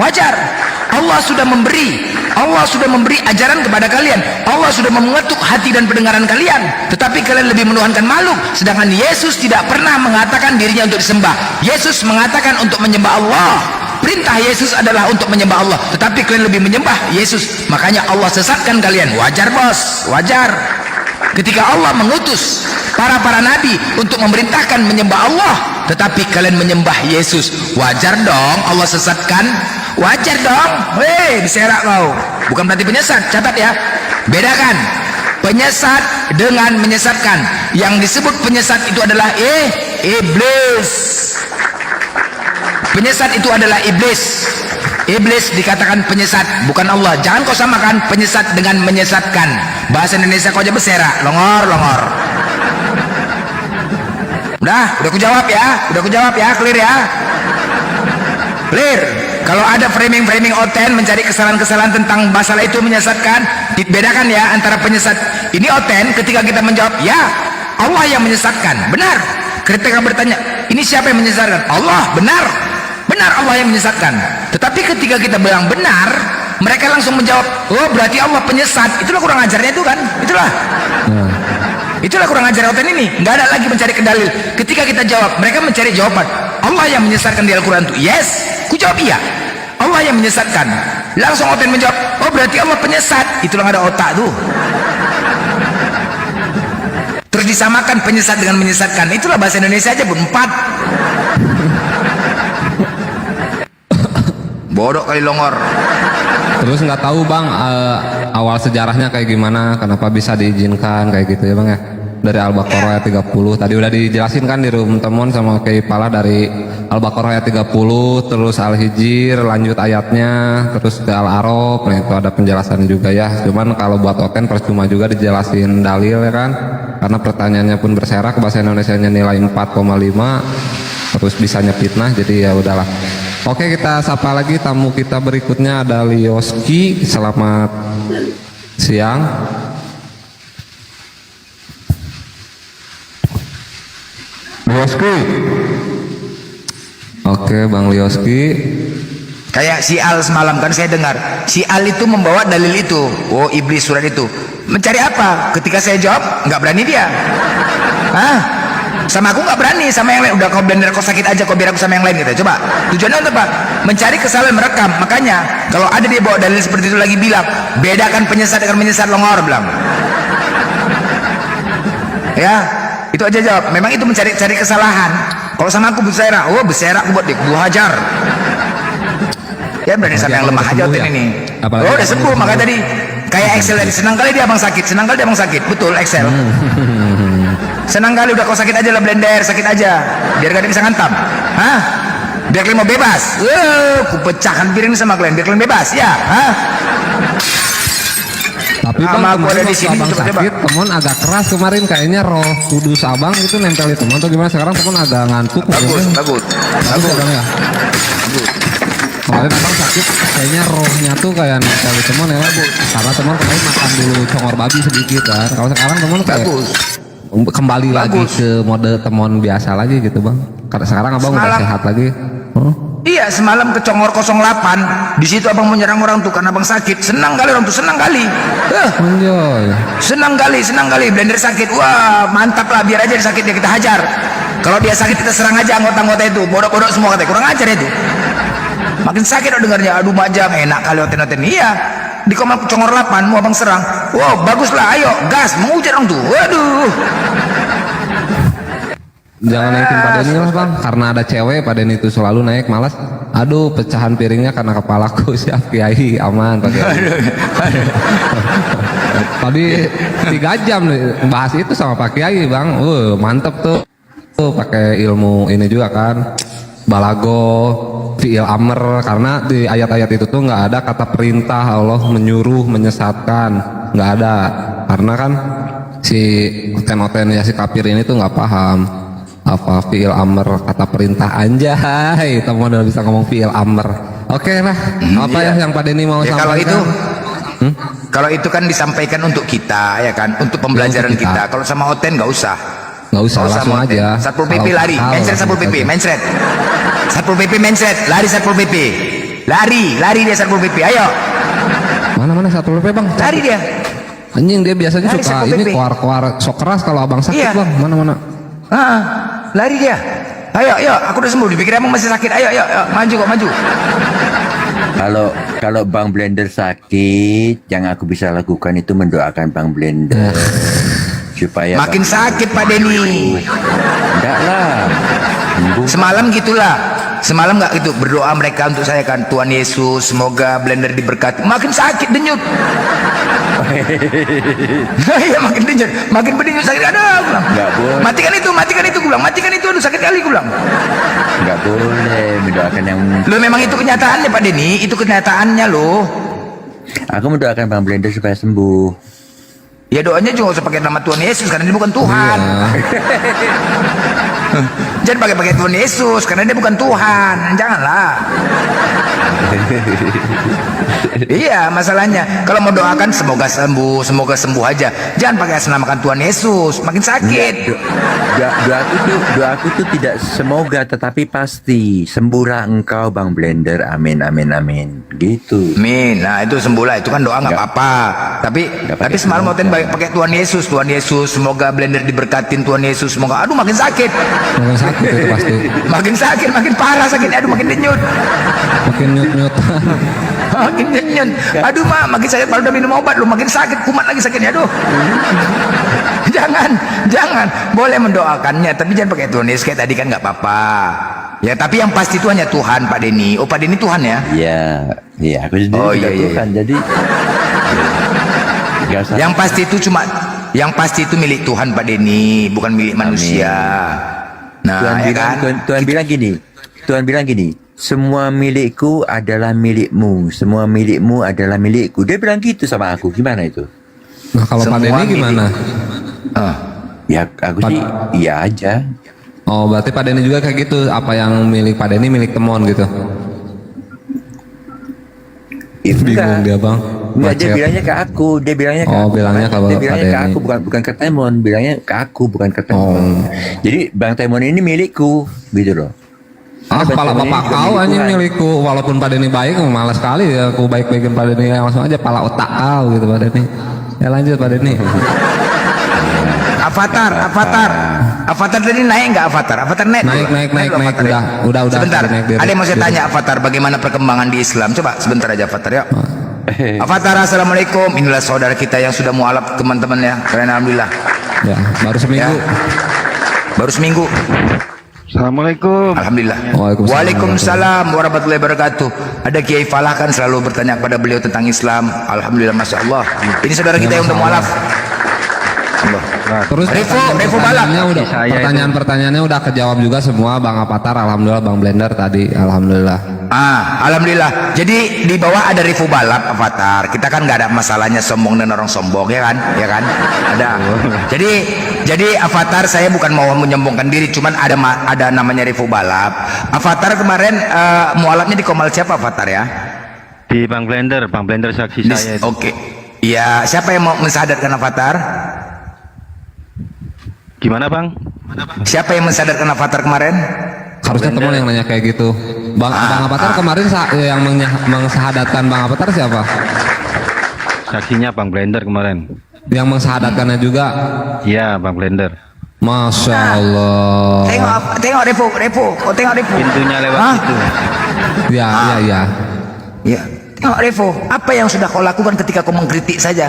Wajar. Allah sudah memberi ajaran kepada kalian. Allah sudah mengetuk hati dan pendengaran kalian, tetapi kalian lebih menuhankan makhluk. Sedangkan Yesus tidak pernah mengatakan dirinya untuk disembah. Yesus mengatakan untuk menyembah Allah. Perintah Yesus adalah untuk menyembah Allah, tetapi kalian lebih menyembah Yesus. Makanya Allah sesatkan kalian. Wajar, bos, wajar. Ketika Allah mengutus para nabi untuk memerintahkan menyembah Allah, tetapi kalian menyembah Yesus, wajar dong Allah sesatkan. Wajar dong. Hei, diserak kau. Bukan berarti penyesat, catat ya. Bedakan penyesat dengan menyesatkan. Yang disebut penyesat itu adalah iblis. Penyesat itu adalah iblis. Iblis dikatakan penyesat, bukan Allah. Jangan kau samakan penyesat dengan menyesatkan. Bahasa Indonesia kau aja berserak, longor. Udah ku jawab ya, clear ya. Clear. Kalau ada framing Oten mencari kesalahan-kesalahan tentang masalah itu menyesatkan, dibedakan ya antara penyesat. Ini Oten ketika kita menjawab, ya, Allah yang menyesatkan. Benar. Ketika bertanya, ini siapa yang menyesatkan? Allah. Benar. Benar, Allah yang menyesatkan. Tetapi ketika kita bilang benar, mereka langsung menjawab, oh berarti Allah penyesat. Itulah kurang ajarnya itu kan. Itulah kurang ajar Oten ini. Nggak ada lagi mencari kedalil. Ketika kita jawab, mereka mencari jawaban. Allah yang menyesatkan di Al-Quran itu. Yes, ku jawab iya. Allah yang menyesatkan. Langsung Oten menjawab, oh berarti Allah penyesat. Itulah nggak ada otak tuh. Terus disamakan penyesat dengan menyesatkan. Itulah bahasa Indonesia aja, Bu. 4. Bodoh kali longor. Terus nggak tahu bang awal sejarahnya kayak gimana, kenapa bisa diizinkan kayak gitu ya bang ya. Dari Al-Baqarah ayat 30 tadi udah dijelasin kan di room temuan sama Kiai Pala, dari Al-Baqarah ayat 30 terus Al-Hijr lanjut ayatnya terus ke Al-A'raf. Nah itu ada penjelasan juga ya, cuman kalau buat Oten percuma juga dijelasin dalil ya kan, karena pertanyaannya pun berserak, bahasa Indonesianya nilai 4,5 terus bisa nyepitnah, jadi ya udahlah. Oke, kita sapa lagi tamu kita berikutnya, ada Lioski. Selamat siang. Lioski. Oke, Bang Lioski. Kayak si Al semalam kan saya dengar, si Al itu membawa dalil itu. Oh, iblis surat itu. Mencari apa? Ketika saya jawab, nggak berani dia. Hah? Sama aku nggak berani, sama yang lain. Udah kau blender, kau sakit aja, kau biar aku sama yang lain gitu. Coba tujuannya untuk apa? Mencari kesalahan, merekam. Makanya kalau ada dia bawa dalil seperti itu lagi, bilang bedakan penyesat dengan menyesat, longor bilang. Ya, itu aja jawab. Memang itu mencari kesalahan. Kalau sama aku berserak, oh berserak aku buat dia, gua hajar. Ya berani sama yang lemah aja Oten ini. Oh udah sembuh, maka tadi kayak Excel tadi, senang kali dia abang sakit, betul Excel. Senang kali udah kau sakit aja lah blender, sakit aja biar gak ada bisa ngantam. Hah? Biar kalian mau bebas. Ku pecahkan piring sama kalian biar kalian bebas ya. Hah? Tapi bang kemarin waktu abang sakit temen agak keras kemarin, kayaknya roh kudus abang itu nempel di temen atau gimana? Sekarang temen agak ngantuk. Bagus abang ya. Kemarin abang sakit kayaknya rohnya tuh kayak nempel di temen ya, karena temen kemarin makan dulu congor babi sedikit kan. Kalau sekarang temen kayak kembali lagi ke mode temon biasa lagi gitu bang. Karena sekarang abang udah sehat lagi. Iya, semalam ke Congor 08. Di situ abang menyerang orang tuh karena abang sakit. Senang kali orang tuh, senang kali. Senang kali blender sakit. Wah, mantap lah, biar aja dia sakit dia kita hajar. Kalau dia sakit kita serang aja anggota-anggota itu. Bodoh-bodoh semua katanya. Kurang ajar itu. Makin sakit dengarnya. Aduh majang, enak kali Oten. Iya. Di Congor 8 mau abang serang. Wow, baguslah, ayo gas, mengujar orang tuh. Waduh. Jangan naikin Pak Denny lah bang, karena ada cewek Pak Denny itu selalu naik, malas. Aduh, pecahan piringnya karena kepalaku. Siap Kiai, aman Pak Kiai. Tadi 3 jam nih bahas itu sama Pak Kiai bang. Mantep tuh pakai ilmu ini juga kan, balago, fi'il amr, karena di ayat-ayat itu tuh nggak ada kata perintah Allah menyuruh, menyesatkan, nggak ada, karena kan si Oten ya si kafir ini tuh nggak paham. apa fiil amr kata perintah anjay, teman udah bisa ngomong fiil amr. Oke lah, apa ya yang Pak Denny mau Ya, sampaikan? kalau itu kalau itu kan disampaikan untuk kita ya kan, untuk pembelajaran Untuk kita. kita. Kalau sama Oten nggak usah. Nggak usah, langsung sama Oten. aja. Satpol PP Kalau lari, hal, mencret Satpol langsung PP, aja. mencret. Satpol PP mencret, lari Satpol PP. Lari dia Satpol PP. Ayo, Mana Satpol PP bang? lari dia. Anjing, dia biasanya Lari suka Satpol ini PP. keluar sok keras kalau abang sakit Iya. bang. Mana? Lari dia. Ayo, aku udah sembuh. Dipikir emang masih sakit. Ayo, maju. Kalau Bang Blender sakit, yang aku bisa lakukan itu mendoakan Bang Blender supaya Makin sakit Pak Denny. enggak lah. Semalam gitulah. Semalam nggak gitu berdoa mereka untuk saya kan, Tuhan Yesus semoga Blender diberkati. Makin sakit denyut. Iya makin berdenyut sakit. Ada aku bilang. Nggak boleh. Matikan itu gue bilang. Matikan itu, aduh sakit kali gue bilang. Enggak boleh mendoakan yang Lo memang itu kenyataannya Pak Denny, itu kenyataannya loh. Aku mendoakan Bang Blender supaya sembuh. Ya doanya juga nggak usah pakai nama Tuhan Yesus karena dia bukan Tuhan. Jangan pakai Tuhan Yesus karena dia bukan Tuhan. Janganlah. Iya masalahnya kalau mau doakan semoga sembuh aja. Jangan pakai asal namakan Tuhan Yesus, makin sakit. Doaku tuh tidak semoga tetapi pasti sembuhlah engkau Bang Blender. Amin. Gitu. Amin. Nah itu sembuhlah, itu kan doa nggak apa-apa. Tapi semalam mau pakai Tuhan Yesus semoga Blender diberkatin Tuhan Yesus semoga. Aduh makin sakit. Makin sakit itu pasti. Makin sakit, makin parah sakitnya. Aduh makin denyut. Makin nyut. Makin denyut. Aduh makin sakit. Baru udah minum obat lu makin sakit, kumat lagi sakitnya. Aduh. Jangan. Boleh mendoakannya, tapi jangan pakai Tuhan Yesus kayak tadi kan nggak apa-apa. Ya tapi yang pasti itu hanya Tuhan Pak Denny. Oh Pak Denny Tuhan ya? Iya. Aku sendiri juga Tuhan. Jadi yang pasti itu milik Tuhan Pak Denny, bukan milik manusia. Nah, Tuhan bilang gini, semua milikku adalah milikmu, semua milikmu adalah milikku. Dia bilang gitu sama aku. Gimana itu? Nah kalau Pak Denny gimana? Ya aku sih iya aja. Oh berarti Pak Denny juga kayak gitu. Apa yang milik Pak Denny milik temon gitu? Bingung dia bang. Enggak, dia bilangnya ke aku. Dia bilangnya ke aku. Bilangnya ke aku, bukan ke Temon. Bilangnya ke aku, bukan ke Temon. Jadi Bang Temon ini milikku, gitu loh. Kepala bapak kau anjing milikku. Walaupun Pak Denny baik, malas sekali ya aku baik-baikin Pak Denny langsung aja pala otak kau gitu Pak Denny. Ya lanjut Pak Denny. Avatar tadi naik nggak Avatar naik udah sebentar naik, ada yang mau saya tanya Avatar bagaimana perkembangan di Islam, coba sebentar aja Avatar yuk. Avatar assalamualaikum, inilah saudara kita yang sudah mualaf teman-teman ya, keren alhamdulillah ya baru seminggu. Assalamualaikum. Alhamdulillah. Waalaikumsalam warahmatullahi wabarakatuh. Ada Kiai Falah kan selalu bertanya kepada beliau tentang Islam. Alhamdulillah, masya Allah. Ini saudara kita yang udah mualaf. Terus Revo Balap. Pertanyaannya udah kejawab juga semua Bang Avatar. Alhamdulillah Bang Blender tadi. Alhamdulillah. Alhamdulillah. Jadi di bawah ada Revo Balap Avatar. Kita kan nggak ada masalahnya sombong dan orang sombong ya kan? Ada. Jadi Avatar saya bukan mau menyombongkan diri, cuman ada namanya Revo Balap. Avatar kemarin mualafnya di Komal siapa Avatar ya? Di Bang Blender saksi saya. Oke. Iya, siapa yang mau mensadarkan Avatar? Gimana Bang? Siapa yang mensadarkan Avatar kemarin? Harusnya teman yang nanya kayak gitu. Bang Avatar kemarin yang mengsahadatkan Bang Avatar siapa? Saksinya Bang Blender kemarin. Yang mengsahadatkannya juga? Iya Bang Blender. Masya Allah. Tengok Revo. Tengok Revo. Pintunya lewat situ. Iya. Tengok Revo, apa yang sudah kau lakukan ketika kau mengkritik saja?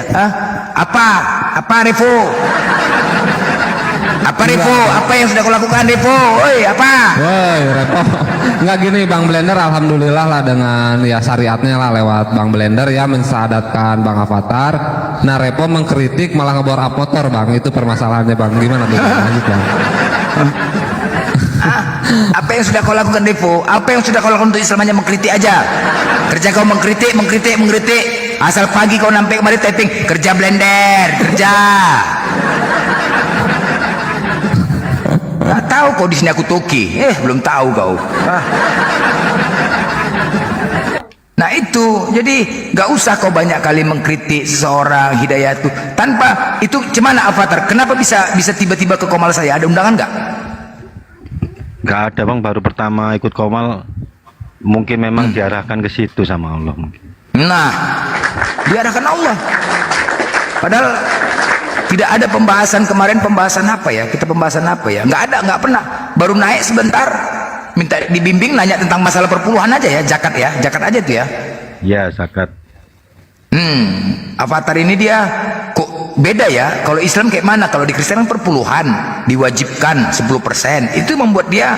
Apa Revo? Apa yang sudah kau lakukan Revo? Woi, apa? Woi Revo. Enggak gini Bang Blender, alhamdulillah lah dengan ya syariatnya lah lewat Bang Blender ya mensahadatkan Bang Avatar. Nah Revo mengkritik malah ngebor apotor Bang, itu permasalahannya Bang. Gimana tuh? Lanjut Bang. Apa yang sudah kau lakukan Revo? Apa yang sudah kau lakukan untuk Islam? Hanya mengkritik aja. Kerja kau mengkritik. Asal pagi kau sampai kemari typing kerja Blender, kerja. Nggak tahu kau di sini aku toki. Belum tahu kau. Nah itu, jadi nggak usah kau banyak kali mengkritik seseorang hidayah itu tanpa itu. Cemana Avatar? Kenapa bisa tiba-tiba ke Komal saya? Ada undangan nggak? Nggak ada bang, baru pertama ikut Komal. Mungkin memang diarahkan ke situ sama Allah. Nah, diarahkan Allah. Padahal tidak ada pembahasan kemarin. Pembahasan apa ya? Kita pembahasan apa ya? Nggak ada, nggak pernah. Baru naik sebentar, minta dibimbing, nanya tentang masalah perpuluhan aja ya, zakat ya, zakat aja tuh ya. Ya, zakat. Avatar ini dia kok beda ya. Kalau Islam kayak mana? Kalau di Kristen kan perpuluhan, diwajibkan 10%. Itu membuat dia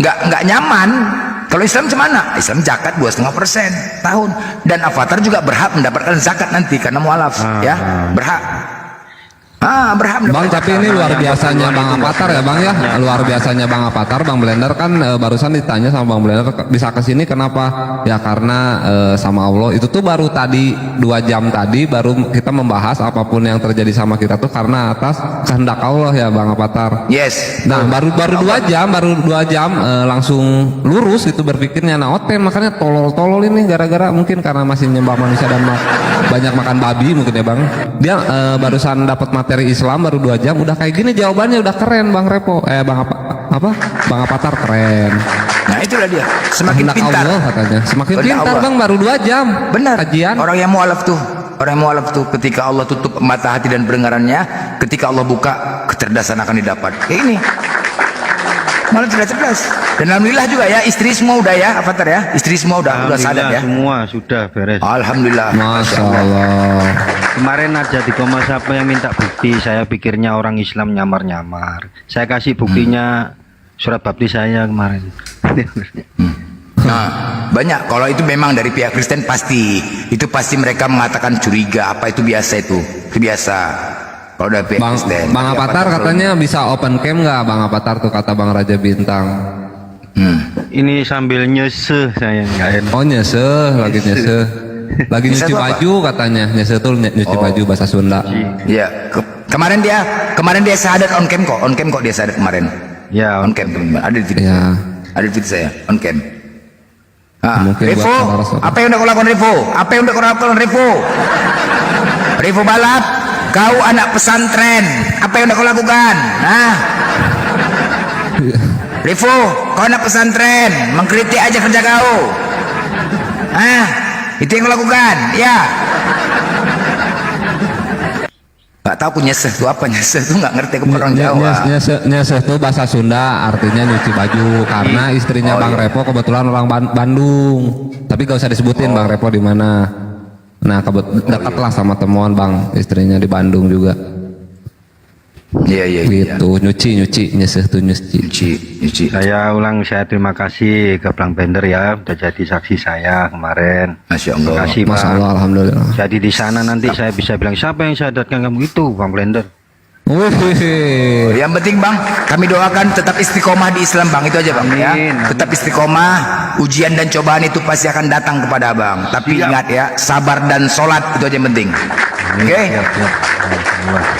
nggak nyaman. Kalau Islam cemana? Islam zakat 2,5% tahun. Dan Avatar juga berhak mendapatkan zakat nanti karena mualaf, ya, berhak. Berhak Bang, tapi ini luar biasanya Bang Avatar ya Bang ya. Luar biasanya Bang Avatar, Bang Blender kan barusan ditanya sama Bang Blender bisa kesini kenapa? Ya karena sama Allah itu tuh baru tadi 2 jam tadi baru kita membahas apapun yang terjadi sama kita tuh karena atas kehendak Allah ya Bang Avatar. Yes. Nah baru 2 jam langsung lurus itu berpikirnya. Nah oten makanya tolol ini gara-gara mungkin karena masih nyembah manusia dan banyak makan babi mungkin ya Bang. Dia barusan dapat materi Islam baru 2 jam udah kayak gini jawabannya udah keren Bang Repo Bang Avatar keren. Nah itulah dia semakin Hendak pintar Allah, katanya semakin Hendak pintar Allah. Bang baru 2 jam benar kajian. Orang yang mualaf tuh ketika Allah tutup mata hati dan pendengarannya, ketika Allah buka kecerdasan akan didapat. Kayak ini malah cerdas. Dan alhamdulillah juga ya istri semua udah ya Avatar ya, istri semua udah sadar ya. Semua sudah beres. Alhamdulillah. Masya Allah. Kemarin ada di Komnas apa yang minta bukti, saya pikirnya orang Islam nyamar-nyamar. Saya kasih buktinya surat baptis saya kemarin. Nah, banyak kalau itu memang dari pihak Kristen pasti mereka mengatakan curiga apa itu biasa itu biasa. Kalau dari pihak Kristen. Bang Avatar katanya bisa open cam nggak Bang Avatar tuh kata Bang Raja Bintang. Ini sambil nyeseh saya nggak enak. Oh nyeseh, lagi nyeseh. Lagi nyuci baju katanya. Nyeseh tuh nyuci baju bahasa Sunda. Iya. Kemarin dia syahadat on cam kok dia syahadat kemarin. Ya on cam teman-teman. Ada di video. Ada di video saya on cam. Revo, apa yang udah kau lakukan Revo? Apa yang udah kau lakukan Revo? Revo balap, kau anak pesantren. Apa yang udah kau lakukan? Revo, kau anak pesantren, mengkritik aja kerja kau. Itu yang kau lakukan, ya. Gak tahu aku nyeseh itu apa, nyeseh itu nggak ngerti aku orang Jawa. Nyeseh itu bahasa Sunda artinya nyuci baju karena istrinya Bang Repo kebetulan orang Bandung. Tapi gak usah disebutin Bang Repo di mana. Nah dekatlah sama temuan Bang istrinya di Bandung juga. Iya. Gitu nyuci nyeseh tuh nyuci. Saya terima kasih ke Bang Blender ya udah jadi saksi saya kemarin. Masya Allah. Terima kasih Bang. Masya Allah, alhamdulillah. Jadi di sana nanti saya bisa bilang siapa yang syahadatkan kamu itu Bang Blender. Yang penting Bang, kami doakan tetap istiqomah di Islam Bang, itu aja Bang. Ya. Tetap istiqomah, ujian dan cobaan itu pasti akan datang kepada Abang. Tapi ingat ya, sabar dan sholat itu aja yang penting. Oke?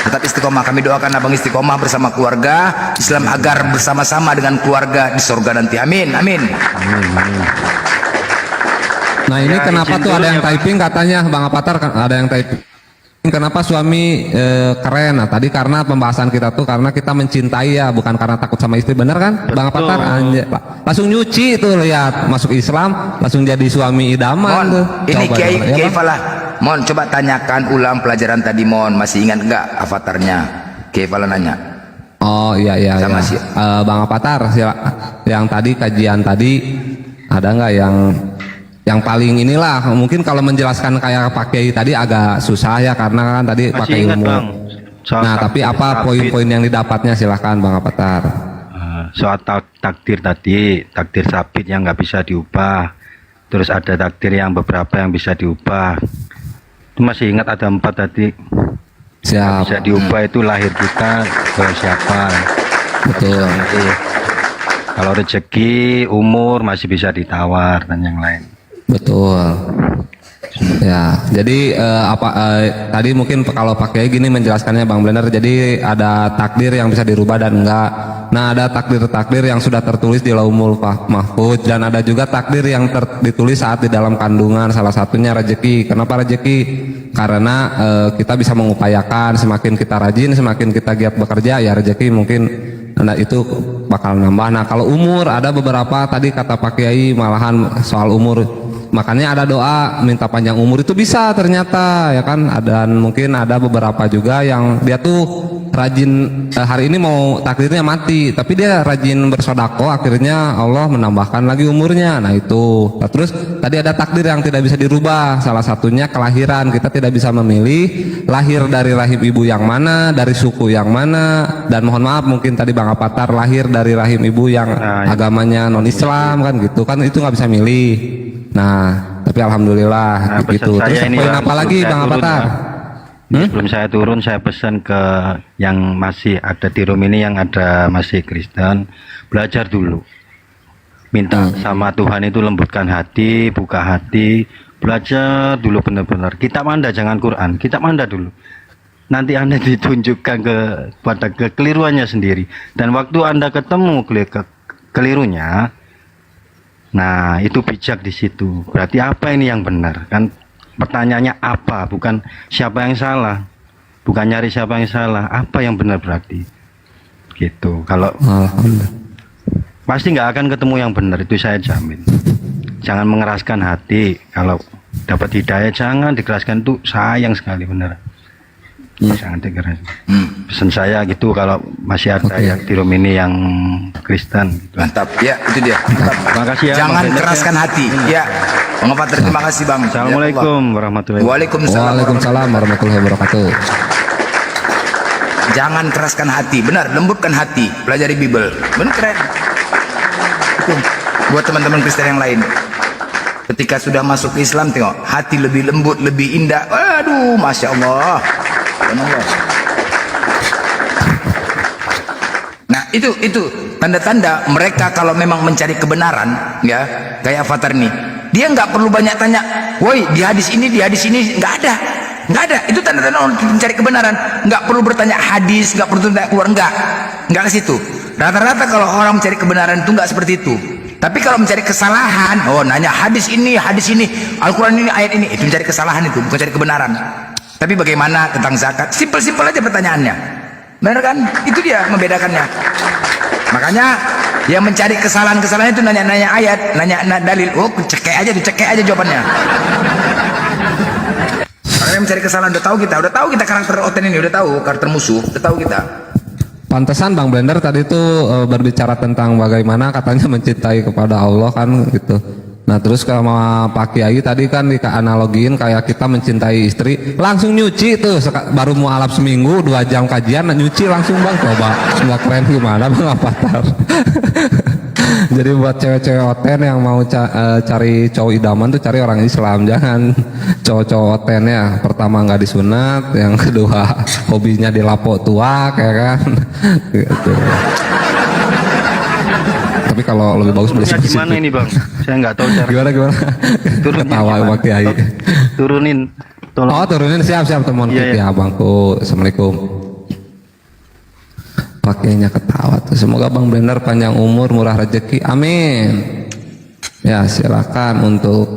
Tetap istiqomah, kami doakan Abang istiqomah bersama keluarga Islam agar bersama-sama dengan keluarga di surga nanti. Amin. Nah ini kenapa tuh ada yang typing katanya Bang Avatar ada yang typing. Kenapa suami keren? Nah tadi karena pembahasan kita tuh karena kita mencintai ya, bukan karena takut sama istri, bener kan? Bang Avatar langsung nyuci tuh lihat masuk Islam, langsung jadi suami idaman tuh. Ini Kiai Falah, Mon coba tanyakan ulang pelajaran tadi Mon, masih ingat nggak avatarnya? Kiai Falah nanya. Oh iya. Sama ya. Bang Avatar yang tadi kajian tadi ada nggak yang paling inilah mungkin kalau menjelaskan kayak pakai tadi agak susah ya karena kan tadi pakai ilmu. Nah tapi apa poin-poin yang didapatnya silahkan Bang Avatar. Soal takdir tadi, takdir sabit yang nggak bisa diubah, terus ada takdir yang beberapa yang bisa diubah. Itu masih ingat ada 4 tadi. Siap. Bisa diubah itu lahir kita ke siapa. Betul. Kalau rezeki, umur masih bisa ditawar dan yang lain. Betul. Ya, jadi tadi mungkin kalau pakai gini menjelaskannya Bang Blender, jadi ada takdir yang bisa dirubah dan enggak. Nah, ada takdir-takdir yang sudah tertulis di Lauhul Mahfuz, dan ada juga takdir yang ditulis saat di dalam kandungan, salah satunya rezeki. Kenapa rezeki? Karena kita bisa mengupayakan, semakin kita rajin, semakin kita giat bekerja, ya rezeki mungkin itu bakal nambah. Nah, kalau umur, ada beberapa tadi kata Pak Kiai malahan soal umur. Makanya ada doa minta panjang umur itu bisa ternyata, ya kan. Dan mungkin ada beberapa juga yang dia tuh rajin, hari ini mau takdirnya mati, tapi dia rajin bersodako, akhirnya Allah menambahkan lagi umurnya. Nah itu. Nah, terus tadi ada takdir yang tidak bisa dirubah, salah satunya kelahiran. Kita tidak bisa memilih lahir dari rahim ibu yang mana, dari suku yang mana, dan mohon maaf mungkin tadi Bang Apatar lahir dari rahim ibu yang agamanya non Islam kan gitu kan, itu nggak bisa milih. Nah, tapi alhamdulillah gitu. Terus poin apa lagi Bang Apatar? Sebelum saya turun, saya pesan ke yang masih ada di room ini, yang ada masih Kristen, belajar dulu. Minta sama Tuhan itu lembutkan hati, buka hati, belajar dulu benar-benar. Kitab Anda jangan Quran, kitab Anda dulu. Nanti Anda ditunjukkan pada kekeliruannya sendiri. Dan waktu Anda ketemu kelirunya, nah itu bijak di situ. Berarti apa ini yang benar? Kan pertanyaannya apa, bukan siapa yang salah, bukan nyari siapa yang salah, apa yang benar berarti. Gitu. Kalau pasti nggak akan ketemu yang benar, itu saya jamin. Jangan mengeraskan hati. Kalau dapat hidayah jangan dikeraskan, itu sayang sekali benar. Jangan dikeraskan. Pesan saya gitu, kalau masih ada yang di room ini yang Kristen gitu. Mantap, ya itu dia. Terima kasih ya. Jangan keraskan hati. Ya, Bang Apatar, terima kasih Bang. Assalamualaikum warahmatullahi wabarakatuh. Waalaikumsalam warahmatullahi wabarakatuh. Jangan keraskan hati, benar, lembutkan hati, pelajari Bible. Benar, keren. Itu buat teman-teman Kristen yang lain. Ketika sudah masuk ke Islam, tengok hati lebih lembut, lebih indah. Aduh, masya Allah. Nah, itu tanda-tanda mereka kalau memang mencari kebenaran, ya, kayak Apatar nih. Dia nggak perlu banyak tanya, woi di hadis ini, nggak ada. Itu tanda-tanda orang mencari kebenaran. Nggak perlu bertanya hadis, nggak perlu tanya keluar, nggak ke situ. Rata-rata kalau orang mencari kebenaran itu nggak seperti itu. Tapi kalau mencari kesalahan, oh nanya hadis ini, Al-Quran ini, ayat ini, itu mencari kesalahan, itu bukan cari kebenaran. Tapi bagaimana tentang zakat? Simpel-simpel aja pertanyaannya. Benar kan? Itu dia membedakannya. Makanya yang mencari kesalahan-kesalahan itu nanya-nanya ayat, nanya dalil. Oh, cekek aja jawabannya. Karena yang mencari kesalahan udah tahu kita karakter Oten ini, udah tahu karakter musuh, udah tahu kita. Pantesan Bang Blender tadi tuh berbicara tentang bagaimana katanya mencintai kepada Allah kan gitu. Nah terus sama Pak Kiai tadi kan analogiin kayak kita mencintai istri, langsung nyuci tuh, baru mau alap seminggu 2 jam kajian nyuci langsung Bang. Coba nggak keren gimana Bang Apatar? Jadi buat cewek-cewek Oten yang mau cari cowok idaman tuh cari orang Islam, jangan cowok-cowok Oten ya. Pertama nggak disunat, yang kedua hobinya dilapo tua kayak kan gitu. Tapi kalau lebih bagus beli gimana ini Bang? Saya nggak tahu cara. Gimana? Turunin Ketawa Pak Kiai. Turunin. Tolong. Oh turunin, siap teman ya Bangku. Assalamualaikum. Pakainya ketawa tuh. Semoga Bang Blender panjang umur, murah rezeki. Amin. Ya silakan untuk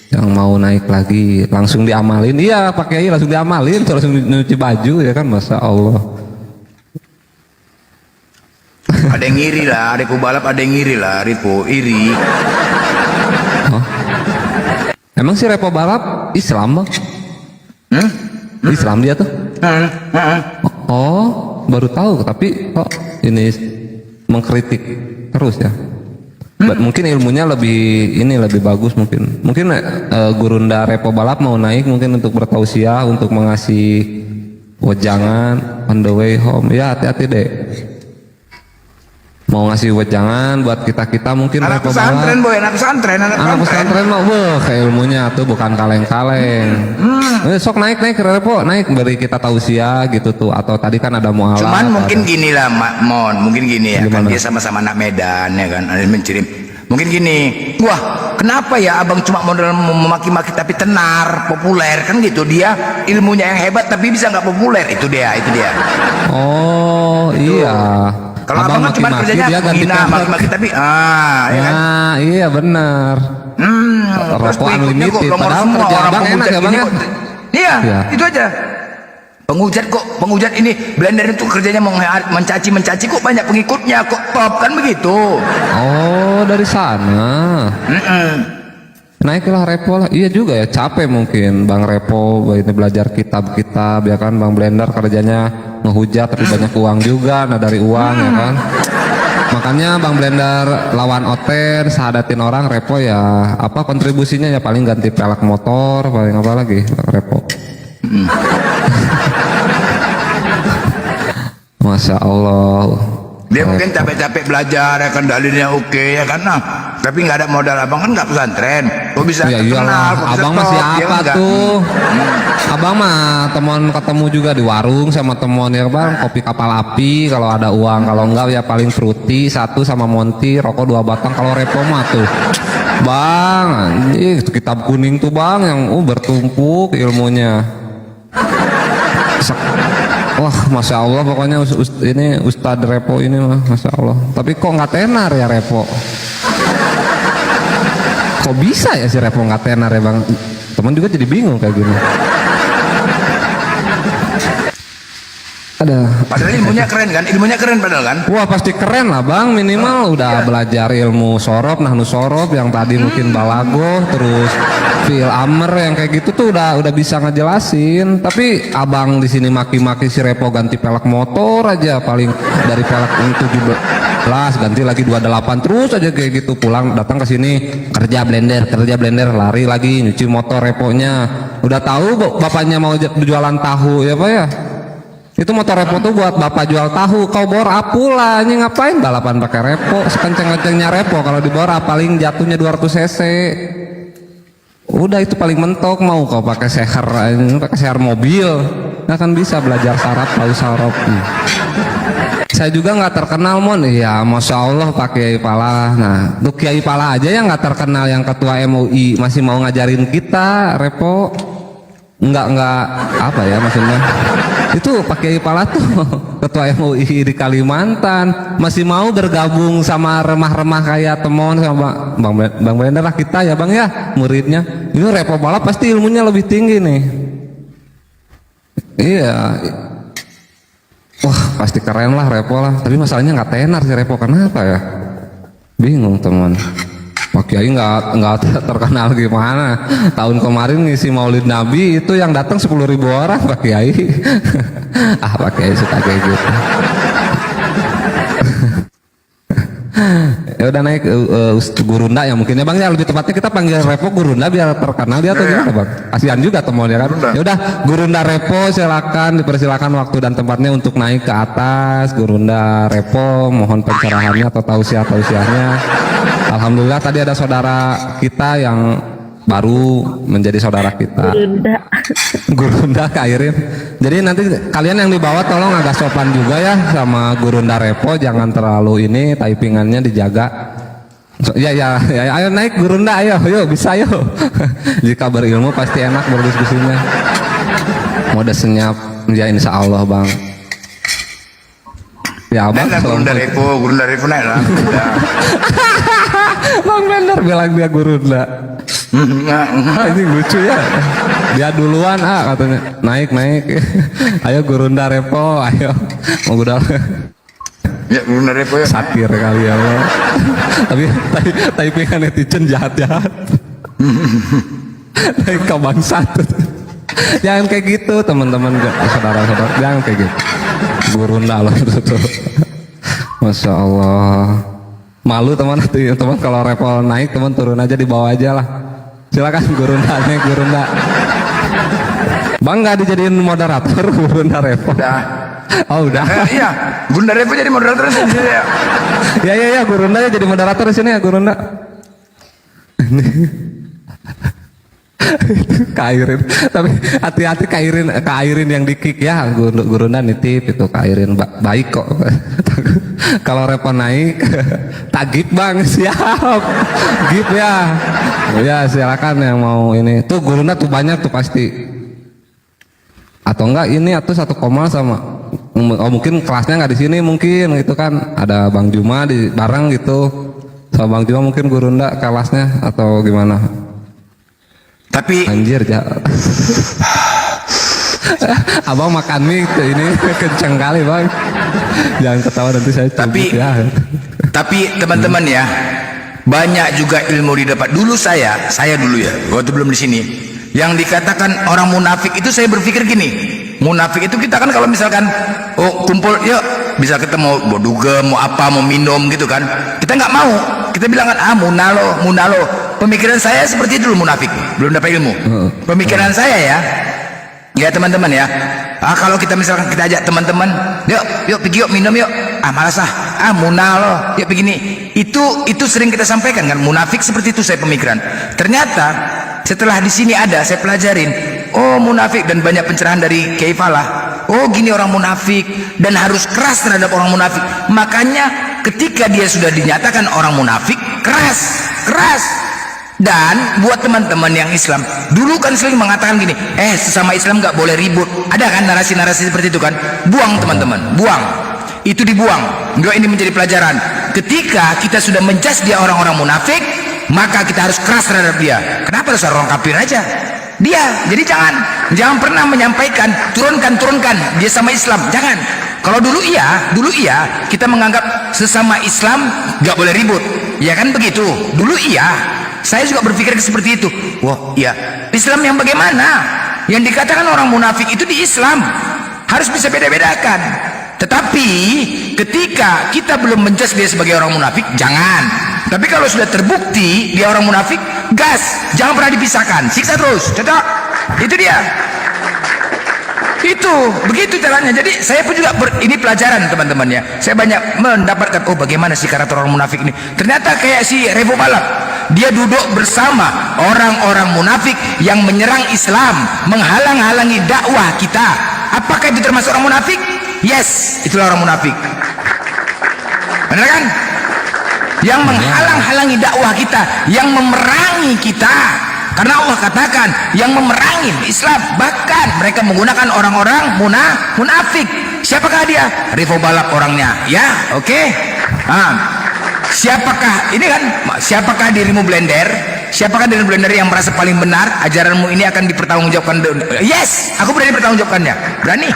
yang mau naik lagi langsung diamalin. Iya Pak Kiai langsung diamalin, langsung nyuci baju ya kan, masya Allah. Ada yang iri lah, Ripo balap ada yang iri lah, Ripo iri. Oh. Emang si Repo balap Islam Bang? Islam dia tuh? Oh, baru tahu. Tapi kok ini mengkritik terus ya? Mungkin ilmunya lebih bagus mungkin. Mungkin Gurunda Repo balap mau naik mungkin untuk bertausiah, untuk mengasih wejangan on the way home. Ya hati-hati deh. Mau ngasih wejangan buat kita mungkin anak pesantren boy, anak pesantren mah kayak ilmunya tuh bukan kaleng-kaleng. Sok naik Repo, naik beri kita tausiah gitu tuh, atau tadi kan ada mualaf. Cuman mungkin gini lah mungkin gini ya. Gimana? Kan dia sama-sama anak Medan ya kan, ada Mungkin gini, wah kenapa ya abang cuma modal memaki-maki tapi tenar, populer kan gitu. Dia ilmunya yang hebat tapi bisa nggak populer, itu dia. Oh iya. Kalau abang kan cuma kerjanya dia ganti menghina, pelek. maki-maki tapi ya kan? Nah, iya benar. Terus Rokok berikutnya kok unlimited, nomor padahal semua kerja orang abang enak penghujat ya bang ini ya? kok. Iya, Iya. itu aja. Penghujat ini Blender itu kerjanya mencaci kok banyak pengikutnya kok top kan begitu. Oh dari sana. Naiklah Repo lah. Iya juga ya, capek mungkin Bang Repo ini belajar kitab-kitab ya kan. Bang Blender kerjanya ngehujat tapi banyak uang juga. Nah dari uang ya kan. Makanya Bang Blender lawan Oten, sahadatin orang. Repo ya apa kontribusinya ya paling ganti pelek motor, paling apa lagi Bang Repo. Masya Allah. Dia mungkin capek-capek belajar ya kan, dalilnya oke ya kan, nah tapi nggak ada modal. Abang kan nggak pesantren, kok bisa Ya terkenal, iyalah, kok bisa abang top, masih ya apa enggak? tuh? Abang mah teman ketemu juga di warung sama teman ya bang, kopi kapal api kalau ada uang, kalau enggak ya paling fruity satu sama Monty, rokok 2 batang. Kalau Repo mah tuh bang, anjing kitab kuning tuh bang yang bertumpuk ilmunya. Wah, masya Allah pokoknya ini Ustadz Repo ini mah, masya Allah. Tapi kok nggak tenar ya Repo? Kok bisa ya si Repo nggak tenar ya bang? Teman juga jadi bingung kayak gini. Ada. Padahal ilmunya keren padahal kan. Wah pasti keren lah bang, minimal udah belajar ilmu sorop, nahnu sorop yang tadi mungkin balago, terus fil amer yang kayak gitu tuh udah bisa ngejelasin. Tapi abang di sini maki-maki si Repo ganti pelek motor aja, paling dari pelek 17 ganti lagi 28 terus aja kayak gitu. Pulang datang ke sini kerja blender, lari lagi nyuci motor Reponya. Udah tahu bapaknya mau jualan tahu ya pak ya. Itu motor Repo tuh buat bapak jual tahu. Kau bor apul lah, ini ngapain balapan pakai Repo? Sekenceng-kencengnya Repo kalau di bor paling jatuhnya 200 cc. Udah itu paling mentok. Mau kau pakai seher mobil, nggak akan bisa belajar sarap, tahu sarap. Saya juga nggak terkenal mon, ya masya Allah Pak Kiai Pala. Nah, untuk Kiai Pala aja yang nggak terkenal, yang ketua MUI masih mau ngajarin kita Repo. Enggak apa ya maksudnya, itu Pak Kiai Pala tuh ketua MUI di Kalimantan masih mau bergabung sama remah-remah kayak Temon sama Bang Blender lah kita ya bang ya muridnya. Ini Repo Pala pasti ilmunya lebih tinggi nih. Iya, wah pasti keren lah Repo lah. Tapi masalahnya nggak tenar si Repo, kenapa ya? Bingung teman. Pak Kiai nggak terkenal gimana. Tahun kemarin ngisi Maulid Nabi itu yang datang 10.000 orang Pak Kiai. Pak Kiai suka kayak gitu. Ya udah naik Gurunda ya mungkin ya bang ya, lebih tepatnya kita panggil Repo Gurunda biar terkenal dia tuh gimana bang? Kasihan juga temennya kan. Ya udah Gurunda Repo silakan, dipersilakan waktu dan tempatnya untuk naik ke atas. Gurunda Repo mohon pencerahannya atau tausiahnya. Alhamdulillah tadi ada saudara kita yang baru menjadi saudara kita. Gurunda Kairin. Jadi nanti kalian yang dibawa tolong agak sopan juga ya sama Gurunda Repo, jangan terlalu ini, typingannya dijaga. Ya, ayo naik Gurunda, ayo bisa yuk. Jika berilmu pasti enak berdiskusinya. Mode senyap, ya insya Allah bang. Ya abang. Gurunda Repo naik lah. Bang Blender bilang dia Gurunda. Ini lucu ya. Dia duluan katanya naik. Ayo Gurunda Repo, ayo. Mau udah. Ya Gurunda Repo ya. Satir kali ya bang. Tapi kan netizen jahat. Naik ke bangsat. Jangan kayak gitu teman-teman, saudara-saudara, jangan kayak gitu. Gurunda loh tuh. Masya Allah. Malu teman kalau Repo naik teman turun aja, di bawah aja lah. Silakan Gurunda naik Gurunda. Bang nggak dijadiin moderator Gurunda Repo? Udah. Oh udah. Iya, Gurunda Repo jadi moderator di sini ya. Ya Gurunda ya jadi moderator di sini ya Gurunda. Kairin. Tapi hati-hati kairin yang di-kick ya. Guruna nitip itu kairin baik kok. Kalau repon naik tak gip Bang, siap. Gip ya. Ya silakan yang mau ini. Tuh guruna tuh banyak tuh pasti. Atau enggak ini atau satu koma sama mungkin kelasnya nggak di sini mungkin gitu kan. Ada Bang Juma di bareng gitu. Sama Bang Juma mungkin gurunda kelasnya atau gimana? Tapi anjir ya. Abang makan mie ini kenceng kali Bang. Jangan ketawa nanti saya cubit ya. Tapi teman-teman ya, banyak juga ilmu didapat. Dulu saya dulu ya, waktu belum di sini, yang dikatakan orang munafik itu saya berpikir gini, munafik itu kita kan kalau misalkan kumpul yuk bisa kita mau dugem, mau apa, mau minum gitu kan, kita nggak mau, kita bilang kan munalo. Pemikiran saya seperti itu dulu, munafik belum dapat ilmu. Pemikiran saya ya teman-teman ya, kalau kita misalkan kita ajak teman-teman, yuk pergi yuk minum yuk, malas munalo, yuk begini, itu sering kita sampaikan kan, munafik seperti itu saya pemikiran. Ternyata setelah di sini ada, saya pelajarin, munafik, dan banyak pencerahan dari Kiai Falah. Gini orang munafik dan harus keras terhadap orang munafik. Makanya ketika dia sudah dinyatakan orang munafik, keras. Dan buat teman-teman yang Islam, dulu kan sering mengatakan gini, sesama Islam nggak boleh ribut. Ada kan narasi-narasi seperti itu kan? Buang teman-teman, buang. Itu dibuang. Enggak, ini menjadi pelajaran. Ketika kita sudah menjudge dia orang-orang munafik, maka kita harus keras terhadap dia. Kenapa harus orang kafir aja? Jadi jangan pernah menyampaikan turunkan dia sama Islam, jangan. Kalau dulu iya kita menganggap sesama Islam nggak boleh ribut, ya kan begitu. Dulu iya, saya juga berpikir seperti itu. Wah iya, Islam yang bagaimana? Yang dikatakan orang munafik itu di Islam harus bisa beda-bedakan. Tetapi ketika kita belum menjudge dia sebagai orang munafik, jangan. Tapi kalau sudah terbukti dia orang munafik, gas, jangan pernah dipisahkan, siksa terus, cocok. Itu dia. Itu begitu caranya. Jadi saya pun juga ini pelajaran teman-teman ya. Saya banyak mendapatkan bagaimana sih karakter orang munafik ini. Ternyata kayak si Revo Balap, dia duduk bersama orang-orang munafik yang menyerang Islam, menghalang-halangi dakwah kita. Apakah itu termasuk orang munafik? Yes, itulah orang munafik. Benar kan? Yang menghalang-halangi dakwah kita, yang memerangi kita. Karena Allah katakan yang memerangi Islam, bahkan mereka menggunakan orang-orang munafik. Siapakah dia? Revo Balap orangnya, ya, oke. Siapakah ini kan? Siapakah dirimu Blender? Siapakah dirimu Blender yang merasa paling benar? Ajaranmu ini akan dipertanggungjawabkan. Yes, aku berani bertanggungjawabkannya. Berani.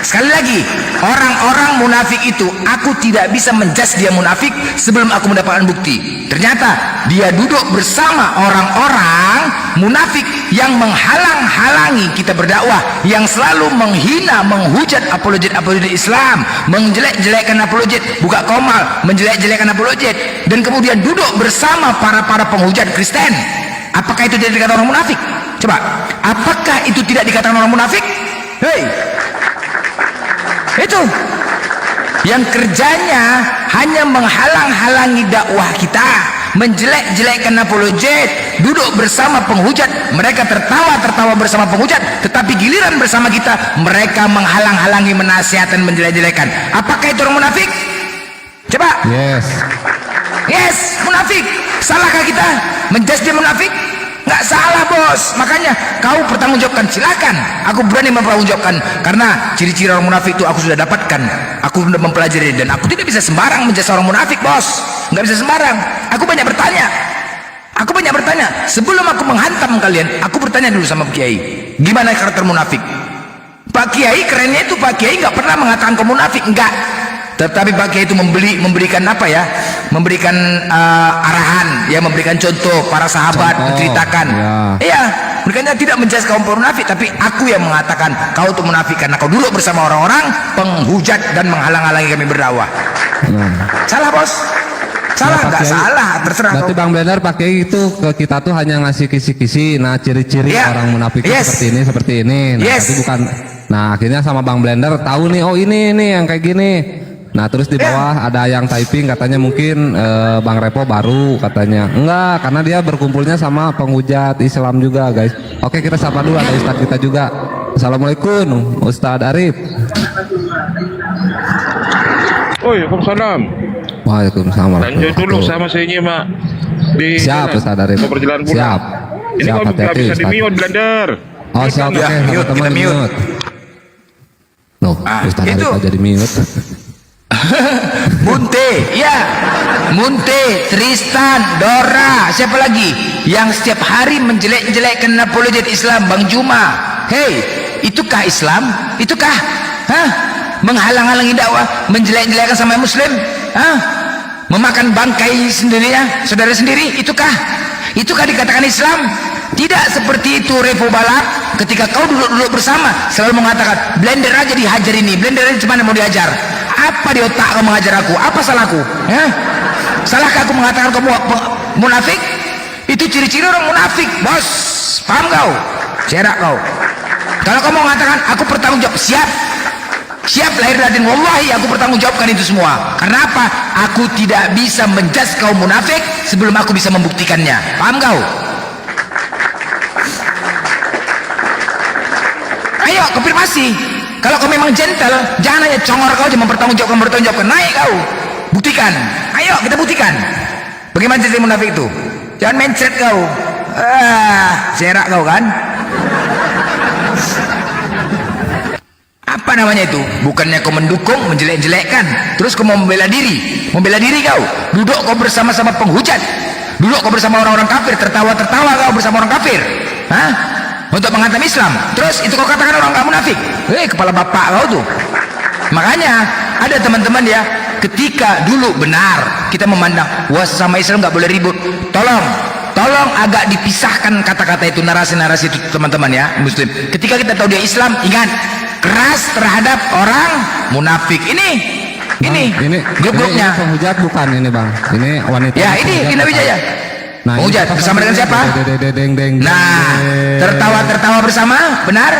Sekali lagi, orang-orang munafik itu aku tidak bisa menjudge dia munafik sebelum aku mendapatkan bukti. Ternyata dia duduk bersama orang-orang munafik yang menghalang-halangi kita berdakwah, yang selalu menghina, menghujat apologet Islam, menjelek-jelekkan apologet, buka komal, menjelek-jelekkan apologet, dan kemudian duduk bersama para penghujat Kristen. Apakah itu tidak dikatakan orang munafik? Coba, apakah itu tidak dikatakan orang munafik? Hei, itu yang kerjanya hanya menghalang-halangi dakwah kita, menjelek-jelekkan apologet, duduk bersama penghujat, mereka tertawa bersama penghujat, tetapi giliran bersama kita mereka menghalang-halangi, menasihatkan, menjelek-jelekan. Apakah itu orang munafik? Coba. Yes, munafik. Salahkah kita menjudge dia munafik? Nggak salah bos. Makanya kau pertanggungjawabkan, silakan. Aku berani mempertanggungjawabkan karena ciri-ciri orang munafik itu aku sudah dapatkan. Aku sudah mempelajari dan aku tidak bisa sembarang menjadi orang munafik bos. Nggak bisa sembarang. Aku banyak bertanya. Sebelum aku menghantam kalian, aku bertanya dulu sama Pak Kiai, gimana karakter munafik? Pak Kiai kerennya itu Pak Kiai nggak pernah mengatakan kau munafik, enggak. Tetapi Pak Kiai itu memberikan apa ya? Memberikan arahan, ya, memberikan contoh para sahabat, menceritakan. Iya, mereka tidak menjudge kaum munafik, tapi aku yang mengatakan kau itu munafik karena kau duduk bersama orang-orang penghujat dan menghalang-halangi kami berdakwah. Salah bos? Salah, nggak salah, terserah. Berarti Bang Blender pakai itu ke kita tuh hanya ngasih kisi-kisi. Nah, ciri-ciri orang munafik seperti ini. Nah, tapi bukan. Nah, akhirnya sama Bang Blender tahu nih, oh ini yang kayak gini. Nah terus di bawah ada yang typing katanya mungkin Bang Repo baru katanya. Enggak, karena dia berkumpulnya sama penghujat Islam juga guys. Oke, kita sapa dulu ada Ustadz kita juga. Assalamualaikum Ustadz Arif. Waalaikumsalam. Waalaikumsalam. Lanjut dulu sama saya nyimak di Siap Ustadz Arif. Mau perjalanan pulang. Siap. Ini Siap, kok nggak hati-hati, bisa di Ustadz. mute blender. Oh siap, oke, teman-teman mute. No, Ustadz Arif aja di mute. Munte, ya, Munte, Tristan, Dora, siapa lagi yang setiap hari menjelek-jelekkan apologet Islam, Bang Juma. Hei, itukah Islam? Itukah? Hah? Menghalang-halangi dakwah, menjelek-jelekkan sama Muslim? Hah? Memakan bangkai sendirinya, saudara sendiri? Itukah? Itukah dikatakan Islam? Tidak seperti itu Repo Balap. Ketika kau duduk-duduk bersama selalu mengatakan blender aja dihajar ini, blender aja cuma mau dihajar. Apa di otak kau mengajar aku? Apa salahku? Ya? Salahkah aku mengatakan kau munafik? Itu ciri-ciri orang munafik, bos. Paham kau? Cerak kau. Kalau kau mau mengatakan aku bertanggung jawab, siap. Siap lahir batin, wallahi aku bertanggung jawabkan itu semua. Karena apa? Aku tidak bisa menjudge kau munafik sebelum aku bisa membuktikannya. Paham kau? Ayo konfirmasi. Kalau kau memang gentle, jangan hanya congor kau aja mempertanggungjawabkan, naik kau, buktikan. Ayo kita buktikan. Bagaimana jadi munafik itu? Jangan mencret kau. Serak kau kan? Apa namanya itu? Bukannya kau mendukung, menjelek-jelekkan, terus kau mau membela diri kau. Duduk kau bersama-sama penghujat, duduk kau bersama orang-orang kafir, tertawa-tertawa kau bersama orang kafir. Hah? Untuk menghantam Islam, terus itu kau katakan orang kamu munafik. Kepala bapak kau tuh. Makanya ada teman-teman ya, ketika dulu benar kita memandang wah sama Islam nggak boleh ribut, tolong agak dipisahkan kata-kata itu, narasi-narasi itu teman-teman ya Muslim. Ketika kita tahu dia Islam, ingat keras terhadap orang munafik. Ini grup-grupnya penghujat bukan ini bang, ini wanita ya, ini Gina Wijaya. Nah, penghujat bersama dengan siapa? Nah, tertawa bersama, benar?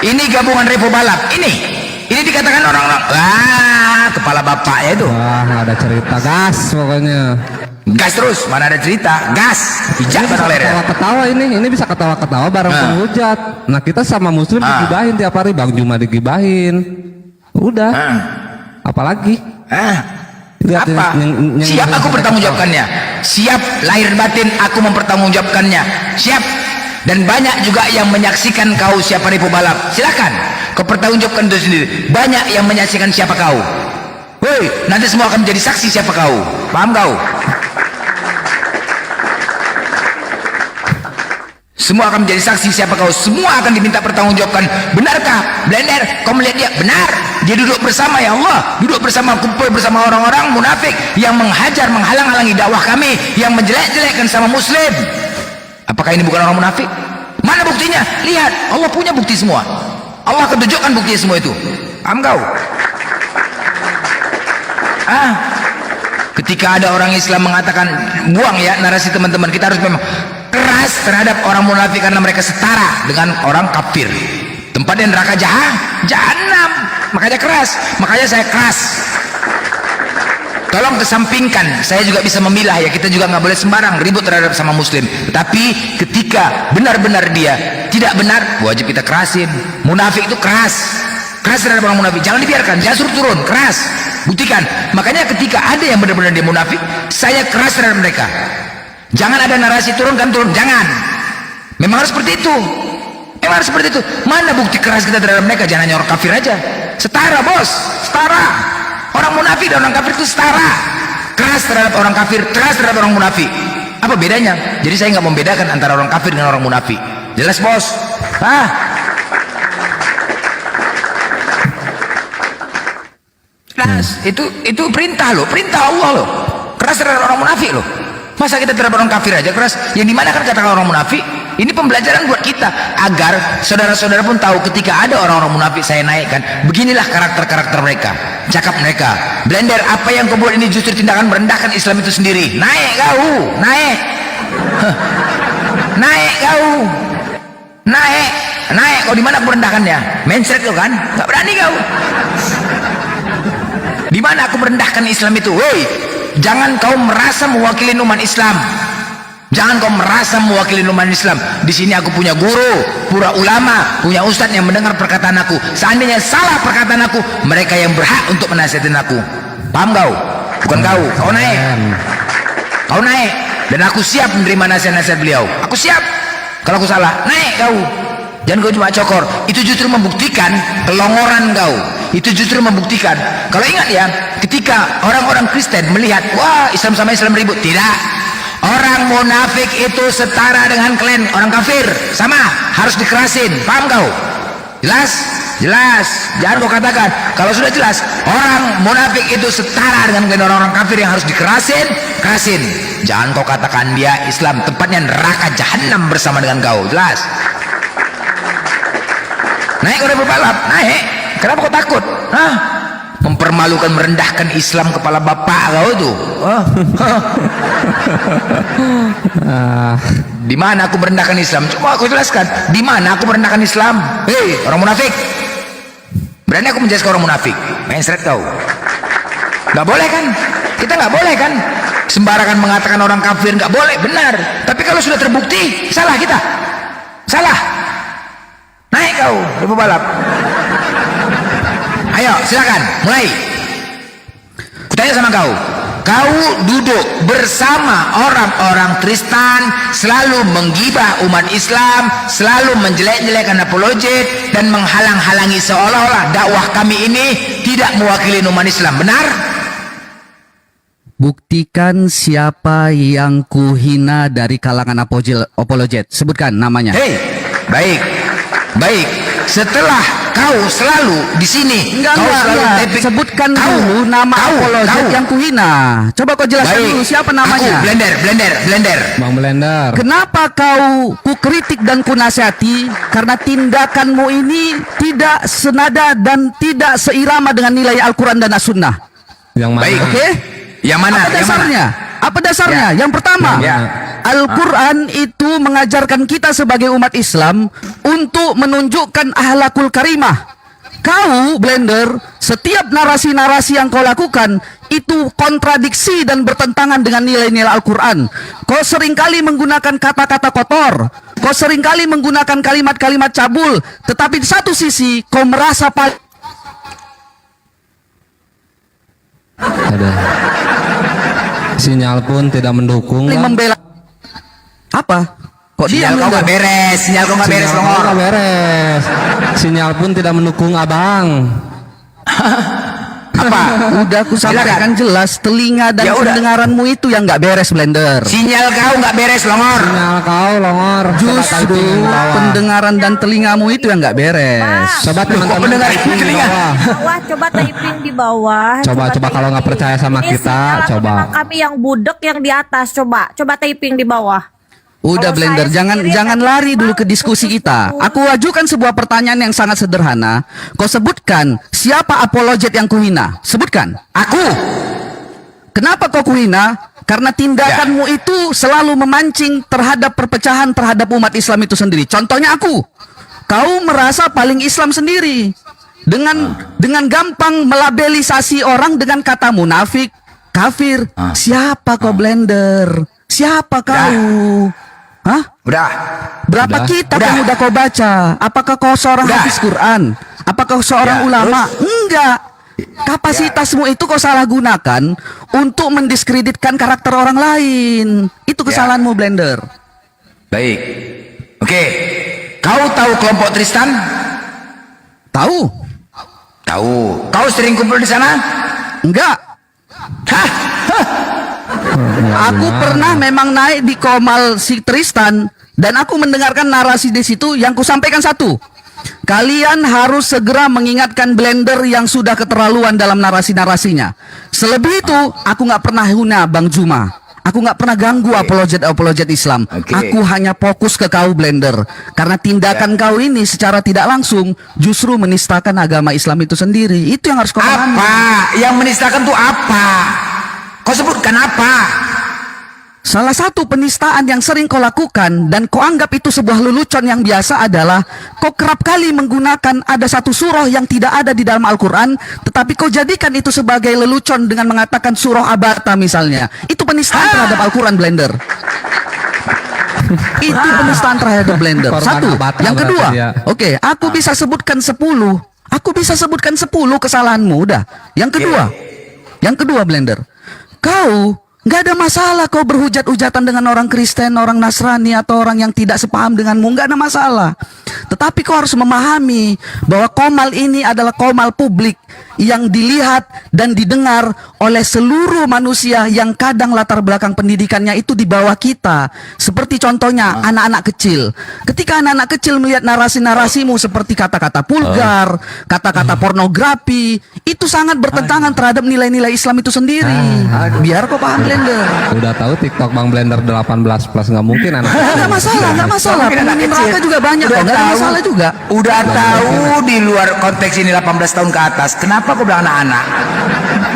Ini gabungan Repo Balap. Ini dikatakan orang-orang kepala bapaknya itu. Wah, nggak ada cerita, gas pokoknya. Gas terus, mana ada cerita? Gas, bijak batang leher. Ketawa ini bisa ketawa-ketawa bareng penghujat. Nah, kita sama Muslim digibahin tiap hari, Bang Juma digibahin. Udah. Apalagi? Apa? Siap aku bertanggungjawabkannya. Siap lahir batin aku mempertanggungjawabkannya. Siap. Dan banyak juga yang menyaksikan kau siapa Repo Balap. Silakan kau pertanggungjawabkan itu sendiri. Banyak yang menyaksikan siapa kau. Woi, nanti semua akan menjadi saksi siapa kau. Paham kau? Semua akan menjadi saksi siapa kau. Semua akan diminta pertanggungjawabkan. Benarkah blender kau melihat dia? Benar. Dia duduk bersama, ya Allah, duduk bersama, kumpul bersama orang-orang munafik yang menghajar, menghalang-halangi dakwah kami, yang menjelek-jelekkan sama Muslim. Apakah ini bukan orang munafik? Mana buktinya? Lihat, Allah punya bukti semua. Allah akan tunjukkan bukti semua itu. Paham kau? Ketika ada orang Islam mengatakan, buang ya narasi teman-teman, kita harus memang keras terhadap orang munafik karena mereka setara dengan orang kafir. Tempatnya neraka jahanam. Makanya keras, makanya saya keras. Tolong kesampingkan, saya juga bisa memilah ya, kita juga nggak boleh sembarang ribut terhadap sama Muslim. Tapi ketika benar-benar dia tidak benar, wajib kita kerasin. Munafik itu keras terhadap orang munafik, jangan dibiarkan, jangan suruh turun, keras, buktikan. Makanya ketika ada yang benar-benar dia munafik, saya keras terhadap mereka. Jangan ada narasi turun, jangan. Memang harus seperti itu. Mana bukti keras kita terhadap mereka? Jangan hanya orang kafir aja. Setara bos, setara. Orang munafik dan orang kafir itu setara. Keras terhadap orang kafir, keras terhadap orang munafik. Apa bedanya? Jadi saya nggak membedakan antara orang kafir dengan orang munafik. Jelas bos? Keras. Itu perintah loh, perintah Allah loh. Keras terhadap orang munafik loh. Masa kita terhadap orang kafir aja keras? Yang dimana kan katakan orang munafik? Ini pembelajaran buat kita agar saudara-saudara pun tahu ketika ada orang-orang munafik saya naikkan, beginilah karakter-karakter mereka, cakap mereka. Blender, apa yang kau buat ini justru tindakan merendahkan Islam itu sendiri. Naik kau, naik kau, naik. naik. Kau di mana aku merendahkannya? Mindset kau kan? Gak berani kau. Di mana aku merendahkan Islam itu? Woi, jangan kau merasa mewakili umat Islam. Jangan kau merasa mewakili umat Islam. Di sini aku punya guru, pura ulama, punya ustadz yang mendengar perkataan aku. Seandainya salah perkataan aku, mereka yang berhak untuk menasihatin aku. Paham kau? Bukan kau. Kau naik. Kau naik. Dan aku siap menerima nasihat-nasihat beliau. Aku siap. Kalau aku salah, naik kau. Jangan kau cuma cokor. Itu justru membuktikan kelongoran kau. Itu justru membuktikan. Kalau ingat ya, ketika orang-orang Kristen melihat, wah Islam sama Islam ribut. Tidak. Orang munafik itu setara dengan kalian orang kafir, sama, harus dikerasin. Paham kau? Jelas? Jelas. Jangan kau katakan kalau sudah jelas orang munafik itu setara dengan kalian orang-orang kafir yang harus dikerasin, kerasin. Jangan kau katakan dia Islam, tempatnya neraka jahanam bersama dengan kau. Jelas? Naik udah berbalap, naik. Kenapa kau takut? Hah? Mempermalukan, merendahkan Islam kepala bapak kau tuh. Di mana aku merendahkan Islam? Coba aku jelaskan. Di mana aku merendahkan Islam? Hei, orang munafik. Berani aku menjelaskan orang munafik? Main seret kau. Gak boleh kan? Kita gak boleh kan? Sembarangan mengatakan orang kafir gak boleh, benar. Tapi kalau sudah terbukti, salah kita. Salah. Naik kau, ibu balap. Ayo, silakan, mulai. Kutanya sama kau. Kau duduk bersama orang-orang Kristen, selalu menggibah umat Islam, selalu menjelek-jelekan apologet, dan menghalang-halangi seolah-olah dakwah kami ini tidak mewakili umat Islam. Benar? Buktikan siapa yang kuhina dari kalangan apologet. Sebutkan namanya. Hei, baik. Baik. Setelah kau selalu di sini, sebutkan dulu nama apologet yang kuhina. Coba kau jelaskan dulu siapa namanya. Aku, Blender. Bang Blender. Kenapa kau ku kritik dan ku nasihati? Karena tindakanmu ini tidak senada dan tidak seirama dengan nilai Al-Quran dan As-Sunnah. Yang mana? Baik. Oke? Yang mana? Apa dasarnya? Apa dasarnya? Ya. Yang pertama, Al-Quran itu mengajarkan kita sebagai umat Islam untuk menunjukkan ahlakul karimah. Kau, Blender, setiap narasi-narasi yang kau lakukan itu kontradiksi dan bertentangan dengan nilai-nilai Al-Quran. Kau seringkali menggunakan kata-kata kotor. Kau seringkali menggunakan kalimat-kalimat cabul. Tetapi di satu sisi, kau merasa Ada. Sinyal pun tidak mendukung. Membela apa? Kok sinyal kau nggak beres? Sinyal kau nggak beres, Longor. Nggak beres. Sinyal pun tidak mendukung abang. Apa? Udah aku sampaikan jelas, telinga dan pendengaranmu itu yang nggak beres, Blender. Sinyal kau nggak beres, Longor. Sinyal kau, Longor. Justru pendengaran dan telingamu itu yang nggak beres. Coba teman-teman bawah, coba typing di bawah. Coba kalau nggak percaya sama kita, coba. Kami yang budek yang di atas, coba typing di bawah. Udah Blender, jangan lari dulu ke diskusi kita. Aku ajukan sebuah pertanyaan yang sangat sederhana. Kau sebutkan siapa apologet yang kuhina? Sebutkan. Aku. Kenapa kau kuhina? Karena tindakanmu itu selalu memancing terhadap perpecahan terhadap umat Islam itu sendiri. Contohnya aku. Kau merasa paling Islam sendiri. Dengan gampang melabelisasi orang dengan kata munafik, kafir. Siapa kau, Blender? Siapa kau? Hah? Udah. Berapa kitab yang udah kau baca? Apakah kau seorang hafiz Quran? Apakah kau seorang ulama? Enggak. Kapasitasmu itu kau salah gunakan untuk mendiskreditkan karakter orang lain. Itu kesalahanmu, Blender. Baik. Oke. Kau tahu kelompok Tristan? Tahu. Tahu. Kau sering kumpul di sana? Enggak. Hah? Aku pernah memang naik di Komal si Tristan dan aku mendengarkan narasi di situ yang kusampaikan satu. Kalian harus segera mengingatkan Blender yang sudah keterlaluan dalam narasi-narasinya. Selebih itu, aku nggak pernah hina Bang Juma. Aku nggak pernah ganggu apologet Islam. Aku hanya fokus ke kau, Blender. Karena tindakan kau ini secara tidak langsung justru menistakan agama Islam itu sendiri. Itu yang harus kau pahami. Apa? Yang menistakan itu apa? Kau sebutkan apa? Salah satu penistaan yang sering kau lakukan dan kau anggap itu sebuah lelucon yang biasa adalah kau kerap kali menggunakan ada satu surah yang tidak ada di dalam Al-Quran, tetapi kau jadikan itu sebagai lelucon dengan mengatakan surah Abarta misalnya. Itu penistaan terhadap Al-Quran, Blender. Itu penistaan terhadap Blender. Satu. Yang kedua, oke, aku bisa sebutkan 10. Aku bisa sebutkan 10 kesalahanmu, udah. Yang kedua Blender, kau nggak ada masalah kau berhujat-hujatan dengan orang Kristen, orang Nasrani, atau orang yang tidak sepaham denganmu, nggak ada masalah. Tetapi kau harus memahami bahwa komal ini adalah komal publik yang dilihat dan didengar oleh seluruh manusia yang kadang latar belakang pendidikannya itu di bawah kita. Seperti contohnya anak-anak kecil. Ketika anak-anak kecil melihat narasi-narasimu seperti kata-kata vulgar, kata-kata pornografi, itu sangat bertentangan terhadap nilai-nilai Islam itu sendiri. Biar kau paham, Blender. Udah tahu TikTok Bang Blender 18 plus, nggak mungkin anak. Nggak masalah. Penghuni neraka juga banyak kok, nggak ada masalah juga. Udah tahu di luar konteks ini 18 tahun ke atas. Kenapa kau bilang anak-anak?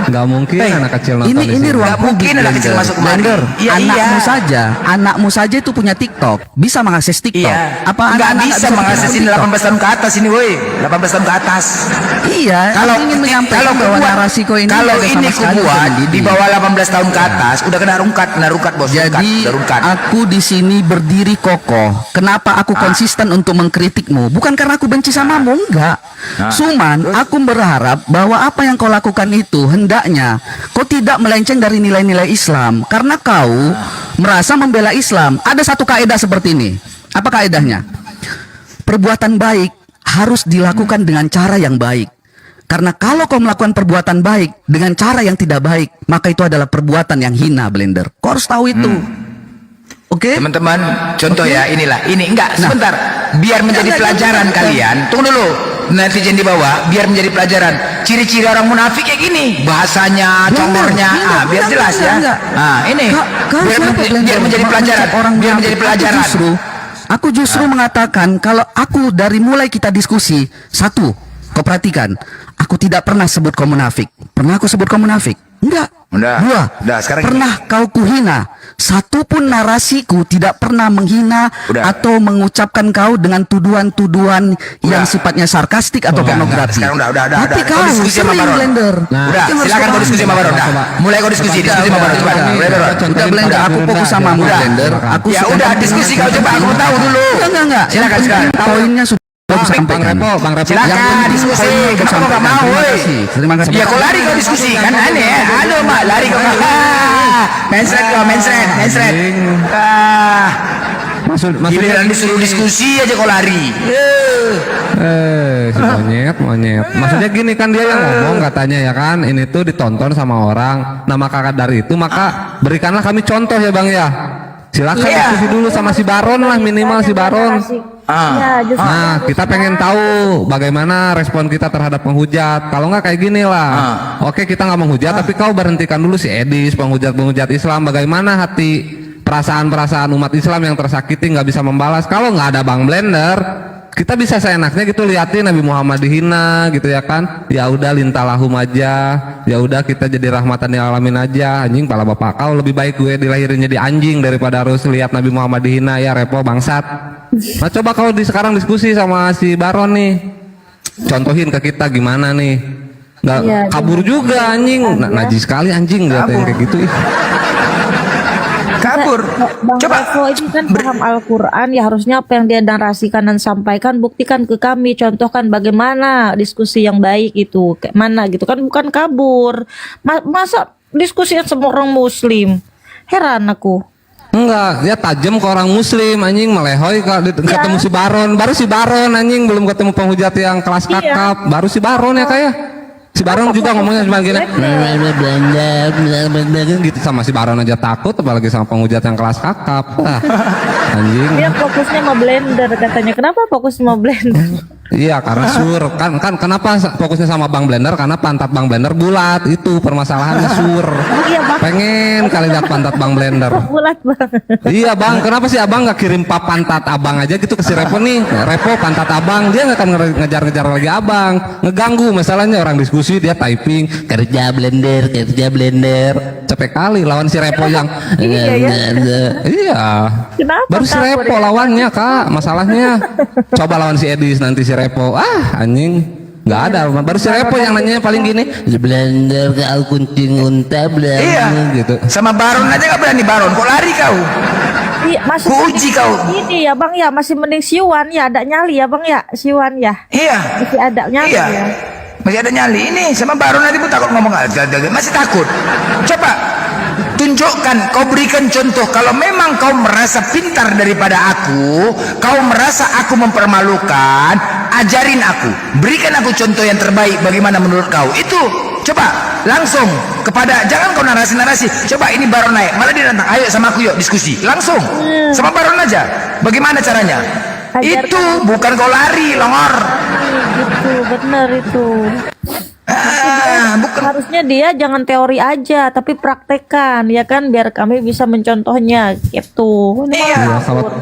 Nggak mungkin anak kecil nonton di Ini sini. ruang publik, anak kecil masuk kemari. Blender. Iya, Anakmu saja itu punya TikTok, bisa mengakses TikTok. Iya. Apa nggak anak-anak bisa mengakses ini 18 tahun ke atas ini, woi. 18 tahun ke atas. Iya. Kalau ingin menyampaikan bahwa narasi kau ini kalau ada ini sama sekali kubuat mendidik. di bawah 18 tahun ke atas, udah kena rungkat bos. Jadi rungkat. aku di sini berdiri kokoh. Kenapa aku konsisten untuk mengkritikmu? Bukan karena aku benci samamu, enggak. Cuman aku berharap bahwa apa yang kau lakukan itu hendaknya kau tidak melenceng dari nilai-nilai Islam. Karena kau merasa membela Islam. Ada satu kaidah seperti ini. Apa kaidahnya? Perbuatan baik harus dilakukan dengan cara yang baik. Karena kalau kau melakukan perbuatan baik dengan cara yang tidak baik, maka itu adalah perbuatan yang hina, Blender. Kau harus tahu itu. Oke? Teman-teman, contoh ya, inilah. Ini enggak, sebentar. Biar menjadi pelajaran kalian. Tunggu dulu. Netizen di bawah, biar menjadi pelajaran. Ciri-ciri orang munafik kayak gini. Bahasanya, congornya. Biar jelas ya. Ini. Biar menjadi pelajaran. Biar menjadi pelajaran. Aku justru mengatakan kalau aku dari mulai kita diskusi, satu, kau perhatikan, aku tidak pernah sebut kau munafik. Pernah aku sebut kau munafik? Enggak. Dua, sekarang pernah kau kuhina. Satu pun narasiku tidak pernah menghina atau mengucapkan kau dengan tuduhan-tuduhan yang sifatnya sarkastik atau pornografi. Sekarang udah. Tapi kau diskusi sama sering, Baron. Blender. Udah, silakan kau diskusi sama Baron. Mulai kau diskusi sama Baron. Coba. Udah, Blender, aku fokus sama Blender. Aku ya udah diskusi kau coba, aku tahu dulu. Enggak. Silakan. Poinnya sudah aku sampaikan. Bang Repo. Silakan diskusi. Kenapa kau nggak mau, woi? Terima kasih. Ya kau lari kau diskusi kan aneh. Halo mak, lari kau. Mensret. Giliran disuruh diskusi aja kau lari. Si monyet. Maksudnya gini kan, dia yang ngomong katanya ya kan, ini tuh ditonton sama orang. Nah maka dari itu maka berikanlah kami contoh ya Bang ya. Silakan diskusi dulu sama si Baron lah, minimal si Baron. Nah kita pengen tahu bagaimana respon kita terhadap penghujat. Kalau nggak kayak gini lah. Oke, kita nggak menghujat, tapi kau berhentikan dulu si Edis, penghujat Islam. Bagaimana hati perasaan umat Islam yang tersakiti nggak bisa membalas. Kalau nggak ada Bang Blender, kita bisa seenaknya gitu liatin Nabi Muhammad dihina gitu ya kan. Ya udah lintalahum aja. Ya udah kita jadi rahmatan lil alamin aja. Anjing, pala bapak kau lebih baik gue dilahirin jadi anjing daripada harus lihat Nabi Muhammad dihina ya Repo bangsat. Nah coba kau sekarang diskusi sama si Baron nih. Contohin ke kita gimana nih. Nggak kabur juga anjing. Najis sekali anjing lihat yang kayak gitu. Kabur. Bang Revo ini kan paham Al-Quran, ya harusnya apa yang dia narasikan dan sampaikan buktikan ke kami, contohkan bagaimana diskusi yang baik itu, kayak mana gitu kan, bukan kabur. Masa diskusi sama orang Muslim? Heran aku. Enggak, dia tajam ke orang Muslim anjing, melehoi ketemu si Baron, baru si Baron anjing, belum ketemu penghujat yang kelas kakap, baru si Baron ya kayak. Si Baron juga ngomongnya cuma gini, gitu sama si Baron aja takut, apalagi sama penghujat yang kelas kakap. Anjing. Dia fokusnya mau Blender katanya. Kenapa fokus mau Blender? Iya, karena sur kan kenapa fokusnya sama Bang Blender, karena pantat Bang Blender bulat, itu permasalahannya sur. Iya, Bang. Pengen kali lihat pantat Bang Blender. Bulat, Bang. Iya Bang, kenapa sih Abang nggak kirim pantat Abang aja gitu ke si Repo nih? Repo pantat Abang, dia nggak akan ngejar-ngejar lagi Abang, ngeganggu masalahnya orang diskusi, dia typing kerja Blender, capek kali lawan si Repo yang iya. Kenapa Baru si kabur Repo ya? lawannya Kak, masalahnya. Coba lawan si Edis nanti si Repo, anjing. Nggak ada, baru si Repo yang nanya paling gini, Blender ke kunting unta Blender gitu. Sama Baron aja nggak berani Baron, kok lari kau? Iya, masih Uji kau. ini ya Bang ya, masih mending siwan ya, ada nyali ya Bang ya, siwan ya. Iya. Masih ada nyali Iya. ya. Masih ada nyali. Ini sama Baron nanti pun takut ngomong aja, masih takut. Coba tunjukkan, kau berikan contoh. Kalau memang kau merasa pintar daripada aku, kau merasa aku mempermalukan, ajarin aku, berikan aku contoh yang terbaik bagaimana menurut kau. Itu coba langsung kepada, jangan kau narasi-narasi. Coba ini Baron naik, malah dia datang, ayo sama aku yuk diskusi. Langsung sama Baron aja. Bagaimana caranya? Ajarkan. Itu bukan kau lari longor. Gitu, bener itu. Harusnya dia jangan teori aja, tapi praktekkan ya kan, biar kami bisa mencontohnya gitu. Ini Iya,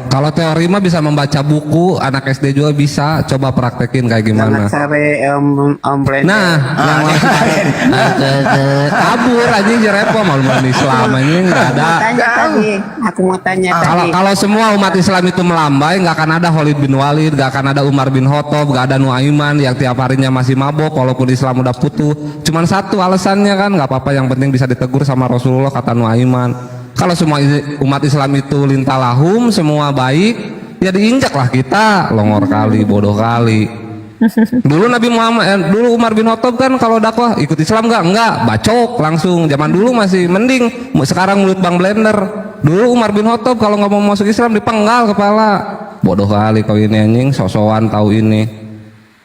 kalau teori mah bisa membaca buku, anak SD juga bisa. Coba praktekin kayak gimana. Sore Om Blender. Nah, yang kabur aja si Repo malu-malu Islam aja nggak ada. Aku mau tanya Kalau semua umat Islam itu melambai, nggak akan ada Khalid bin Walid, nggak akan ada Umar bin Khattab, nggak ada Nuaiman yang tiap harinya masih mabok walaupun Islam udah putus. Cuman satu alasannya kan, nggak apa-apa, yang penting bisa ditegur sama Rasulullah, kata Nuaiman. Kalau semua umat Islam itu lintalahum, semua baik, ya diinjak lah kita, longor kali, bodoh kali. Dulu Nabi Muhammad, dulu Umar bin Khattab kan kalau dakwah ikut Islam enggak, bacok langsung. Zaman dulu masih mending, sekarang mulut Bang Blender. Dulu Umar bin Khattab kalau nggak mau masuk Islam dipenggal kepala. Bodoh kali kau ini anjing, sosokan tahu ini.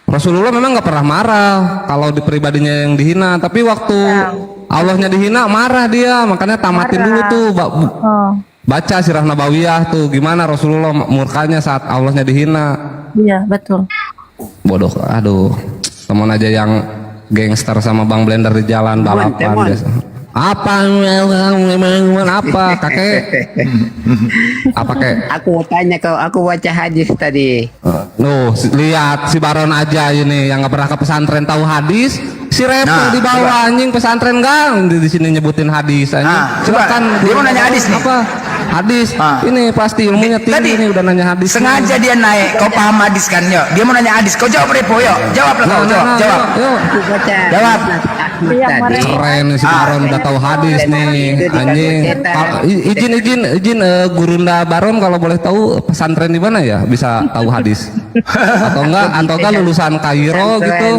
Rasulullah memang nggak pernah marah kalau di pribadinya yang dihina, tapi waktu Allahnya dihina marah dia, makanya tamatin dulu tuh baca Sirah Nabawiyah tuh gimana Rasulullah murkanya saat Allahnya dihina. Iya betul. Bodoh, aduh, teman aja yang gangster sama Bang Blender di jalan balapan biasa. Apa kakek? Apa kek? Aku mau tanya kau, aku baca hadis tadi. Nuh, lihat si Baron aja ini yang nggak pernah ke pesantren tahu hadis. Si Repo di bawah anjing pesantren gang di sini nyebutin hadis anjing. Silakan. Dia mau nanya hadis nih. Apa? Hadis. Ini pasti ilmunya tinggi ini udah nanya hadis. Sengaja dia naik, kau paham hadis kan? Yuk, dia mau nanya hadis. Kau jawab Repo, yuk. Jawab lah kau, jawab. Jawab. Keren si Baron udah tahu hadis nih anjing. Izin Gurunda Baron kalau boleh tahu pesantren di mana ya bisa tahu hadis? Atau enggak lulusan Kairo gitu?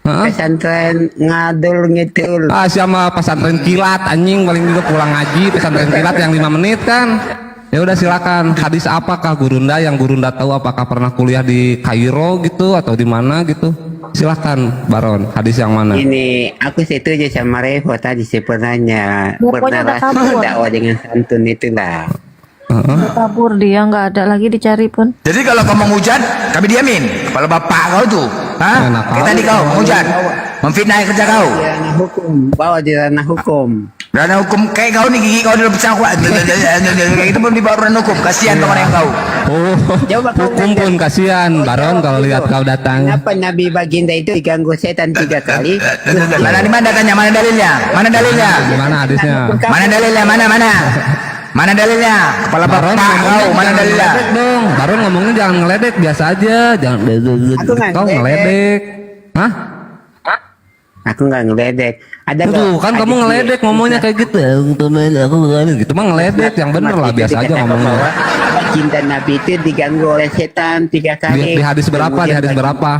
Pesantren ngadul ngidul. Siapa pesantren kilat anjing, paling juga pulang ngaji pesantren kilat yang 5 menit kan. Ya udah silakan. Hadis apakah Gurunda yang Gurunda tahu, apakah pernah kuliah di Kairo gitu atau di mana gitu? Silahkan Baron, hadis yang mana? Ini aku setuju sama Revo tadi sebenarnya, Pokoknya udah kabur. dakwah dengan santun itulah. Udah kabur dia, nggak ada lagi dicari pun. Jadi kalau kau mau hujan, kami diamin. Kepala bapak kau tuh, kayak tadi kau hujan, memfitnah kerja kau. Di ranah hukum, bawa di ranah hukum. Ranah hukum kayak kau nih, gigi kau udah pecah kuat. Kayak itu belum dibawa ranah hukum. Kasihan teman yang kau. Hukum pun kasihan Baron kalau lihat kau datang. Kenapa Nabi Baginda itu diganggu setan 3 kali? Mana di mana datanya? Mana dalilnya? Mana dalilnya? Gimana hadisnya? Mana dalilnya? Mana dalilnya? Kepala bapak kau, mana dalilnya? Dong, Baron ngomongnya jangan ngeledek, biasa aja, jangan kau ngeledek. Hah? Aku nggak ngeledek. Ada tuh kan kamu ngeledek ngomongnya kayak gitu. Temen aku gitu mah ngeledek, yang bener lah, biasa aja ngomongnya. Cinta Nabi itu diganggu oleh setan 3 kali. Di hadis berapa? Di hadis berapa?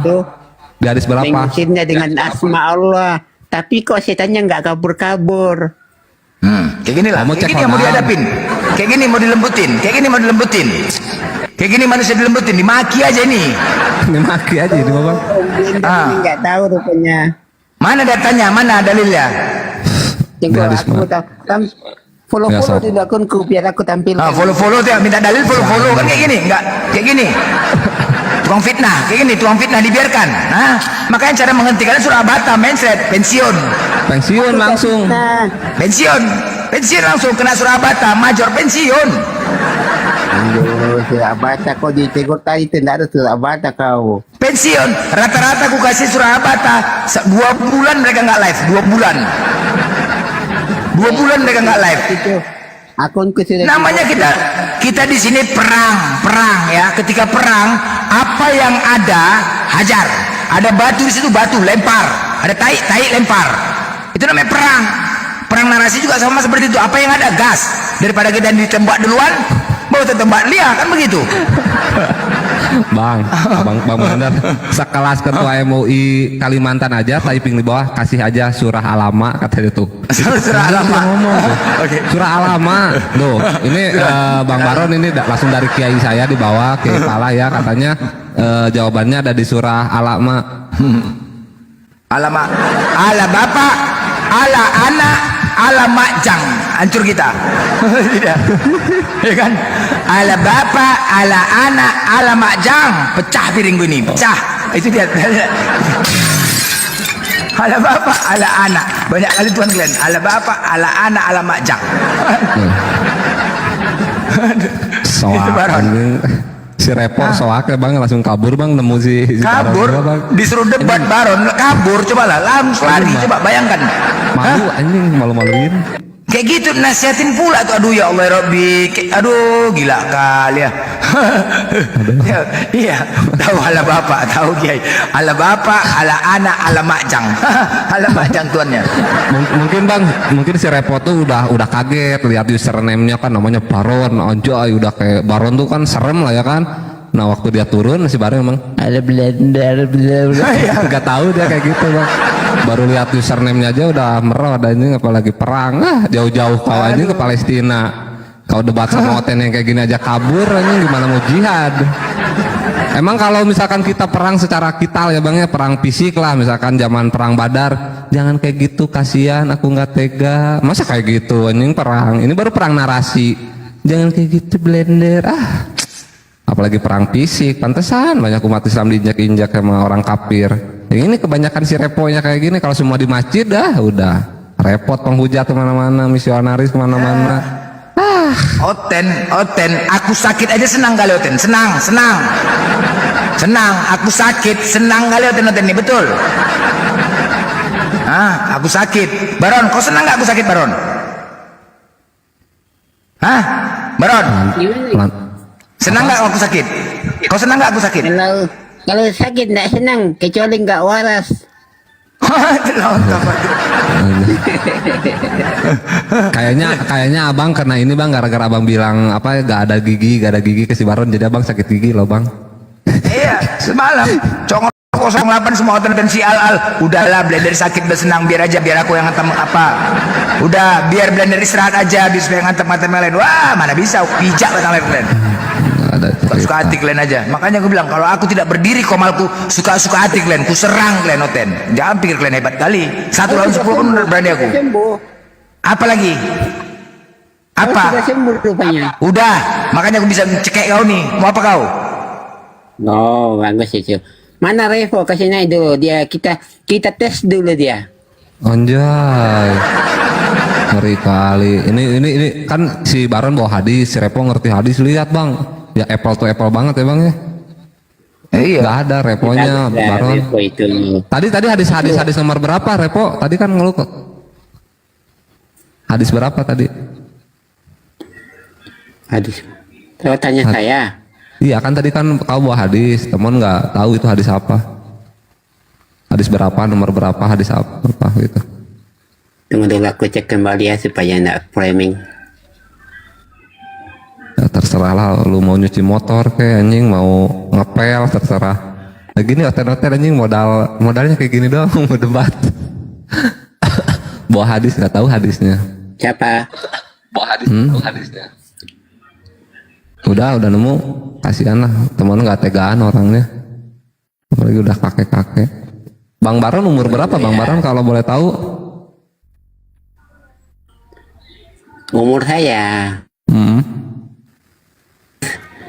Di hadis berapa? Mengusirnya dengan asma Allah. Tapi kok setannya nggak kabur-kabur. Kayak gini lah. Kayak gini yang mau dihadapin. Kayak gini mau dilembutin. Kayak gini manusia dilembutin. Dimaki aja ini. Dimaki aja ini bapak. Ini nggak tahu rupanya. Mana datanya? Mana dalilnya? Aku follow di akunku biar aku tampil. Follow tuh minta dalil follow kan kayak gini, enggak kayak gini. tukang fitnah kayak gini, tukang fitnah dibiarkan. Nah, makanya cara menghentikannya surah Bata, mencret, pensiun langsung, pensiun langsung, kena surah Bata, major pensiun. Aduh, surah Bata kau ditegur tadi tidak ada surah Bata kau. Pensiun, rata-rata aku kasih surah Bata 2 bulan mereka nggak live, 2 bulan mereka nggak live. Itu akunku sudah. Namanya kita di sini perang ya. Ketika perang, apa yang ada hajar. Ada batu di situ, batu lempar. Ada tai lempar. Itu namanya perang. Perang narasi juga sama seperti itu. Apa yang ada gas. Daripada kita ditembak duluan, baru tembak dia, kan begitu. Bang Bandar, sekelas ketua MUI Kalimantan aja typing di bawah kasih aja surah Alama katanya tuh. Surah Alama. Surah Alama. Loh, ini Bang Baron ini langsung dari kiai saya di bawah, Kiai Pala ya, katanya jawabannya ada di surah Alama. Alama. Ala bapak, ala anak, ala makjang. Hancur kita. Tidak. Ya kan? Ala bapak, ala anak, ala makjang. Pecah piring gue ini, pecah. Itu dia. Ala bapak, ala anak. Banyak kali Tuhan kalian. Ala bapak, ala anak, ala makjang. Soal si Repo soak ya Bang, langsung kabur Bang, nemu si kabur, disuruh debat Baron, kabur, cobalah, langsung lari, coba bayangkan. Malu anjing, malu-maluin. Kayak gitu nasihatin pula tuh, aduh ya Allah ya Rabbi, aduh gila kali ya. Iya, tahu ala bapak, tahu kiai, ala bapak, ala anak, ala makjang, ala makjang tuannya. Mungkin si Repo tuh udah kaget lihat username-nya kan namanya Baron, anjay udah kayak Baron tuh kan serem lah ya kan. Nah waktu dia turun si Baron emang ada blender, nggak tahu dia kayak gitu Bang. Baru lihat username-nya aja udah merot anjing, apalagi perang, jauh-jauh kau anjing ke Palestina. Kau debat sama Oten yang kayak gini aja kabur anjing, gimana mau jihad. Emang kalau misalkan kita perang secara kital ya Bang ya, perang fisik lah, misalkan zaman perang Badar, jangan kayak gitu, kasihan, aku nggak tega. Masa kayak gitu anjing perang, ini baru perang narasi. Jangan kayak gitu blender, apalagi perang fisik, pantesan banyak umat Islam diinjak-injak sama orang kafir. Yang ini kebanyakan si Reponya kayak gini, kalau semua di masjid udah repot, penghujat kemana-mana, misionaris kemana-mana. Oten, aku sakit aja senang kali Oten, senang, aku sakit, senang kali Oten ini, betul. Aku sakit, Baron, kau senang nggak aku sakit Baron? Baron? Senang nggak aku sakit? Kau senang nggak aku sakit? Kalau sakit nggak senang, kecuali nggak waras. Kayaknya abang kena ini Bang, gara-gara abang bilang apa gak ada gigi ke si Baron, jadi abang sakit gigi loh Bang. Iya, semalam congol 08 semua Oten dan si Al. Udahlah blender sakit bersenang, biar aku yang ngantem apa. Udah biar blender istirahat aja, biar ngantem yang lain. Wah mana bisa pijak batang lain. Suka hati kalian aja. Makanya gue bilang kalau aku tidak berdiri komalku suka hati kalian, ku serang kalian Oten. Jangan pikir kalian hebat kali. 1 lawan 10 pun berani aku. Apa lagi? Apa? Sudah sembuh rupanya. Udah, makanya aku bisa cekek kau nih. Mau apa kau? Oh, bagus itu. Mana Revo, kasih naik dulu dia, kita tes dulu dia. Anjay. Ngeri kali. Ini kan si Baron bawa hadis, si Repo ngerti hadis, lihat Bang. Ya apple to apple banget ya Bang ya. Iya. Gak ada Reponya Baron. Repo itu. Tadi hadis nomor berapa Repo? Tadi kan ngeluh kok. Hadis berapa tadi? Hadis. Coba tanya saya. Iya kan tadi kan kau bawa hadis, temen nggak tahu itu hadis apa. Hadis berapa, nomor berapa, hadis apa gitu. Tunggu dulu aku cek kembali ya supaya nggak framing. Ya terserah lah, lu mau nyuci motor kayak anjing, mau ngepel terserah. Nah gini hotel anjing modalnya kayak gini doang mau debat. Bawa hadis nggak tahu hadisnya. Siapa? Bawa hadis tahu hadisnya. Udah nemu, kasihan lah, temen nggak tegaan orangnya. Apalagi udah kakek. Bang Baron umur berapa Bang Baron kalau boleh tahu? Umur saya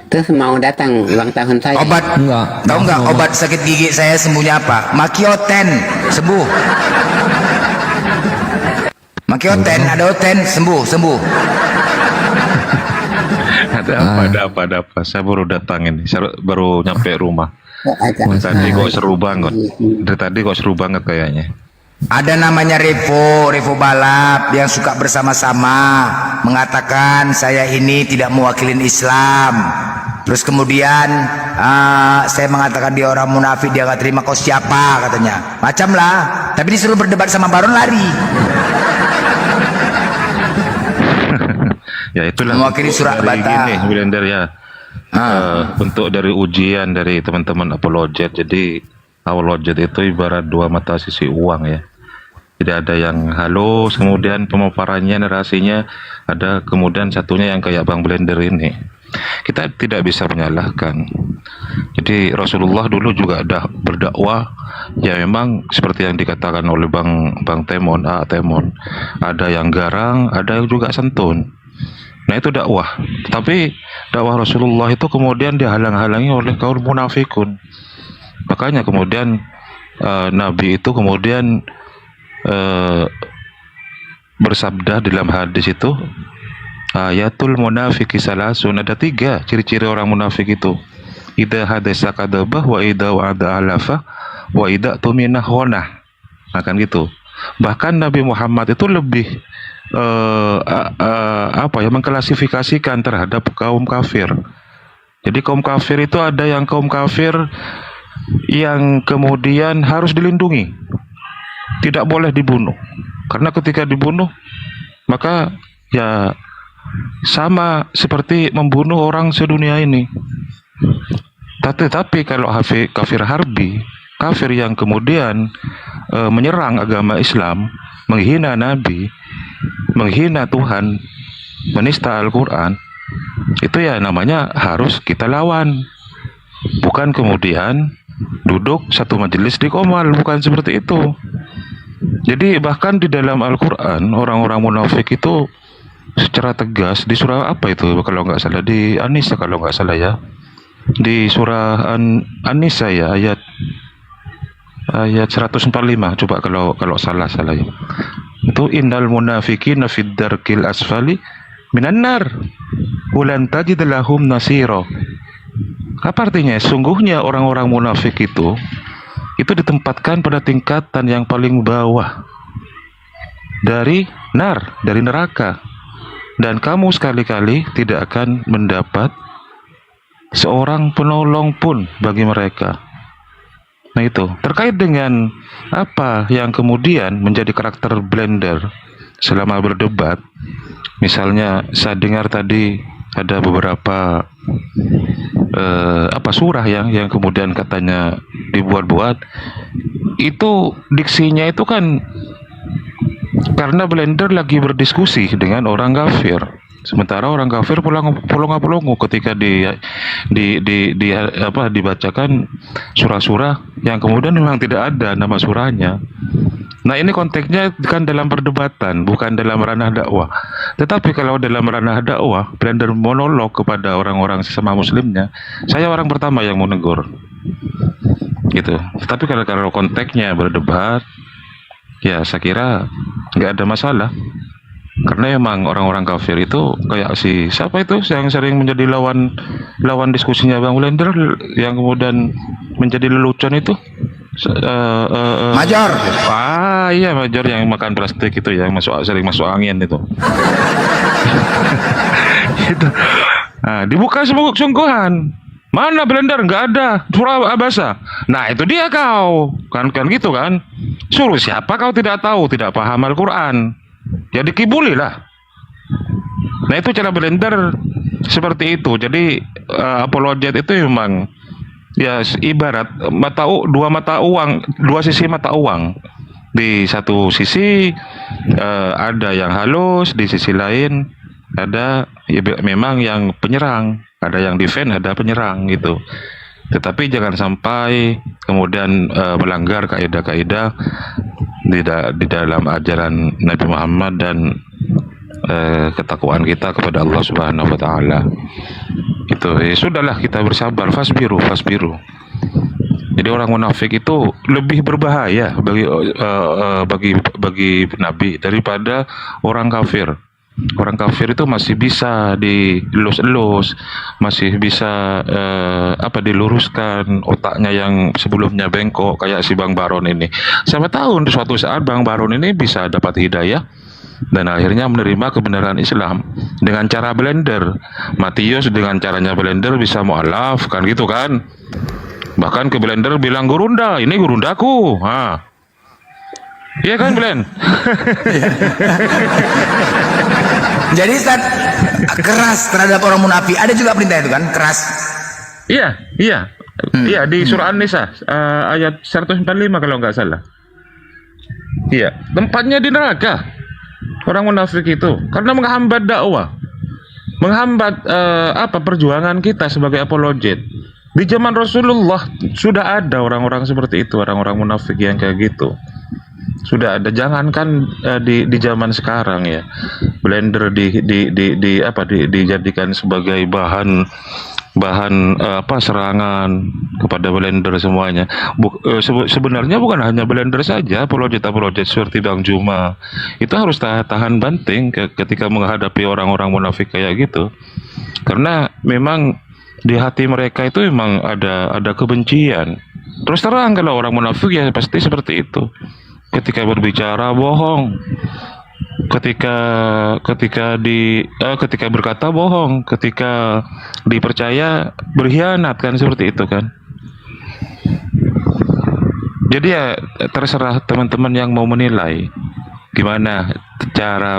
Terus mau datang ulang tahun saya. Obat tahu nggak obat sakit gigi saya sembuhnya apa? Makioten sembuh. Makioten ada oten sembuh. Ada apa? Saya baru datang ini, baru nyampe rumah. Tadi kok seru banget. Dari tadi kok seru banget kayaknya. Ada namanya Revo balap yang suka bersama-sama mengatakan saya ini tidak mewakilin Islam. Terus kemudian saya mengatakan dia orang munafik, dia gak terima, kau siapa katanya. Macam lah. Tapi disuruh berdebat sama Baron lari. Ya itulah mewakili surat Bata. Gini, Blender ya. Untuk dari ujian dari teman-teman apologet. Jadi apologet itu ibarat dua mata sisi uang ya. Tidak ada yang halus, kemudian pemaparannya, narasinya ada, kemudian satunya yang kayak Bang Blender ini. Kita tidak bisa menyalahkan. Jadi Rasulullah dulu juga ada berdakwah, ya memang seperti yang dikatakan oleh Bang Temon, ada yang garang, ada yang juga santun. Nah itu dakwah. Tapi dakwah Rasulullah itu kemudian dihalang-halangi oleh kaum munafikun. Makanya kemudian Nabi itu kemudian bersabda dalam hadis itu, ayatul munafiki salasun, ada 3 ciri-ciri orang munafik itu. Idza hadasa kadabah, wa idza wa'ada alafa, wa idza tumina khonah. Akan gitu. Bahkan Nabi Muhammad itu lebih mengklasifikasikan terhadap kaum kafir. Jadi kaum kafir itu ada yang kaum kafir yang kemudian harus dilindungi, tidak boleh dibunuh, karena ketika dibunuh maka ya sama seperti membunuh orang sedunia ini. Tapi kalau kafir harbi, kafir yang kemudian menyerang agama Islam, menghina Nabi, menghina Tuhan, menista Al-Quran, itu ya namanya harus kita lawan. Bukan kemudian duduk satu majelis di komal, bukan seperti itu. Jadi bahkan di dalam Al-Quran orang-orang munafik itu secara tegas di surah apa itu kalau nggak salah, di An-Nisa kalau nggak salah ya, di surah An-Nisa ya, ayat 145, coba kalau salah ya, itu innal munafiqina fid darkil asfali minan nar walan tajid lahum nasira. Apa artinya? Sungguhnya orang-orang munafik itu ditempatkan pada tingkatan yang paling bawah dari neraka, dan kamu sekali-kali tidak akan mendapat seorang penolong pun bagi mereka. Nah itu terkait dengan apa yang kemudian menjadi karakter Blender selama berdebat. Misalnya saya dengar tadi ada beberapa surah yang kemudian katanya dibuat-buat, itu diksinya itu kan karena Blender lagi berdiskusi dengan orang kafir, sementara orang kafir polongo ketika dibacakan surah-surah yang kemudian memang tidak ada nama surahnya. Nah ini konteksnya kan dalam perdebatan, bukan dalam ranah dakwah. Tetapi kalau dalam ranah dakwah, Blender monolog kepada orang-orang sesama muslimnya, saya orang pertama yang mau negur gitu. Tapi kalau konteksnya berdebat, ya saya kira nggak ada masalah. Karena emang orang-orang kafir itu kayak siapa itu yang sering menjadi lawan diskusinya Bang Blender, yang kemudian menjadi lelucon itu, Major. Iya Major yang makan plastik itu, yang sering masuk angin itu. Gitu. Nah, dibuka sungguhan. Mana Blender? Nggak ada surah Abasa. Nah itu dia kau kan gitu kan. Suruh siapa kau tidak tahu, tidak paham Al-Quran, ya dikibuli lah. Nah itu cara Blender seperti itu. Jadi apologet itu memang ya ibarat dua sisi mata uang. Di satu sisi ada yang halus, di sisi lain ada ya, memang yang penyerang, ada yang defend, ada penyerang gitu. Tetapi jangan sampai kemudian melanggar kaidah-kaidah di dalam ajaran Nabi Muhammad dan ketakwaan kita kepada Allah Subhanahu wa taala. Itu sudahlah, kita bersabar, fasbiru. Jadi orang munafik itu lebih berbahaya bagi Nabi daripada orang kafir. Orang kafir itu masih bisa dilus-elus, masih bisa diluruskan otaknya yang sebelumnya bengkok, kayak si Bang Baron ini. Siapa tahu di suatu saat Bang Baron ini bisa dapat hidayah dan akhirnya menerima kebenaran Islam dengan cara blender. Matius dengan caranya blender bisa mu'alaf, kan gitu kan. Bahkan ke blender bilang, gurunda, ini gurundaku. Iya kan, Blen? Jadi Ustaz, keras terhadap orang munafik. Ada juga perintah itu kan, keras. Iya, di surah An-Nisa ayat 145 kalau nggak salah. Iya, tempatnya di neraka orang munafik itu, karena menghambat dakwah, menghambat perjuangan kita sebagai apologet. Di zaman Rasulullah sudah ada orang-orang seperti itu, orang-orang munafik yang kayak gitu. Sudah ada, jangankan di zaman sekarang ya, blender dijadikan sebagai bahan serangan kepada blender semuanya. Sebenarnya bukan hanya blender saja, apologet seperti Bang Juma itu harus tahan banting ketika menghadapi orang-orang munafik kayak gitu, karena memang di hati mereka itu memang ada kebencian. Terus terang, kalau orang munafik ya pasti seperti itu. Ketika berbicara bohong, ketika berkata bohong, ketika dipercaya berkhianat, kan seperti itu kan. Jadi ya terserah teman-teman yang mau menilai gimana cara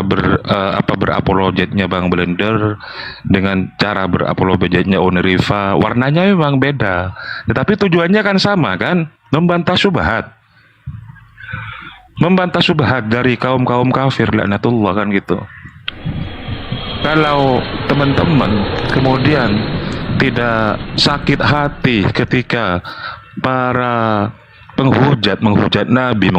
berapologetnya Bang Blender dengan cara berapologetnya Uniriva. Warnanya memang beda, tetapi tujuannya kan sama kan, membantah syubhat dari kaum kafir laknatullah, kan gitu. Kalau teman-teman kemudian tidak sakit hati ketika para menghujat Nabi,